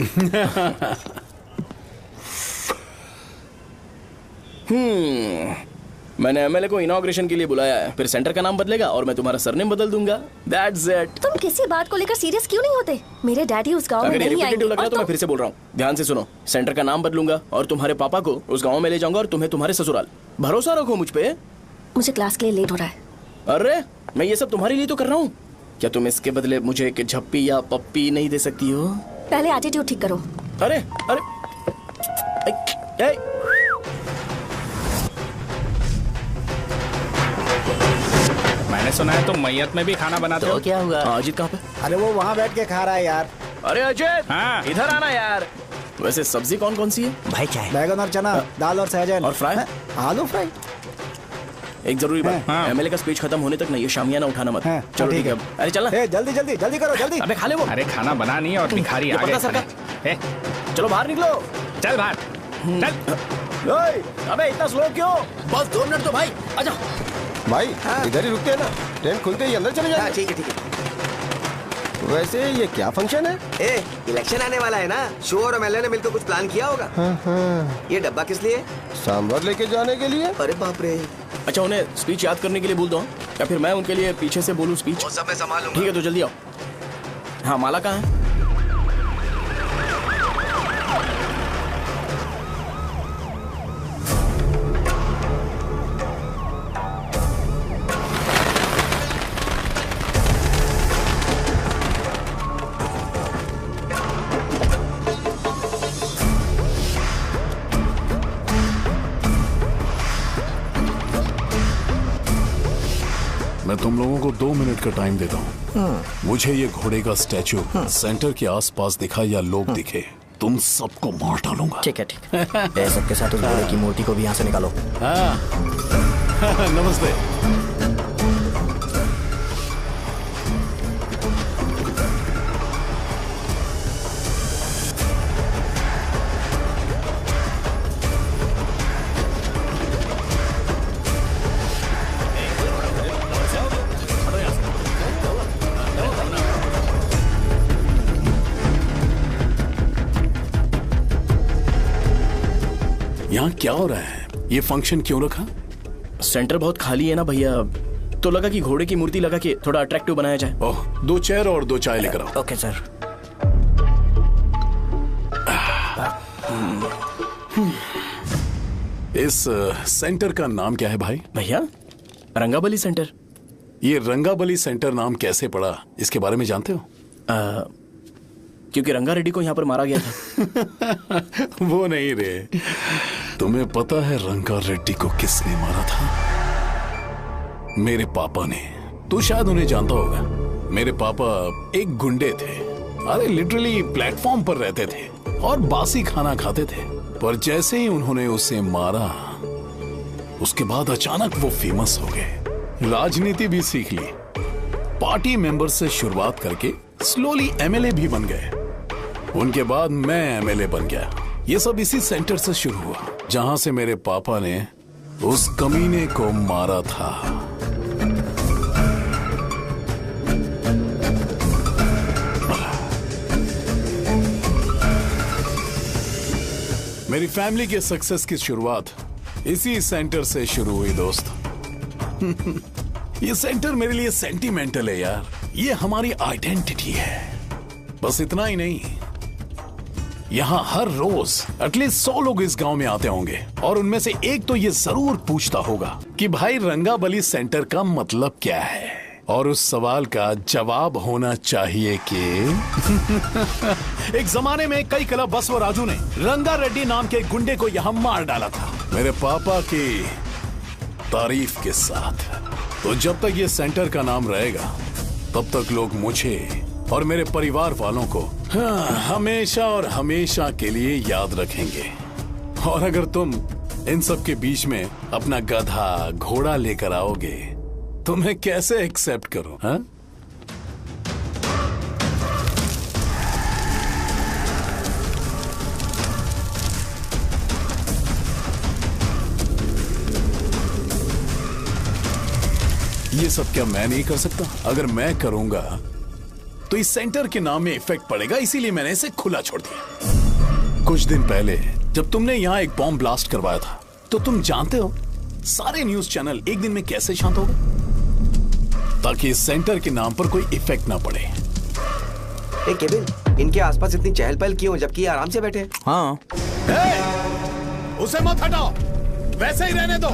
मैंने एमएलए को इनॉग्रेशन के लिए बुलाया है, फिर सेंटर का नाम बदलेगा और मैं तुम्हारा सरनेम बदल दूंगा। That's it. तुम किसी बात को लेकर सीरियस क्यों नहीं होते? मेरे डैडी उस गांव में अगर ये नहीं रिपीटेटिव आएंगे। लग रहा है तो मैं फिर से बोल रहा हूँ, ध्यान से सुनो। सेंटर का नाम बदलूंगा और तुम्हारे पापा को उस गाँव में ले जाऊंगा और तुम्हें तुम्हारे ससुराल। भरोसा रखो मुझ पे। मुझे क्लास के लिए लेट हो रहा है। अरे मैं ये सब तुम्हारे लिए तो कर रहा हूँ, क्या तुम इसके बदले मुझे एक झप्पी या पप्पी नहीं दे सकती हो? पहले एटीट्यूड ठीक करो। अरे अरे ए, मैंने सुना है तुम मैयत में भी खाना बनाते हो। क्या हुआ? अजीत कहाँ पे? अरे वो वहाँ बैठ के खा रहा है यार। अरे अजीत, हाँ। इधर आना यार। वैसे सब्जी कौन कौन सी है? भाई क्या है? बैगन और चना, दाल और सहजन और फ्राई? आलू फ्राई। एक जरूरी बात, हाँ। एमएलए का स्पीच खत्म होने तक ना ये शामियाना उठाना मत। हाँ, चलो ठीक ठीक है। अरे चलना। ए, जल्दी जल्दी जल्दी करो जल्दी। अबे खा ले वो। अरे खाना बना नहीं है और भिखारी ये आ गए पता सरका। खाने। ए, चलो बाहर निकलो। चल बाहर चल। ओए, अबे इतना स्लो क्यों? बस 2 मिनट तो भाई, आजा। भाई इधर ही रुकते हैं ना, ट्रेन खुलते ही अंदर चले जाए। ठीक है ठीक है। वैसे ये क्या फंक्शन है? ए, इलेक्शन आने वाला है ना, शो और एमएलए ने मिलकर कुछ प्लान किया होगा। ये डब्बा किस लिए? सांभर लेके जाने के लिए। अरे बाप रे। अच्छा उन्हें स्पीच याद करने के लिए बोल दो या फिर मैं उनके लिए पीछे से बोलूं स्पीच? वो सब मैं संभालूंगा। ठीक है तो जल्दी आओ। हाँ माला कहाँ है? मैं तुम लोगों को 2 मिनट का टाइम देता हूँ। मुझे ये घोड़े का स्टैचू सेंटर के आसपास दिखा या लोग दिखे, तुम सबको मार डालूंगा। ठीक है ठीक है। सबके साथ उस घोड़े की मूर्ति को भी यहाँ से निकालो। हाँ नमस्ते। यहाँ क्या हो रहा है? ये फंक्शन क्यों रखा? सेंटर बहुत खाली है ना भैया, तो लगा कि घोड़े की मूर्ति लगा के थोड़ा अट्रैक्टिव बनाया जाए। ओह, 2 चेयर और 2 चाय लेकर आओ। Okay sir. इस सेंटर का नाम क्या है भाई? भैया रंगाबली सेंटर। ये रंगाबली सेंटर नाम कैसे पड़ा, इसके बारे में जानते हो? क्योंकि रंगा रेड्डी को यहाँ पर मारा गया था। वो नहीं रे, तुम्हें पता है रंगा रेड्डी को किसने मारा था? मेरे पापा ने। तू शायद उन्हें जानता होगा। मेरे पापा एक गुंडे थे। अरे लिटरली प्लेटफॉर्म पर रहते थे और बासी खाना खाते थे, पर जैसे ही उन्होंने उसे मारा उसके बाद अचानक वो फेमस हो गए। राजनीति भी सीख ली, पार्टी मेंबर से शुरुआत करके स्लोली एमएलए भी बन गए। उनके बाद मैं एमएलए बन गया। ये सब इसी सेंटर से शुरू हुआ जहां से मेरे पापा ने उस कमीने को मारा था। मेरी फैमिली के सक्सेस की शुरुआत इसी सेंटर से शुरू हुई दोस्त। ये सेंटर मेरे लिए सेंटिमेंटल है यार, ये हमारी आइडेंटिटी है। बस इतना ही नहीं, यहाँ हर रोज एटलीस्ट 100 लोग इस गांव में आते होंगे और उनमें से एक तो ये जरूर पूछता होगा कि भाई रंगाबली सेंटर का मतलब क्या है, और उस सवाल का जवाब होना चाहिए कि एक जमाने में कई क्लब बसवराजू ने रंगा रेड्डी नाम के गुंडे को यहाँ मार डाला था, मेरे पापा की तारीफ के साथ। तो जब तक ये सेंटर का नाम रहेगा तब तक लोग मुझे और मेरे परिवार वालों को हमेशा और हमेशा के लिए याद रखेंगे। और अगर तुम इन सब के बीच में अपना गधा घोड़ा लेकर आओगे तो मैं कैसे एक्सेप्ट करूं? हाँ? ये सब क्या मैं नहीं कर सकता? अगर मैं करूंगा तो इस सेंटर के नाम में इफेक्ट पड़ेगा, इसीलिए मैंने इसे खुला छोड़ दिया। कुछ दिन पहले जब तुमने यहाँ एक बॉम्ब ब्लास्ट करवाया था तो तुम जानते हो सारे न्यूज चैनल एक दिन में कैसे शांत हो गए? ताकि इस सेंटर के नाम पर कोई इफेक्ट ना पड़े। केविन, इनके आसपास इतनी चहल पहल क्यों जबकि ये आराम से बैठे हैं? हाँ। उसे मत हटाओ, वैसे ही रहने दो।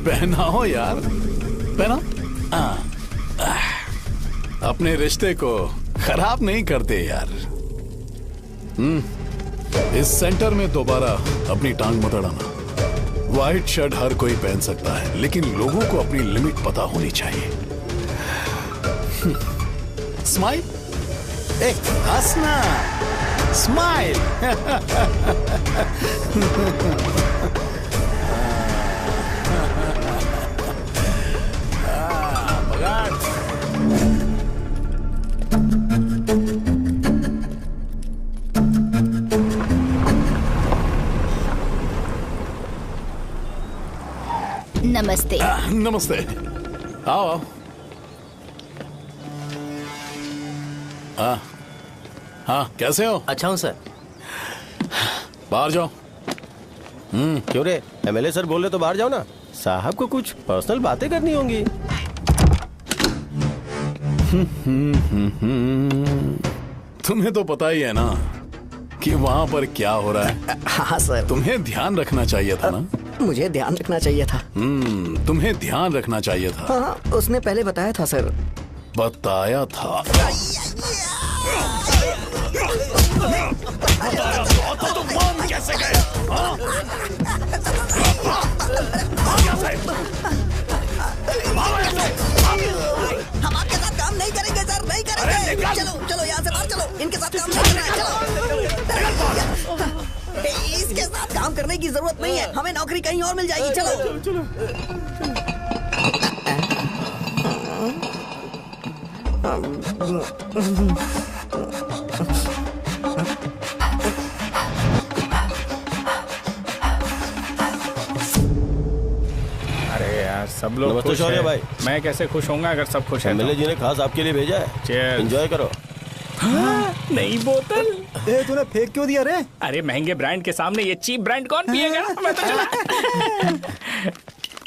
पहनाओ यार, पहना। अपने रिश्ते को खराब नहीं करते यार। इस सेंटर में दोबारा अपनी टांग मत अड़ाना। व्हाइट शर्ट हर कोई पहन सकता है, लेकिन लोगों को अपनी लिमिट पता होनी चाहिए। स्माइल, हंसना, स्माइल। नमस्ते। नमस्ते, आओ। हाँ, कैसे हो? अच्छा हूँ सर। बाहर जाओ। क्यों रे, एमएलए सर बोल रहे तो बाहर जाओ ना। साहब को कुछ पर्सनल बातें करनी होंगी। तुम्हें तो पता ही है ना कि वहाँ पर क्या हो रहा है। हाँ सर। तुम्हें ध्यान रखना चाहिए था ना। मुझे ध्यान रखना चाहिए था। तुम्हें ध्यान रखना चाहिए था। हाँ, उसने पहले बताया था सर। बताया था। तो तुम मान कैसे गए? हम आपके साथ काम नहीं करेंगे सर, नहीं करेंगे। चलो चलो यहाँ से बाहर चलो, इनके साथ काम नहीं करना है। चलो, इसके साथ काम करने की जरूरत नहीं है, हमें नौकरी कहीं और मिल जाएगी। चलो अरे यार, सब लोग नमस्ते खुश शौर्य हैं। भाई। मैं कैसे खुश होऊंगा अगर सब खुश हैं? एमएलए जी ने खास आपके लिए भेजा है। Cheers। एंजॉय करो। नई बोतल। तूने फेंक क्यों दिया रे? अरे महंगे ब्रांड के सामने ये चीप ब्रांड कौन पिएगा? मैं तो चला।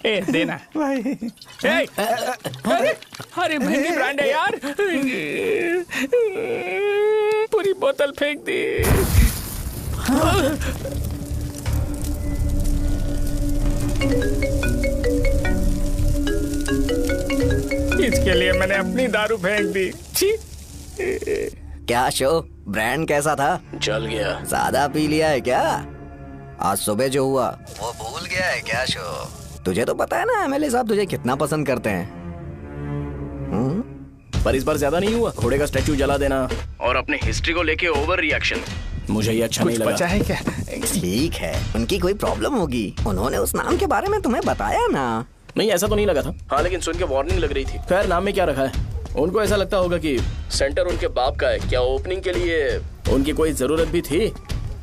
ए देना भाई। अरे महंगी ब्रांड है यार। पूरी बोतल फेंक दी। इसके लिए मैंने अपनी दारू फेंक दी। छी। क्या शो, ब्रांड कैसा था? चल गया। ज्यादा पी लिया है क्या? आज सुबह जो हुआ वो भूल गया है क्या शो? तुझे तो पता है ना एमएलए साहब तुझे कितना पसंद करते हैं। पर इस बार ज्यादा नहीं हुआ। घोड़े का स्टैचू जला देना और अपने हिस्ट्री को लेके ओवर रिएक्शन, मुझे ये अच्छा नहीं लगा। बचा है क्या? ठीक है, उनकी कोई प्रॉब्लम होगी। उन्होंने उस नाम के बारे में तुम्हें बताया ना? नहीं, ऐसा तो नहीं लगा था। हाँ, लेकिन सुन के वार्निंग लग रही थी। खैर, नाम में क्या रखा है? उनको ऐसा लगता होगा कि सेंटर उनके बाप का है। क्या ओपनिंग के लिए उनकी कोई जरूरत भी थी?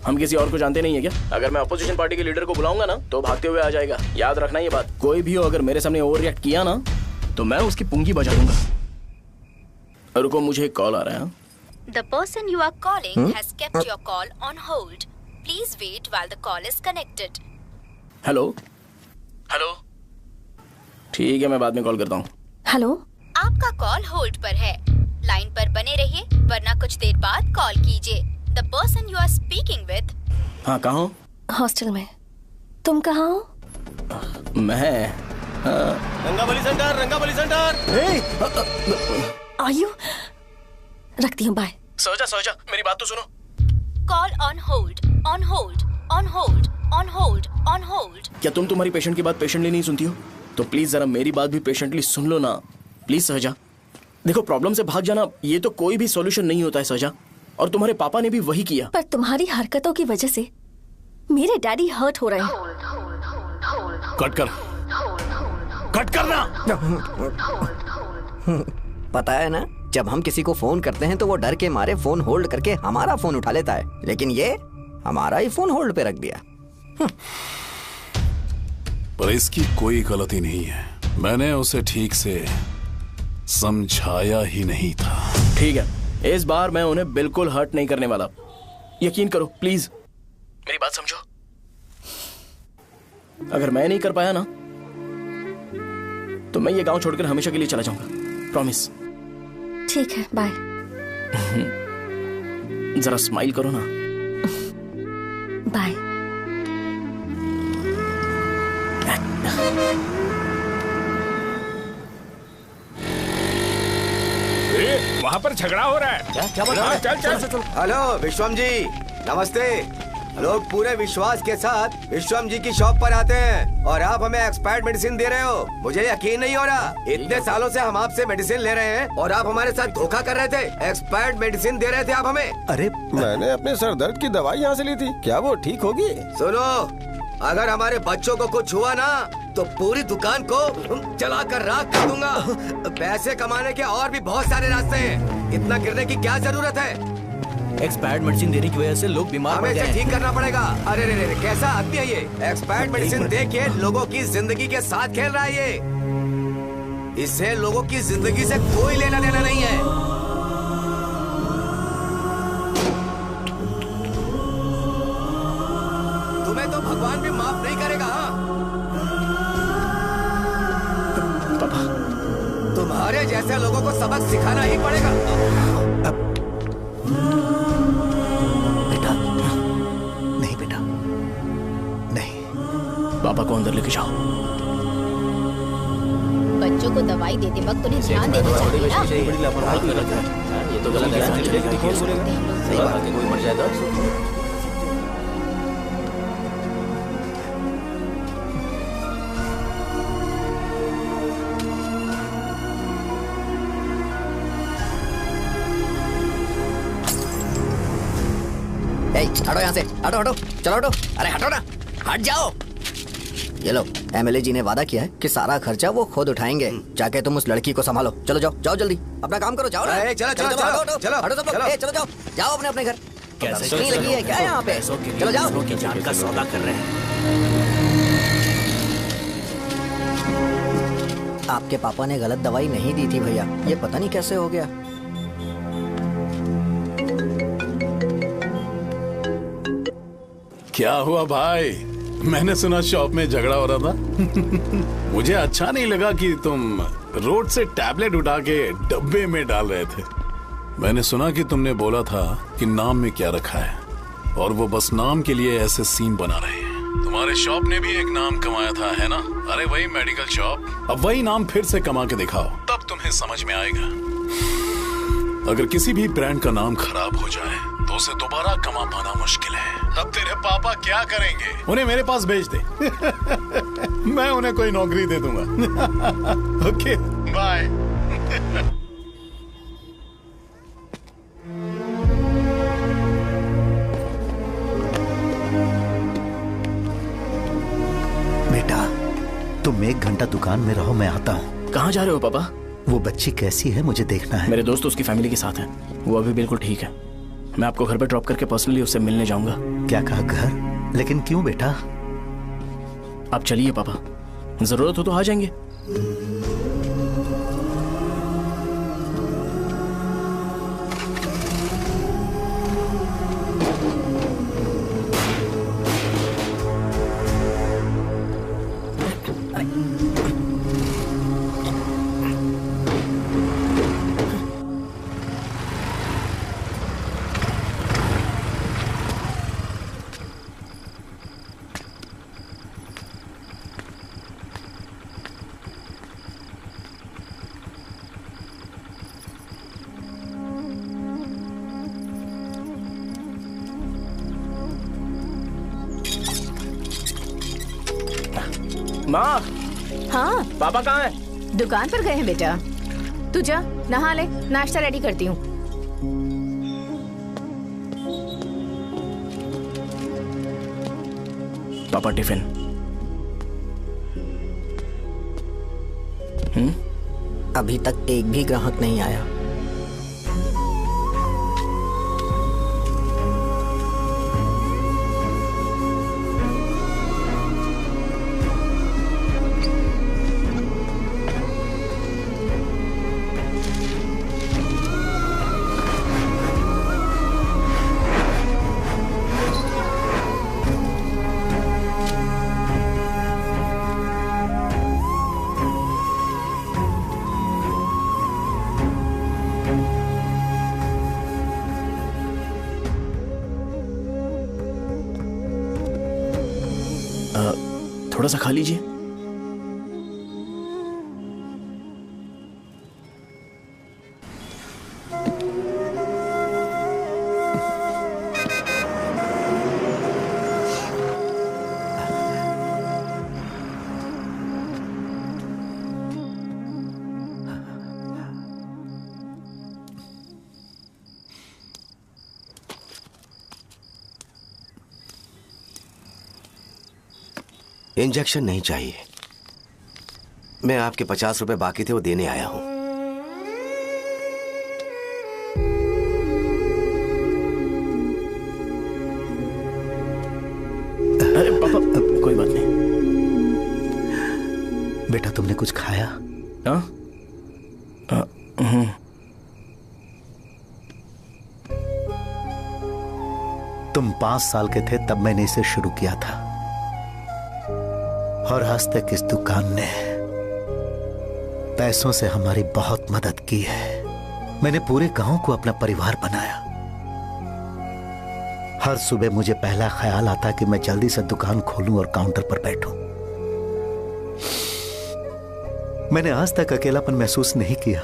हम किसी और को जानते नहीं है क्या? अगर मैं अपोजिशन पार्टी के लीडर को बुलाऊंगा ना तो भागते हुए आ जाएगा। याद रखना ये बात। कोई भी हो, अगर मेरे सामने ओवर रिएक्ट किया ना तो मैं उसकी पुंगी बजा दूंगा। रुको, मुझे एक कॉल आ रहा है। The person you are calling has kept your call on hold. Please wait while the call is connected. Hello hello, ठीक है, मैं बाद में कॉल करता हूँ। हेलो, आपका कॉल होल्ड पर है। लाइन पर बने रहिए, वरना कुछ देर बाद कॉल कीजिए। The person you are speaking with। हाँ, कहाँ हो? हॉस्टल में। तुम कहाँ हो? मैं रंगाबली सेंटर, रंगाबली सेंटर। आयु, रखती हूँ, बाय। सोचा, मेरी बात तो सुनो। Call on hold, on hold, on hold, on hold, on hold। क्या तुम तुम्हारी पेशेंट की बात पेशेंटली नहीं सुनती हो? तो प्लीज जरा मेरी बात भी पेशेंटली सुन लो ना। प्लीज सहजा, देखो, प्रॉब्लम से भाग जाना ये तो कोई भी सॉल्यूशन नहीं होता है सहजा, और तुम्हारे पापा ने भी वही किया। पर तुम्हारी हरकतों की वजह से मेरे डैडी हर्ट हो रहे हैं। कट करना। पता है ना, जब हम किसी को फोन करते हैं तो वो डर के मारे फोन होल्ड करके हमारा फोन उठा लेता है, लेकिन ये हमारा ही फोन होल्ड पे रख दिया। पर इसकी कोई गलती नहीं है। मैंने उसे ठीक से समझाया ही नहीं था। ठीक है, इस बार मैं उन्हें बिल्कुल हर्ट नहीं करने वाला। यकीन करो प्लीज। मेरी बात समझो। अगर मैं नहीं कर पाया ना तो मैं ये गांव छोड़कर हमेशा के लिए चला जाऊंगा। प्रॉमिस। ठीक है, बाय। जरा स्माइल करो ना। बाय। वहाँ पर झगड़ा हो रहा है। क्या बोल रहा है? चल। हेलो विश्वम जी, नमस्ते। लोग पूरे विश्वास के साथ विश्वम जी की शॉप पर आते हैं और आप हमें एक्सपायर्ड मेडिसिन दे रहे हो। मुझे यकीन नहीं हो रहा। इतने सालों से हम आपसे मेडिसिन ले रहे हैं और आप हमारे साथ धोखा कर रहे थे। एक्सपायर्ड मेडिसिन दे रहे थे आप हमें। अरे मैंने अपने सर दर्द की दवाई यहाँ से ली थी, क्या वो ठीक होगी? सुनो, अगर हमारे बच्चों को कुछ हुआ ना तो पूरी दुकान को जला कर राख कर दूंगा। पैसे कमाने के और भी बहुत सारे रास्ते हैं, इतना गिरने की क्या जरूरत है? एक्सपायर्ड मेडिसिन देने की वजह से लोग बीमार पड़ हमें गए इसे हैं। ठीक करना पड़ेगा। अरे रे रे, कैसा आदमी है ये? एक्सपायर्ड मेडिसिन दे के लोगों की जिंदगी के साथ खेल रहा है ये। इससे लोगों की जिंदगी से कोई लेना देना नहीं है। तुम्हें तो भगवान भी माफ नहीं करेगा। पापा, तुम्हारे जैसे लोगों को सबक सिखाना ही पड़ेगा। पापा को अंदर लेके जाओ। बच्चों को दवाई देते वक्त उन्हें ध्यान देना चाहिए ना। ये तो गलत है। सही बात है, कोई मर जाए तो हटो यहाँ से, हटो हटो, चलो हटो। अरे हटो ना, हट जाओ। ये लो, एमएलए जी ने वादा किया है कि सारा खर्चा वो खुद उठाएंगे। जाके तुम उस लड़की को संभालो। चलो जाओ, जाओ जल्दी, अपना काम करो। जाओ ना। चलो चलो चलो हटो सब लोग, चलो जाओ, जाओ अपने अपने घर। कैसे नहीं लगी है क्या यहाँ पे? चलो जाओ। की जान का सौदा कर रहे हैं। आपके पापा ने गलत दवाई नहीं दी थी भैया, ये पता नहीं कैसे हो गया। क्या हुआ भाई? मैंने सुना शॉप में झगड़ा हो रहा था। मुझे अच्छा नहीं लगा कि तुम रोड से टैबलेट उठा के डब्बे में डाल रहे थे। मैंने सुना कि तुमने बोला था कि नाम में क्या रखा है और वो बस नाम के लिए ऐसे सीन बना रहे हैं। तुम्हारे शॉप ने भी एक नाम कमाया था, है ना? अरे वही मेडिकल शॉप। अब वही नाम फिर से कमा के दिखाओ, तब तुम्हें समझ में आएगा। अगर किसी भी ब्रांड का नाम खराब हो जाए तो उसे दोबारा कमा पाना मुश्किल है। अब तेरे पापा क्या करेंगे? उन्हें मेरे पास भेज दे। मैं उन्हें कोई नौकरी दे दूंगा। Okay, bye. बेटा, तुम 1 घंटा दुकान में रहो, मैं आता हूँ। कहाँ जा रहे हो पापा? वो बच्ची कैसी है मुझे देखना है। मेरे दोस्त उसकी फैमिली के साथ हैं। वो अभी बिल्कुल ठीक है। मैं आपको घर पे ड्रॉप करके पर्सनली उससे मिलने जाऊंगा। क्या कहा घर? लेकिन क्यों बेटा? आप चलिए पापा, जरूरत हो तो आ जाएंगे। माँ। हाँ पापा कहाँ हैं? दुकान पर गए हैं बेटा। तू जा नहा ले, नाश्ता रेडी करती हूँ। पापा टिफिन। अभी तक एक भी ग्राहक नहीं आया। थोड़ा सा खा लीजिए। इंजेक्शन नहीं चाहिए। मैं आपके 50 रुपए बाकी थे वो देने आया हूं। अरे पापा कोई बात नहीं। बेटा तुमने कुछ खाया? हाँ? तुम 5 साल के थे तब मैंने इसे शुरू किया था, और आज तक इस दुकान ने पैसों से हमारी बहुत मदद की है। मैंने पूरे गांव को अपना परिवार बनाया। हर सुबह मुझे पहला ख्याल आता कि मैं जल्दी से दुकान खोलूं और काउंटर पर बैठूं। मैंने आज तक अकेलापन महसूस नहीं किया।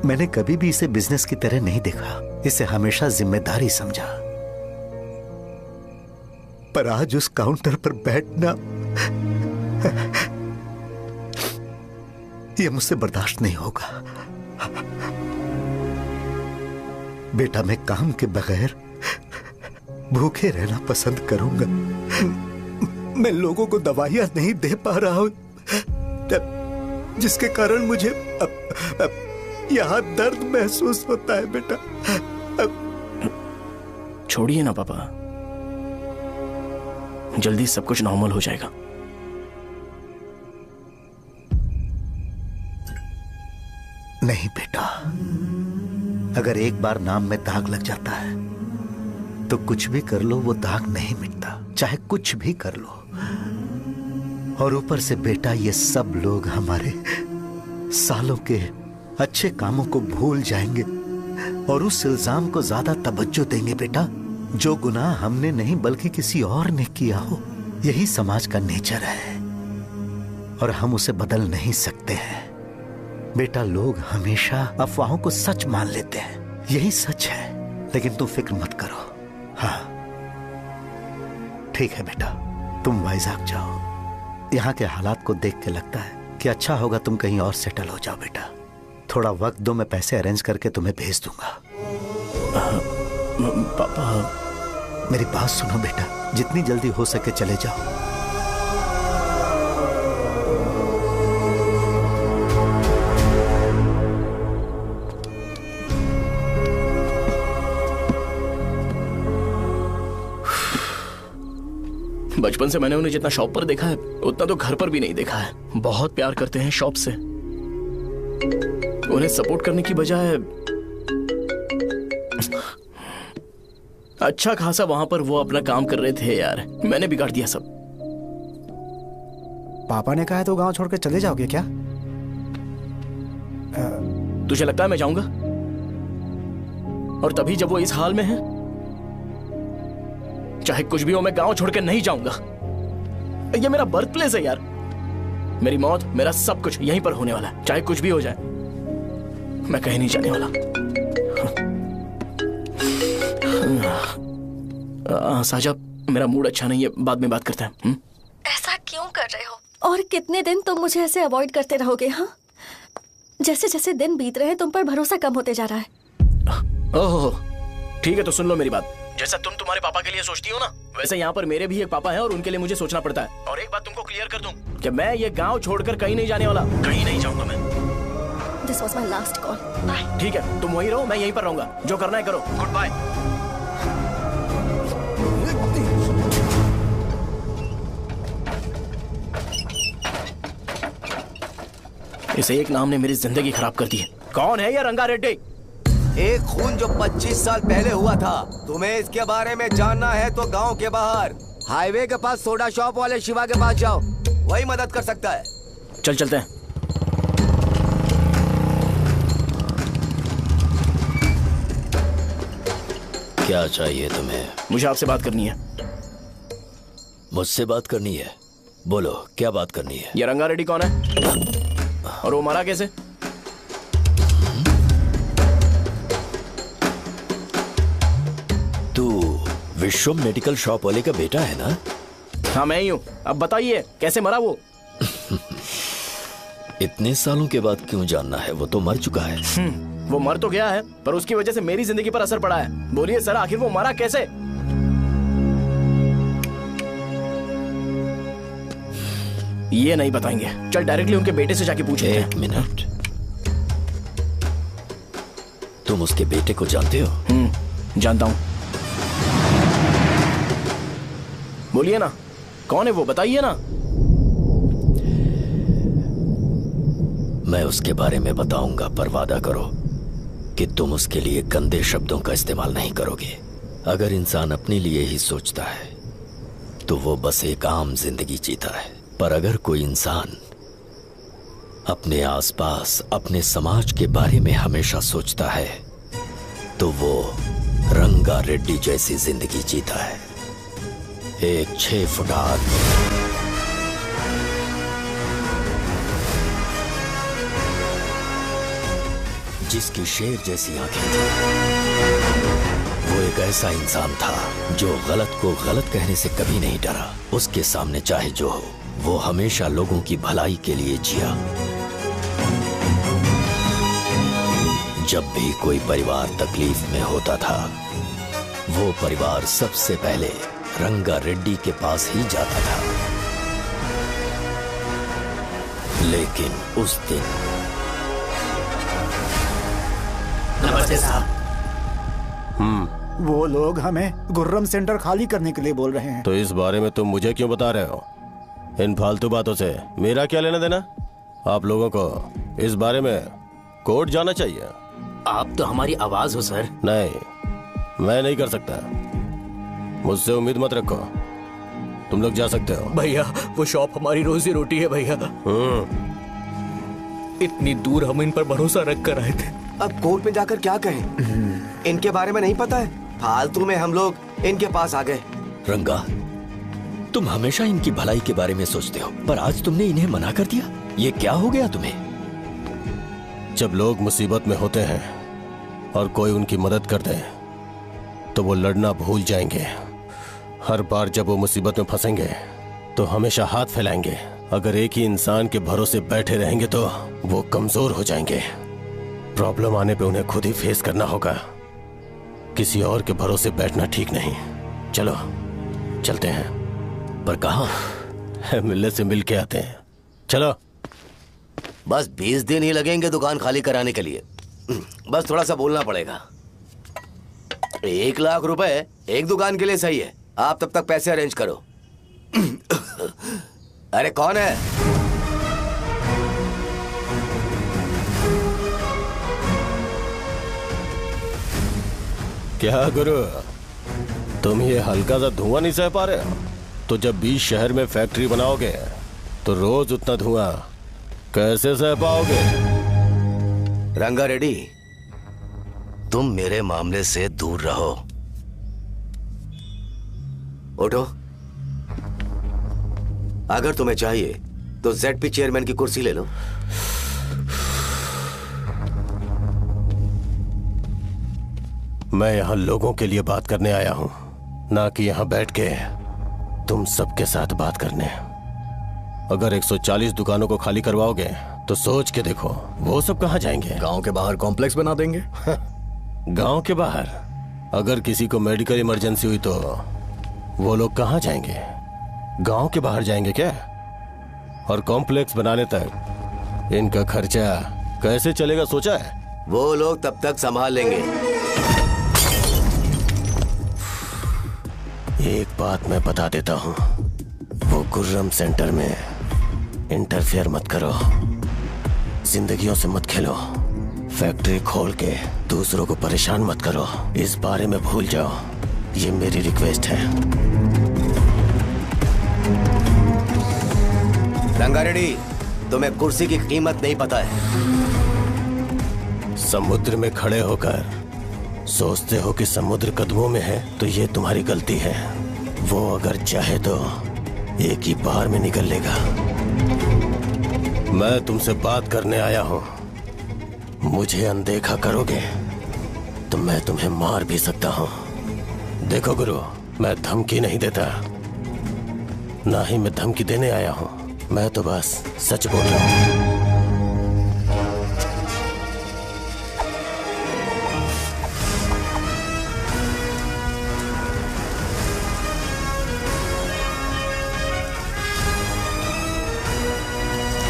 मैंने कभी भी इसे बिजनेस की तरह नहीं देखा, इसे हमेशा जिम्मेदारी समझा। पर आज उस काउंटर पर बैठना यह मुझसे बर्दाश्त नहीं होगा। बेटा मैं काम के बगैर भूखे रहना पसंद करूंगा। मैं लोगों को दवाइयां नहीं दे पा रहा हूं, जिसके कारण मुझे यहां दर्द महसूस होता है। बेटा छोड़िए ना पापा, जल्दी सब कुछ नॉर्मल हो जाएगा। नहीं बेटा, अगर एक बार नाम में दाग लग जाता है तो कुछ भी कर लो वो दाग नहीं मिटता, चाहे कुछ भी कर लो। और ऊपर से बेटा ये सब लोग हमारे सालों के अच्छे कामों को भूल जाएंगे और उस इल्जाम को ज्यादा तवज्जो देंगे बेटा जो गुनाह हमने नहीं बल्कि किसी और ने किया हो। यही समाज का नेचर है और हम उसे बदल नहीं सकते हैं। बेटा लोग हमेशा अफवाहों को सच मान लेते हैं, यही सच है। लेकिन तुम फिक्र मत करो। हाँ ठीक है बेटा, तुम वाइजाग जाओ। यहाँ के हालात को देख के लगता है कि अच्छा होगा तुम कहीं और सेटल हो जाओ। बेटा थोड़ा वक्त दो, मैं पैसे अरेंज करके तुम्हें भेज दूंगा। पापा मेरी बात सुनो बेटा, जितनी जल्दी हो सके चले जाओ। बचपन से मैंने उन्हें जितना शॉप पर देखा है उतना तो घर पर भी नहीं देखा है। बहुत प्यार करते हैं शॉप से। उन्हें सपोर्ट करने की बजाय अच्छा खासा वहां पर वो अपना काम कर रहे थे। यार मैंने बिगाड़ दिया सब। पापा ने कहा है तो गांव छोड़ के चले जाओगे क्या? तुझे लगता है मैं जाऊंगा? और तभी जब वो इस हाल में है, चाहे कुछ भी हो मैं गांव छोड़ के नहीं जाऊंगा। ये मेरा बर्थ प्लेस है यार। मेरी मौत, मेरा सब कुछ यहीं पर होने वाला है। चाहे कुछ भी हो जाए मैं कहीं नहीं जाने वाला। साहब मेरा मूड अच्छा नहीं है, बाद में बात करते हैं। ऐसा क्यों कर रहे हो? और कितने दिन तुम मुझे ऐसे अवॉइड करते रहोगे? हाँ, जैसे जैसे दिन बीत रहे हैं तुम पर भरोसा कम होते जा रहा है। ओहो ठीक है, तो सुन लो मेरी बात। जैसा तुम तुम्हारे पापा के लिए सोचती हो ना, वैसे यहाँ पर मेरे भी एक पापा हैं और उनके लिए मुझे सोचना पड़ता है। और एक बात तुमको क्लियर कर दूं कि मैं ये गांव छोड़कर कहीं नहीं जाने वाला, कहीं नहीं जाऊंगा मैं। This was my last call. Bye. ठीक है, तुम वहीं रहो, मैं यहीं पर रहूंगा। जो करना है करो। Goodbye. इसे एक नाम ने मेरी जिंदगी खराब कर दी है। कौन है ये रंगा रेड्डी? एक खून जो 25 साल पहले हुआ था। तुम्हें इसके बारे में जानना है तो गांव के बाहर हाईवे के पास सोडा शॉप वाले शिवा के पास जाओ, वही मदद कर सकता है। चल चलते हैं। क्या चाहिए तुम्हें? मुझे आपसे बात करनी है। मुझसे बात करनी है? बोलो, क्या बात करनी है? ये रंगा रेड्डी कौन है और वो मरा कैसे? तू विश्वम मेडिकल शॉप वाले का बेटा है ना? हाँ मैं ही हूँ। अब बताइए कैसे मरा वो? इतने सालों के बाद क्यों जानना है? वो तो मर चुका है। वो मर तो गया है, पर उसकी वजह से मेरी जिंदगी पर असर पड़ा है। बोलिए सर, आखिर वो मरा कैसे? ये नहीं बताएंगे। चल डायरेक्टली उनके बेटे से जाके पूछे। एक मिनट, तुम उसके बेटे को जानते हो? जानता हूं। बोलिए ना, कौन है वो? बताइए ना। मैं उसके बारे में बताऊंगा, पर वादा करो कि तुम उसके लिए गंदे शब्दों का इस्तेमाल नहीं करोगे। अगर इंसान अपने लिए ही सोचता है तो वो बस एक आम जिंदगी जीता है, पर अगर कोई इंसान अपने आसपास, अपने समाज के बारे में हमेशा सोचता है तो वो रंगा रेड्डी जैसी जिंदगी जीता है। एक 6 फुट आदमी जिसकी शेर जैसी आंखें थी। वो एक ऐसा इंसान था जो गलत को गलत कहने से कभी नहीं डरा। उसके सामने चाहे जो हो, वो हमेशा लोगों की भलाई के लिए जिया। जब भी कोई परिवार तकलीफ में होता था, वो परिवार सबसे पहले रंगा रेड्डी के पास ही जाता था। लेकिन उस दिन नमस्ते साहब। वो लोग हमें गुर्रम सेंटर खाली करने के लिए बोल रहे हैं। तो इस बारे में तुम मुझे क्यों बता रहे हो? इन फालतू बातों से मेरा क्या लेना देना? आप लोगों को इस बारे में कोर्ट जाना चाहिए। आप तो हमारी आवाज हो सर। नहीं, मैं नहीं कर सकता। मुझसे उम्मीद मत रखो। तुम लोग जा सकते हो। भैया, वो शॉप हमारी रोजी रोटी है भैया। इतनी दूर हम इन पर भरोसा रख कर आए थे। अब कोर्ट में जाकर क्या कहें? इनके बारे में नहीं पता है। फालतू में हम लोग इनके पास आ गए। रंगा, तुम हमेशा इनकी भलाई के बारे में सोचते हो, पर आज तुमने इन्हें मना कर दिया। ये क्या हो गया तुम्हें? जब लोग मुसीबत में होते हैं और कोई उनकी मदद कर दे तो वो लड़ना भूल जाएंगे। हर बार जब वो मुसीबत में फंसेंगे तो हमेशा हाथ फैलाएंगे। अगर एक ही इंसान के भरोसे बैठे रहेंगे तो वो कमजोर हो जाएंगे। प्रॉब्लम आने पे उन्हें खुद ही फेस करना होगा। किसी और के भरोसे बैठना ठीक नहीं। चलो चलते हैं। पर कहाँ? मिलने से मिल के आते हैं। चलो। बस 20 दिन ही लगेंगे दुकान खाली कराने के लिए। बस थोड़ा सा बोलना पड़ेगा। 1 लाख रुपए एक दुकान के लिए सही है। आप तब तक पैसे अरेंज करो। अरे कौन है? क्या गुरु, तुम ये हल्का सा धुआं नहीं सह पा रहे हो? तो जब 20 शहर में फैक्ट्री बनाओगे तो रोज उतना धुआं कैसे सह पाओगे? रंगा रेड्डी, तुम मेरे मामले से दूर रहो। उठो। अगर तुम्हें चाहिए तो ZP चेयरमैन की कुर्सी ले लो। मैं यहाँ लोगों के लिए बात करने आया हूँ, ना कि यहाँ बैठ के तुम सबके साथ बात करने। अगर 140 दुकानों को खाली करवाओगे तो सोच के देखो वो सब कहाँ जाएंगे? गांव के बाहर कॉम्प्लेक्स बना देंगे। गांव के बाहर? अगर किसी को मेडिकल इमरजेंसी हुई तो वो लोग कहाँ जाएंगे? गांव के बाहर जाएंगे क्या? और कॉम्प्लेक्स बनाने तक इनका खर्चा कैसे चलेगा सोचा है? वो लोग तब तक संभाल लेंगे। एक बात मैं बता देता हूँ, वो गुर्रम सेंटर में इंटरफेयर मत करो। जिंदगियों से मत खेलो। फैक्ट्री खोल के दूसरों को परेशान मत करो। इस बारे में भूल जाओ। ये मेरी रिक्वेस्ट है। रंगा रेड्डी, तुम्हें कुर्सी की कीमत नहीं पता है। समुद्र में खड़े होकर सोचते हो कि समुद्र कदमों में है तो ये तुम्हारी गलती है। वो अगर चाहे तो एक ही बार में निकल लेगा। मैं तुमसे बात करने आया हूं। मुझे अनदेखा करोगे तो मैं तुम्हें मार भी सकता हूं। देखो गुरु, मैं धमकी नहीं देता, ना ही मैं धमकी देने आया हूं। मैं तो बस सच बोल रहा हूं।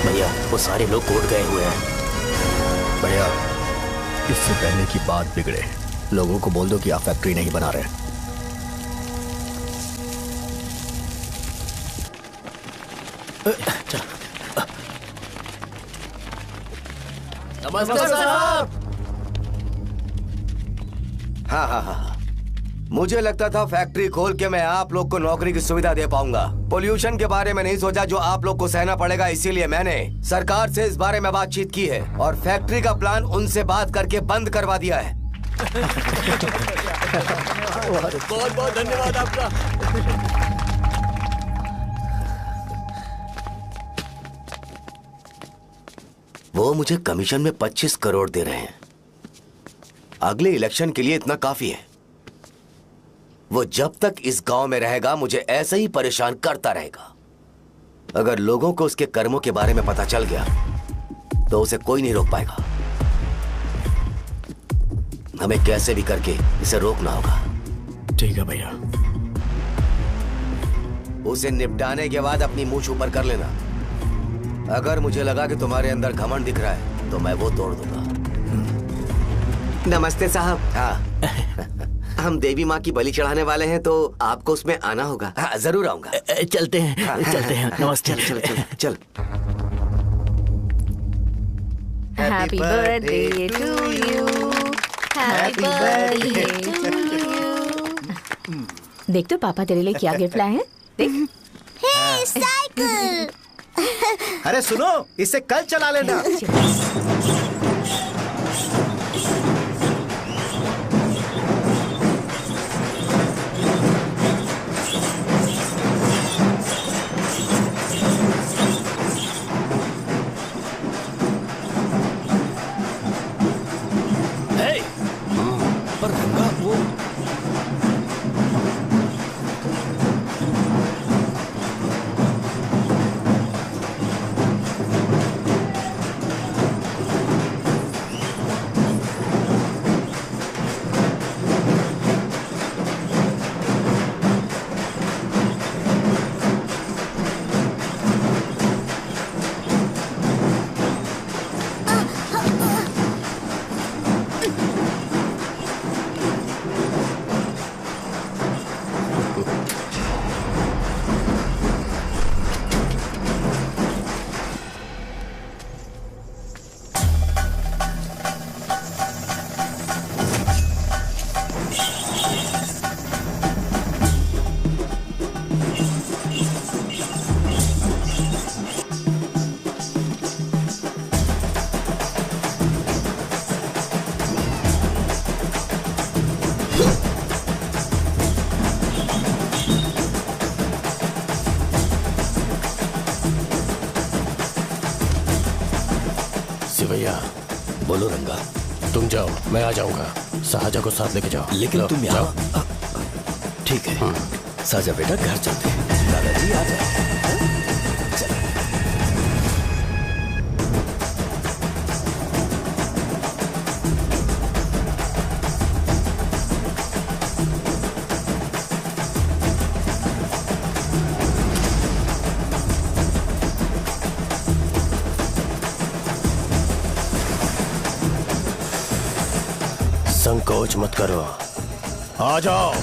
भैया, वो सारे लोग कोर्ट गए हुए हैं। भैया, इससे पहले की बात बिगड़े, लोगों को बोल दो कि आप फैक्ट्री नहीं बना रहे। नमस्ते साहब। हाँ हाँ हाँ, मुझे लगता था फैक्ट्री खोल के मैं आप लोग को नौकरी की सुविधा दे पाऊंगा। पोल्यूशन के बारे में नहीं सोचा जो आप लोग को सहना पड़ेगा, इसीलिए मैंने सरकार से इस बारे में बातचीत की है और फैक्ट्री का प्लान उनसे बात करके बंद करवा दिया है। बहुत बहुत धन्यवाद आपका। वो मुझे कमीशन में 25 करोड़ दे रहे हैं। अगले इलेक्शन के लिए इतना काफी है। वो जब तक इस गांव में रहेगा मुझे ऐसे ही परेशान करता रहेगा। अगर लोगों को उसके कर्मों के बारे में पता चल गया तो उसे कोई नहीं रोक पाएगा। हमें कैसे भी करके इसे रोकना होगा। ठीक है भैया। उसे निपटाने के बाद अपनी मूंछ ऊपर कर लेना। अगर मुझे लगा कि तुम्हारे अंदर घमंड दिख रहा है तो मैं वो तोड़ दूंगा। नमस्ते साहब। हाँ। हम देवी माँ की बलि चढ़ाने वाले हैं तो आपको उसमें आना होगा। हाँ, जरूर आऊंगा। चलते हैं। हाँ, चलते हैं। नमस्ते। चल चल चल चल। Happy birthday to you, happy birthday to you. देख तो पापा तेरे लिए क्या गिफ्ट लाए हैं। देख। हे साइकिल। अरे सुनो, इसे कल चला लेना। पर रंगा वो सिवैया, बोलो रंगा। तुम जाओ, मैं आ जाऊंगा। साहजा को साथ लेके जाओ। लेकिन तुम यहाँ। ठीक है साजा बेटा, घर चलते हैं। दादाजी आ जाओ। संकोच मत करो, आ जाओ।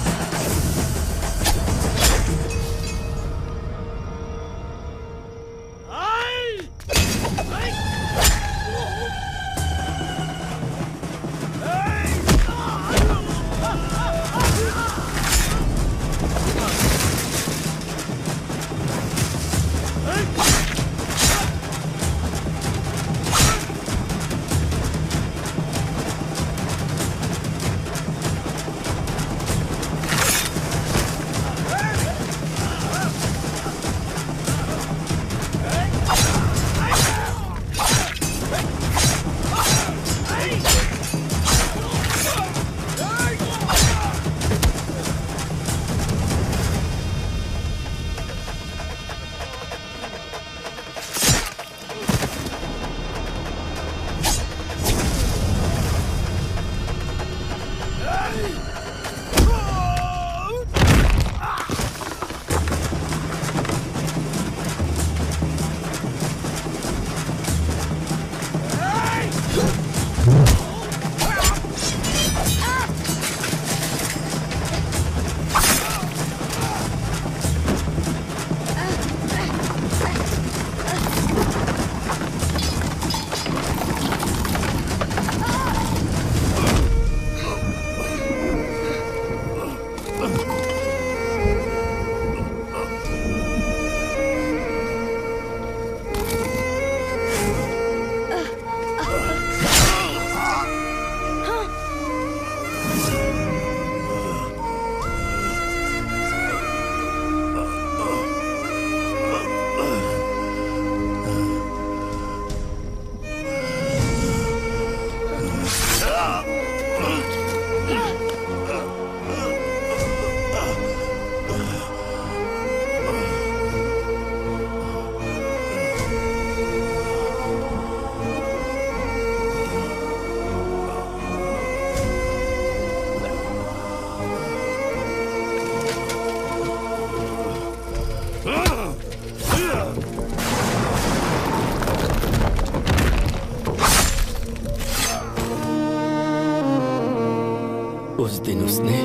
उस दिन उसने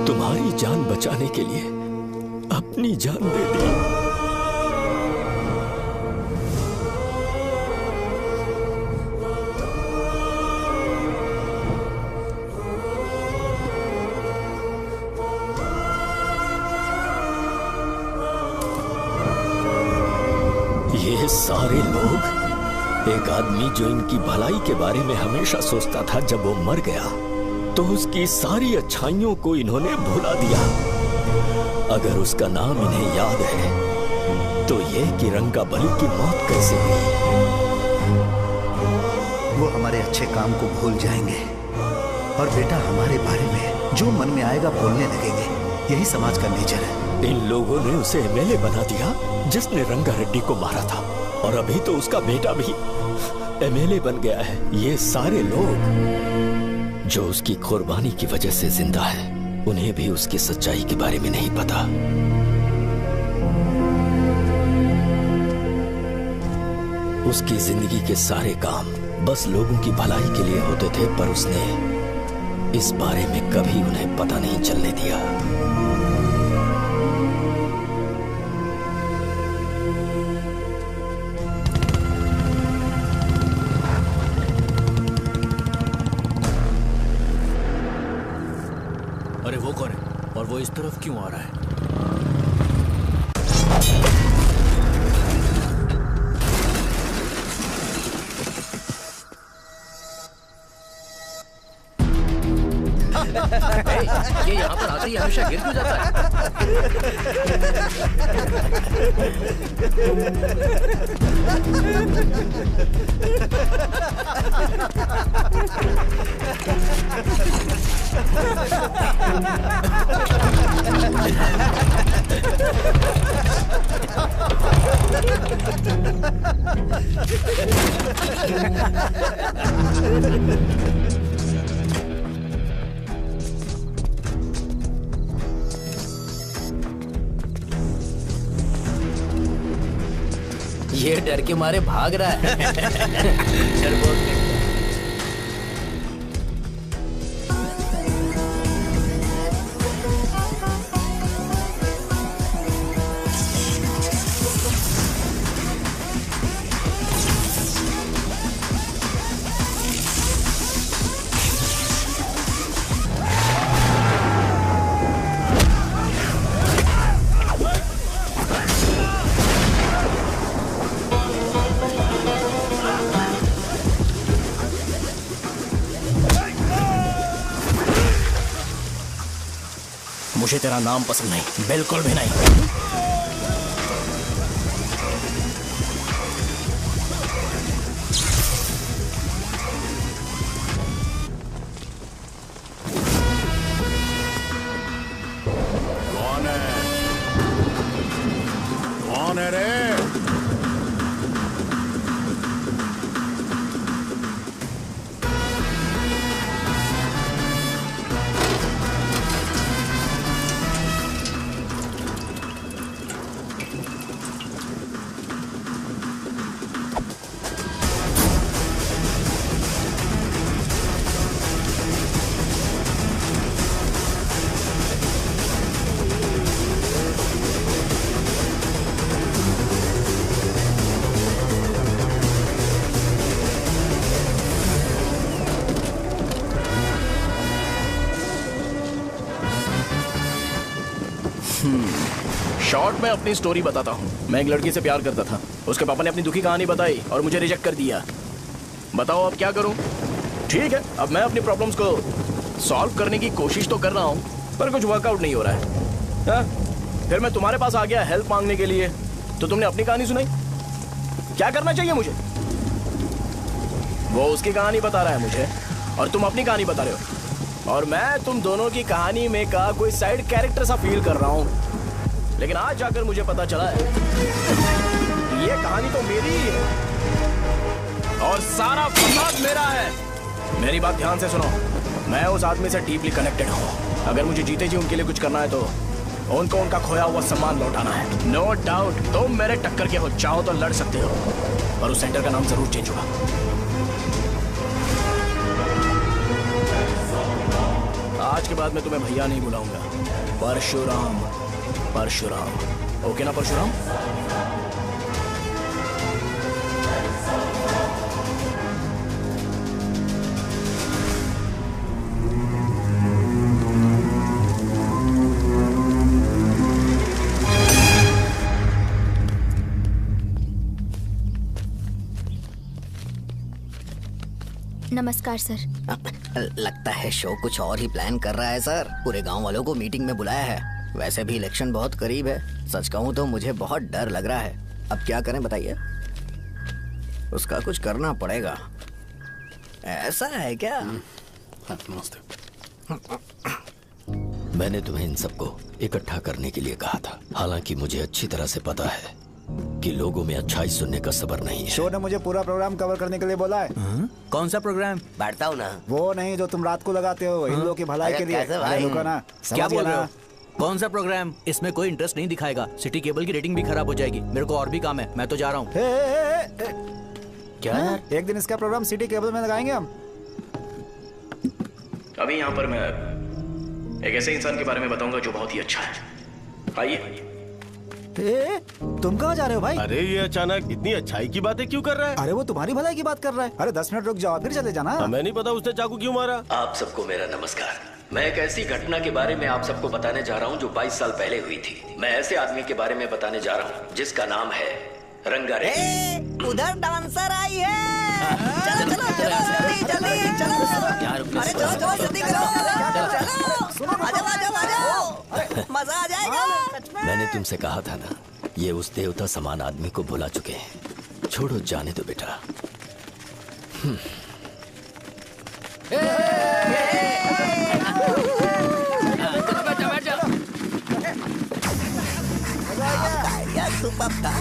तुम्हारी जान बचाने के लिए अपनी जान दे दी। ये सारे लोग, एक आदमी जो इनकी भलाई के बारे में हमेशा सोचता था, जब वो मर गया तो उसकी सारी अच्छाइयों को इन्होंने भुला दिया। अगर उसका नाम इन्हें याद है तो ये कि रंगाबली की मौत कैसे हुई। वो हमारे अच्छे काम को भूल जाएंगे और बेटा हमारे बारे में जो मन में आएगा बोलने लगेंगे। यही समाज का नेचर है। इन लोगों ने उसे एमएलए बना दिया जिसने रंगा रेड्डी को मारा था, और अभी तो उसका बेटा भी एमएलए बन गया है। ये सारे लोग जो उसकी कुर्बानी की वजह से जिंदा है, उन्हें भी उसकी सच्चाई के बारे में नहीं पता। उसकी जिंदगी के सारे काम बस लोगों की भलाई के लिए होते थे, पर उसने इस बारे में कभी उन्हें पता नहीं चलने दिया। अरे वो कौन है और वो इस तरफ क्यों आ रहा है? ये यहाँ पर आते ही हमेशा गिर क्यों जाता ये डर के मारे भाग रहा है। डरपोक नहीं। मुझे तेरा नाम पसंद नहीं, बिल्कुल भी नहीं। कौन है? कौन है रे? शॉर्ट में अपनी स्टोरी बताता हूँ। मैं एक लड़की से प्यार करता था। उसके पापा ने अपनी दुखी कहानी बताई और मुझे रिजेक्ट कर दिया। बताओ अब क्या करूँ? ठीक है, अब मैं अपनी प्रॉब्लम्स को सॉल्व करने की कोशिश तो कर रहा हूँ, पर कुछ वर्कआउट नहीं हो रहा है। फिर मैं तुम्हारे पास आ गया हेल्प मांगने के लिए, तो तुमने अपनी कहानी सुनाई। क्या करना चाहिए मुझे? वो उसकी कहानी बता रहा है मुझे और तुम अपनी कहानी बता रहे हो, और मैं तुम दोनों की कहानी में का कोई साइड कैरेक्टर सा फील कर रहा हूँ। लेकिन आज जाकर मुझे पता चला है ये कहानी तो मेरी ही है और सारा फसाद मेरा है। मेरी बात ध्यान से सुनो, मैं उस आदमी से डीपली कनेक्टेड हूँ। अगर मुझे जीते जी उनके लिए कुछ करना है तो उनको उनका खोया हुआ सम्मान लौटाना है। नो डाउट तुम मेरे टक्कर के हो, चाहो तो लड़ सकते हो, और उस सेंटर का नाम जरूर चेंज होगा। आज के बाद मैं तुम्हें भैया नहीं बुलाऊंगा, परशुराम। परशुराम, ओके ना परशुराम? नमस्कार सर। लगता है शो कुछ और ही प्लान कर रहा है सर। पूरे गांव वालों को मीटिंग में बुलाया है। वैसे भी इलेक्शन बहुत करीब है। सच कहूँ तो मुझे बहुत डर लग रहा है। अब क्या करें बताइए? उसका कुछ करना पड़ेगा। ऐसा है क्या? मैंने तुम्हें इन सबको इकट्ठा करने के लिए कहा था। हालांकि मुझे अच्छी तरह से पता है कि लोगों में अच्छाई सुनने का सब्र नहीं है। शो ने मुझे पूरा प्रोग्राम कवर करने के लिए बोला है। कौन सा प्रोग्राम? बैठता हूँ ना। वो नहीं जो तुम रात को लगाते हो, इन लोगों की भलाई के लिए। अरे रुको ना, क्या बोल रहे हो? कौन सा प्रोग्राम? इसमें कोई इंटरेस्ट नहीं दिखाएगा। सिटी केबल की रेटिंग भी खराब हो जाएगी। मेरे को और भी काम है, मैं तो जा रहा हूँ। क्या? एक दिन इसका प्रोग्राम सिटी केबल में लगाएंगे हम। अभी यहाँ पर मैं एक ऐसे इंसान के बारे में बताऊंगा जो बहुत ही अच्छा है। आइए। तुम कहाँ जा रहे हो भाई? अरे ये अचानक इतनी अच्छाई की बातें क्यों कर रहा है? अरे वो तुम्हारी भलाई की बात कर रहा है। अरे 10 मिनट रुक जाओ फिर चले जाना। हमें नहीं पता उसने चाकू क्यों मारा। आप सबको मेरा नमस्कार। मैं एक ऐसी घटना के बारे में आप सबको बताने जा रहा हूँ जो 22 साल पहले हुई थी। मैं ऐसे आदमी के बारे में बताने जा रहा हूँ जिसका नाम है रंगारेड्डी। उधर डांसर आई है। चलो चलो चलो जल्दी जल्दी चलो। अरे चलो चलो जल्दी करो। चलो आ जाओ आ जाओ आ जाओ, मजा आ जाएगा। मैंने तुमसे कहा था ना, ये उस देवता समान आदमी को भुला चुके हैं। छोड़ो, जाने दो बेटा। सुपर था।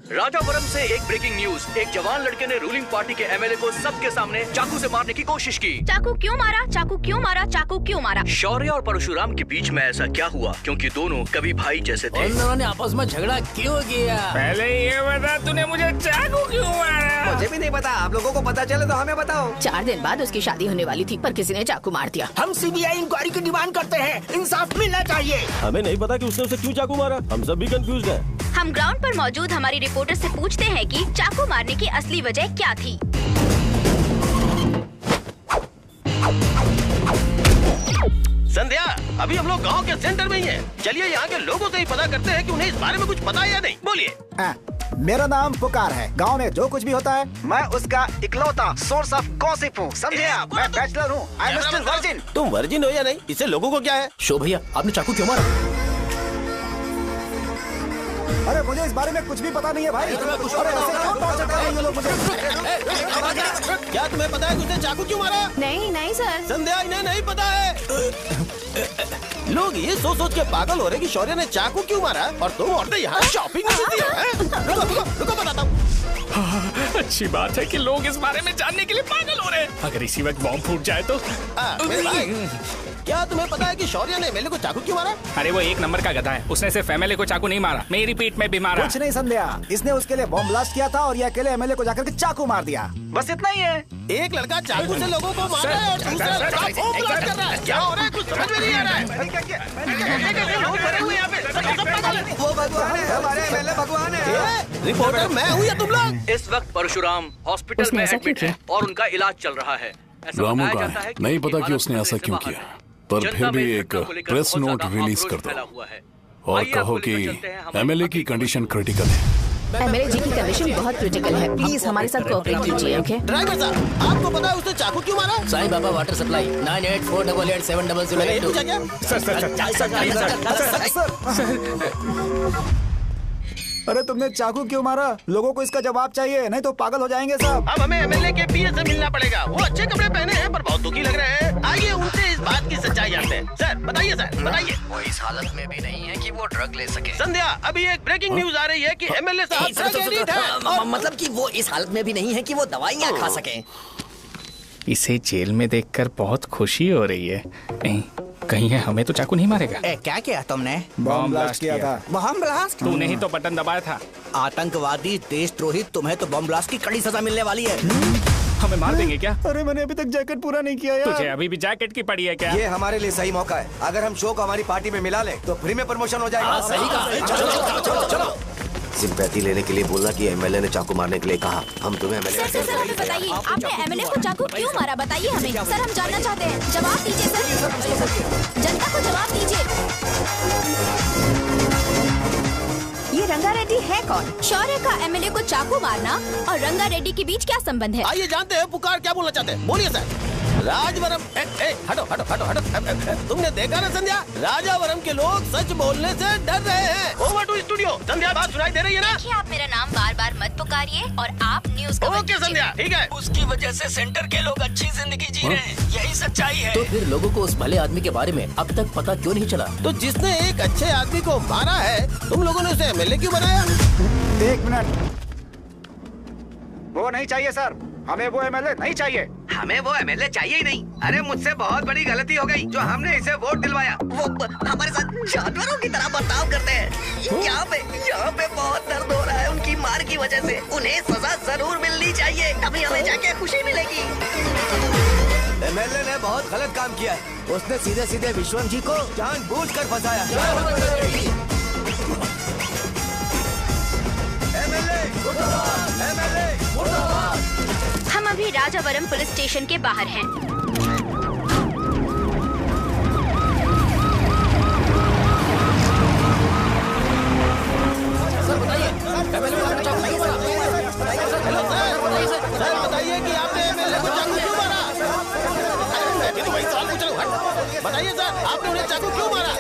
राजापुरम से एक ब्रेकिंग न्यूज। एक जवान लड़के ने रूलिंग पार्टी के एमएलए को सबके सामने चाकू से मारने की कोशिश की। चाकू क्यों मारा? चाकू क्यों मारा? चाकू क्यों मारा? शौर्य और परशुराम के बीच में ऐसा क्या हुआ? क्योंकि दोनों कभी भाई जैसे थे। उन दोनों ने आपस में झगड़ा क्यों किया? पहले ये बता, तूने मुझे चाकू क्यों मारा? मुझे भी नहीं पता। आप लोगों को पता चले तो हमें बताओ। 4 दिन बाद उसकी शादी होने वाली थी पर किसी ने चाकू मार दिया। हम सीबीआई इंक्वायरी की डिमांड करते हैं। इंसाफ मिलना चाहिए। हमें नहीं पता कि उसने उसे क्यों चाकू मारा। हम सब भी कंफ्यूज हैं। हम ग्राउंड पर मौजूद हमारी रिपोर्टर से पूछते हैं कि चाकू मारने की असली वजह क्या थी। संध्या, अभी हम लोग गांव के सेंटर में ही हैं। चलिए यहाँ के लोगों से ही पता करते हैं कि उन्हें इस बारे में कुछ पता है या नहीं। बोलिए। मेरा नाम पुकार है। गांव में जो कुछ भी होता है मैं उसका इकलौता सोर्स ऑफ गॉसिप हूँ, समझे आप? मैं बैचलर हूँ। I am still virgin. तुम वर्जिन हो या नहीं, इससे लोगों को क्या है? शो भैया, आपने चाकू क्यों मारा? अरे मुझे इस बारे में कुछ भी पता नहीं है भाई। अरे ऐसे क्यों टॉर्चर कर रहे हैं ये लोग मुझे? क्या तुम्हें पता है कि उसने चाकू क्यों मारा? नहीं नहीं सर। संध्या, इन्हें नहीं पता है। लोग ये सोच सोच के पागल हो रहे कि शौर्य ने चाकू क्यों मारा और तुम औरतें यहाँ शॉपिंग में बिजी हैं। रुको बताता हूँ। अच्छी बात है कि लोग इस बारे में जानने के लिए पागल हो रहे हैं। अगर इसी वक्त बॉम्ब फूट जाए तो। मेरे भाई, क्या तुम्हें पता है कि शौर्य ने एमएलए को चाकू क्यों मारा? अरे वो एक नंबर का गधा है। उसने सिर्फ एमएलए को चाकू नहीं मारा, मेरी पीठ में भी मारा। कुछ नहीं संध्या, इसने उसके लिए बॉम्ब ब्लास्ट किया था और ये अकेले एमएलए को जाकर के चाकू मार दिया। बस इतना ही है। एक लड़का चाकू से लोगों को मार रहा है और दूसरा लड़का बॉम्ब ब्लास्ट कर रहा है। क्या हो रहा है? कुछ समझ में नहीं आ रहा है। वो भगवान है, हमारे एमएलए भगवान है। रिपोर्टर मैं हूँ या तुम लोग? इस वक्त परशुराम हॉस्पिटल में एडमिट है और उनका इलाज चल रहा है। रामू का है, नहीं पता कि उसने ऐसा क्यों किया। पर फिर भी एक प्रेस नोट रिलीज कर दो और कहो कि एमएलए की कंडीशन क्रिटिकल है। एमएलए जी की कंडीशन बहुत क्रिटिकल है, प्लीज हमारे साथ कोऑपरेट कीजिए। ओके ड्राइवर साहब, आपको पता है उसने चाकू क्यों मारा? Sai Baba water supply 9848780082। अरे तुमने चाकू क्यों मारा? लोगों को इसका जवाब चाहिए, नहीं तो पागल हो जाएंगे सब। अब हमें एमएलए के पीए से मिलना पड़ेगा। वो अच्छे कपड़े पहने हैं पर बहुत दुखी लग रहे हैं। आइए उनसे इस बात की सच्चाई जानते हैं। सर बताइए, सर बताइए। वो इस हालत में भी नहीं है कि वो ड्रग ले सके। संध्या, अभी एक ब्रेकिंग न्यूज आ रही है कि एमएलए साहब ड्रग एडिक्ट हैं। मतलब कि वो इस हालत में भी नहीं है कि वो दवाइयाँ खा सके। इसे जेल में देखकर बहुत खुशी हो रही है। कहीं है हमें तो चाकू नहीं मारेगा। क्या किया तुमने? बम ब्लास्ट किया था। Bomb blast? तूने ही तो बटन दबाया था। आतंकवादी, देशद्रोही, तुम्हें तो बम ब्लास्ट की कड़ी सजा मिलने वाली है। हमें मार देंगे क्या? अरे मैंने अभी तक जैकेट पूरा नहीं किया यार। तुझे अभी भी जैकेट की पड़ी है क्या? ये हमारे लिए सही मौका है। अगर हम शो को हमारी पार्टी में मिला लें तो फ्री में प्रमोशन हो जाएगा। सही कहा। चलो सिंपैथी लेने के लिए बोला कि एमएलए ने चाकू मारने के लिए कहा। हम तुम्हें एमएलए सर हमें बताइए, आपने एमएलए को चाकू क्यों मारा? बताइए हमें। सर हम जानना चाहते हैं, जवाब दीजिए सर। जनता को जवाब दीजिए। ये रंगा रेड्डी है कौन? शौर्य का एमएलए को चाकू मारना और रंगा रेड्डी के बीच क्या संबंध है? आइए जानते हैं पुकार क्या बोलना चाहते हैं। बोलिए सर। राजवरम, हटो हटो हटो हटो। तुमने देखा ना संध्या, राजावरम के लोग सच बोलने से डर रहे हैं। Over to studio. संध्या बात सुनाई दे रही है ना? देखिए आप मेरा नाम बार बार मत पुकारिए और आप न्यूज कवर ओके संध्या, ठीक है। उसकी वजह से सेंटर के लोग अच्छी जिंदगी जी रहे हैं, यही सच्चाई है। तो फिर लोगों को उस भले आदमी के बारे में अब तक पता क्यों नहीं चला? तो जिसने एक अच्छे आदमी को मारा है, तुम लोगों ने उसे एमएलए क्यों बनाया? 1 मिनट, वो नहीं चाहिए सर, हमें वो एमएलए नहीं चाहिए। हमें वो एमएलए चाहिए ही नहीं। अरे मुझसे बहुत बड़ी गलती हो गई जो हमने इसे वोट दिलवाया। वो हमारे साथ जानवरों की तरह बर्ताव करते हैं। यहाँ पे बहुत दर्द हो रहा है उनकी मार की वजह से। उन्हें सजा जरूर मिलनी चाहिए, तभी हमें जाके खुशी मिलेगी। एमएलए ने बहुत गलत काम किया है। उसने सीधे सीधे विश्वम जी को जानबूझकर फंसाया। हम अभी राजावरम पुलिस स्टेशन के बाहर हैं। सर बताइए कि आपने एमएलए को चाकू क्यों मारा? मैं तो वही सवाल पूछ रहा हूँ। बताइए सर, आपने उन्हें चाकू क्यों मारा?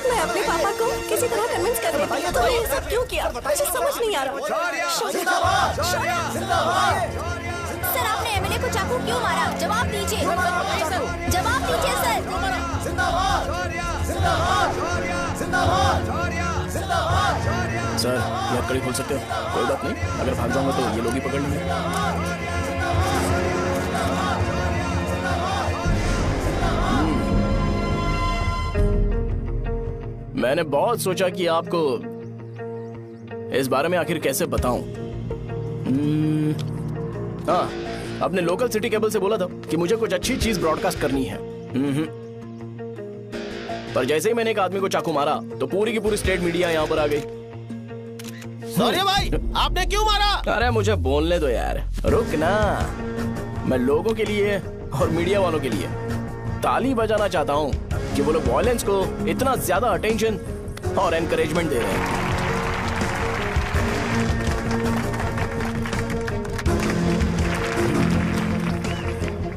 मैं अपने पापा को किसी तरह कन्विंस कर रही थी। तो ये सब क्यों किया मुझे समझ नहीं आ रहा। सर आपने एमएलए को चाकू क्यों मारा? जवाब दीजिए। जवाब दीजिए सर। सर ये आप कड़ी खोल सकते हो? कोई बात नहीं, अगर भाग जाऊंगा तो ये लोग ही पकड़ लेंगे। मैंने बहुत सोचा कि आपको इस बारे में आखिर कैसे बताऊं। हाँ, अपने लोकल सिटी केबल से बोला था कि मुझे कुछ अच्छी चीज ब्रॉडकास्ट करनी है। पर जैसे ही मैंने एक आदमी को चाकू मारा तो पूरी की पूरी स्टेट मीडिया यहाँ पर आ गई। सॉरी भाई, आपने क्यों मारा? अरे मुझे बोलने दो यार, रुक ना। मैं लोगों के लिए और मीडिया वालों के लिए ताली बजाना चाहता हूँ कि वो लोग वायलेंस को इतना ज्यादा अटेंशन और एनकरेजमेंट दे रहे हैं।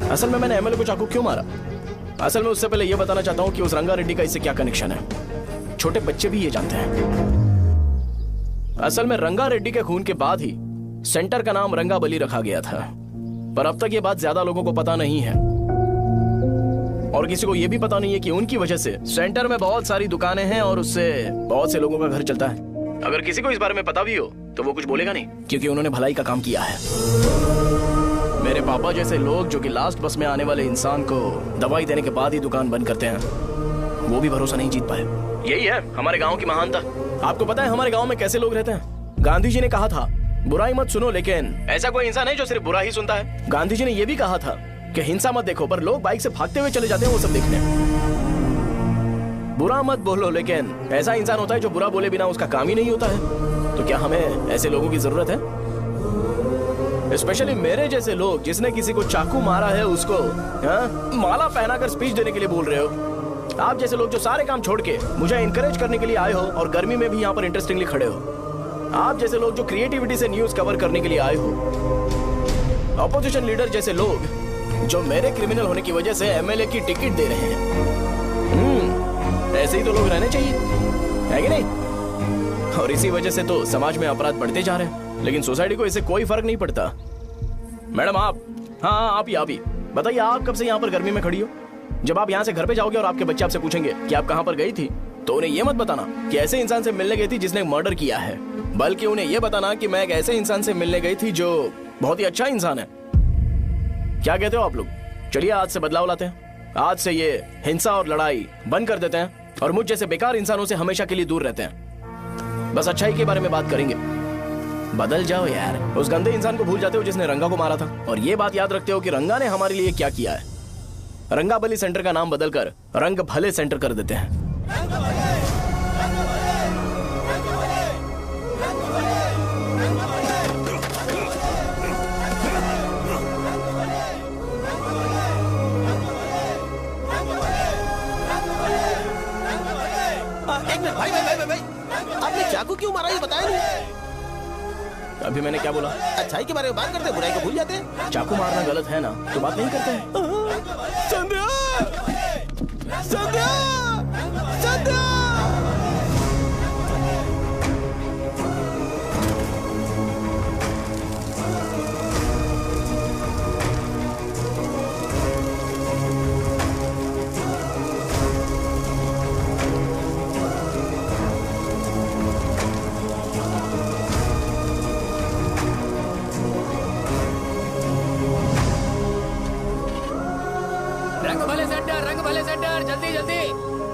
असल में मैंने एमएलए को चाकू क्यों मारा? असल में उससे पहले यह बताना चाहता हूं कि उस रंगा रेड्डी का इससे क्या कनेक्शन है। छोटे बच्चे भी ये जानते हैं। असल में रंगा रेड्डी के खून के बाद ही सेंटर का नाम रंगा बली रखा गया था, पर अब तक ये बात ज्यादा लोगों को पता नहीं है और किसी को यह भी पता नहीं है कि उनकी वजह से सेंटर में बहुत सारी दुकानें हैं और उससे बहुत से लोगों का घर चलता है। अगर किसी को इस बारे में पता भी हो तो वो कुछ बोलेगा नहीं, क्योंकि उन्होंने भलाई का काम किया है। मेरे पापा जैसे लोग जो कि लास्ट बस में आने वाले इंसान को दवाई देने के बाद ही दुकान बंद करते हैं, वो भी भरोसा नहीं जीत पाए। यही है हमारे गांव की महानता। आपको पता है हमारे गांव में कैसे लोग रहते हैं? गांधी जी ने कहा था बुराई मत सुनो, लेकिन ऐसा कोई इंसान है जो सिर्फ बुरा ही सुनता है। गांधी जी ने यह भी कहा था कि हिंसा मत देखो, पर लोग बाइक से भागते हुए चले जाते हैं वो सब देखने। बुरा मत बोलो, लेकिन ऐसा इंसान होता है जो बुरा बोले बिना उसका काम ही नहीं होता है। तो क्या हमें ऐसे लोगों की जरूरत है? स्पेशली मेरे जैसे लोग जिसने किसी को चाकू मारा है उसको माला पहनाकर स्पीच देने के लिए बोल रहे हो। आप जैसे लोग जो सारे काम छोड़ के मुझे इनकरेज करने के लिए आए हो और गर्मी में भी यहाँ पर इंटरेस्टिंगली खड़े हो। आप जैसे लोग जो क्रिएटिविटी से न्यूज कवर करने के लिए आए हो। अपोजिशन लीडर जैसे लोग जो मेरे क्रिमिनल होने की वजह से एमएलए की टिकट दे रहे हैं। ऐसे ही तो लोग रहने चाहिए, है कि नहीं? और इसी वजह से तो समाज में अपराध बढ़ते जा रहे हैं, लेकिन सोसाइटी को इससे कोई फर्क नहीं पड़ता। मैडम आप, हाँ आप ही बताइए, आप कब से यहाँ पर गर्मी में खड़ी हो? जब आप यहाँ से घर पे जाओगे और आपके बच्चे आपसे पूछेंगे कि आप कहाँ पर गई थी, तो उन्हें ये मत बताना कि ऐसे इंसान से मिलने गई थी जिसने मर्डर किया है, बल्कि उन्हें ये बताना कि मैं एक ऐसे इंसान से मिलने गई थी जो बहुत ही अच्छा इंसान है। क्या कहते हो आप लोग? चलिए आज से बदलाव लाते हैं। आज से ये हिंसा और लड़ाई बंद कर देते हैं और मुझ जैसे बेकार इंसानों से हमेशा के लिए दूर रहते हैं। बस अच्छाई के बारे में बात करेंगे। बदल जाओ यार। उस गंदे इंसान को भूल जाते हो जिसने रंगा को मारा था, और ये बात याद रखते हो कि रंगा ने हमारे लिए क्या किया है। रंगाबली सेंटर का नाम बदलकर रंग भले सेंटर कर देते हैं। एक मिनट भाई, आपने चाकू क्यों मारा ये बताया नहीं? अभी मैंने क्या बोला? अच्छाई के बारे में बात करते हैं, बुराई को भूल जाते हैं। चाकू मारना गलत है ना, तो बात नहीं करते हैं। संध्या! संध्या! संध्या!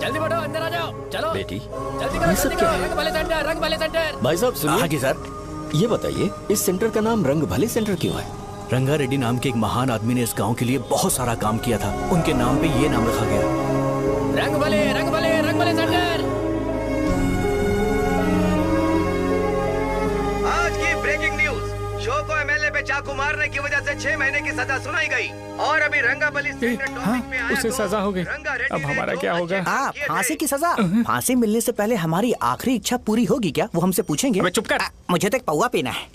जल्दी बढ़ो, अंदर आ जाओ। चलो बेटी, जल्दी करो, जल्दी करो। रंग भले सेंटर, रंग भले सेंटर। भाई साहब सुनिए। हाँ जी सर। ये बताइए इस सेंटर का नाम रंग भले सेंटर क्यों है? रंगा रेड्डी नाम के एक महान आदमी ने इस गांव के लिए बहुत सारा काम किया था, उनके नाम पे ये नाम रखा गया। रंग भले, रंग भले, रंग भले सेंटर। आज की ब्रेकिंग न्यूज, शो को एमएलए पे चाकू मारने की वजह से 6 महीने की सजा सुनाई गई और अभी रंगाबली सेंटर टॉपिक में आया उसे सजा हो गई। अब हमारा क्या होगा? आप फांसी की सजा? फांसी मिलने से पहले हमारी आखिरी इच्छा पूरी होगी क्या, वो हमसे पूछेंगे? अबे चुप कर। मुझे तो एक पौवा पीना है।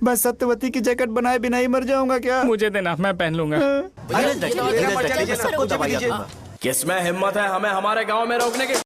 मैं सत्यवती की जैकेट बनाए बिना ही मर जाऊंगा क्या? मुझे देना, मैं पहन लूंगा। किसमें हिम्मत है हमें हमारे गांव में रोकने की?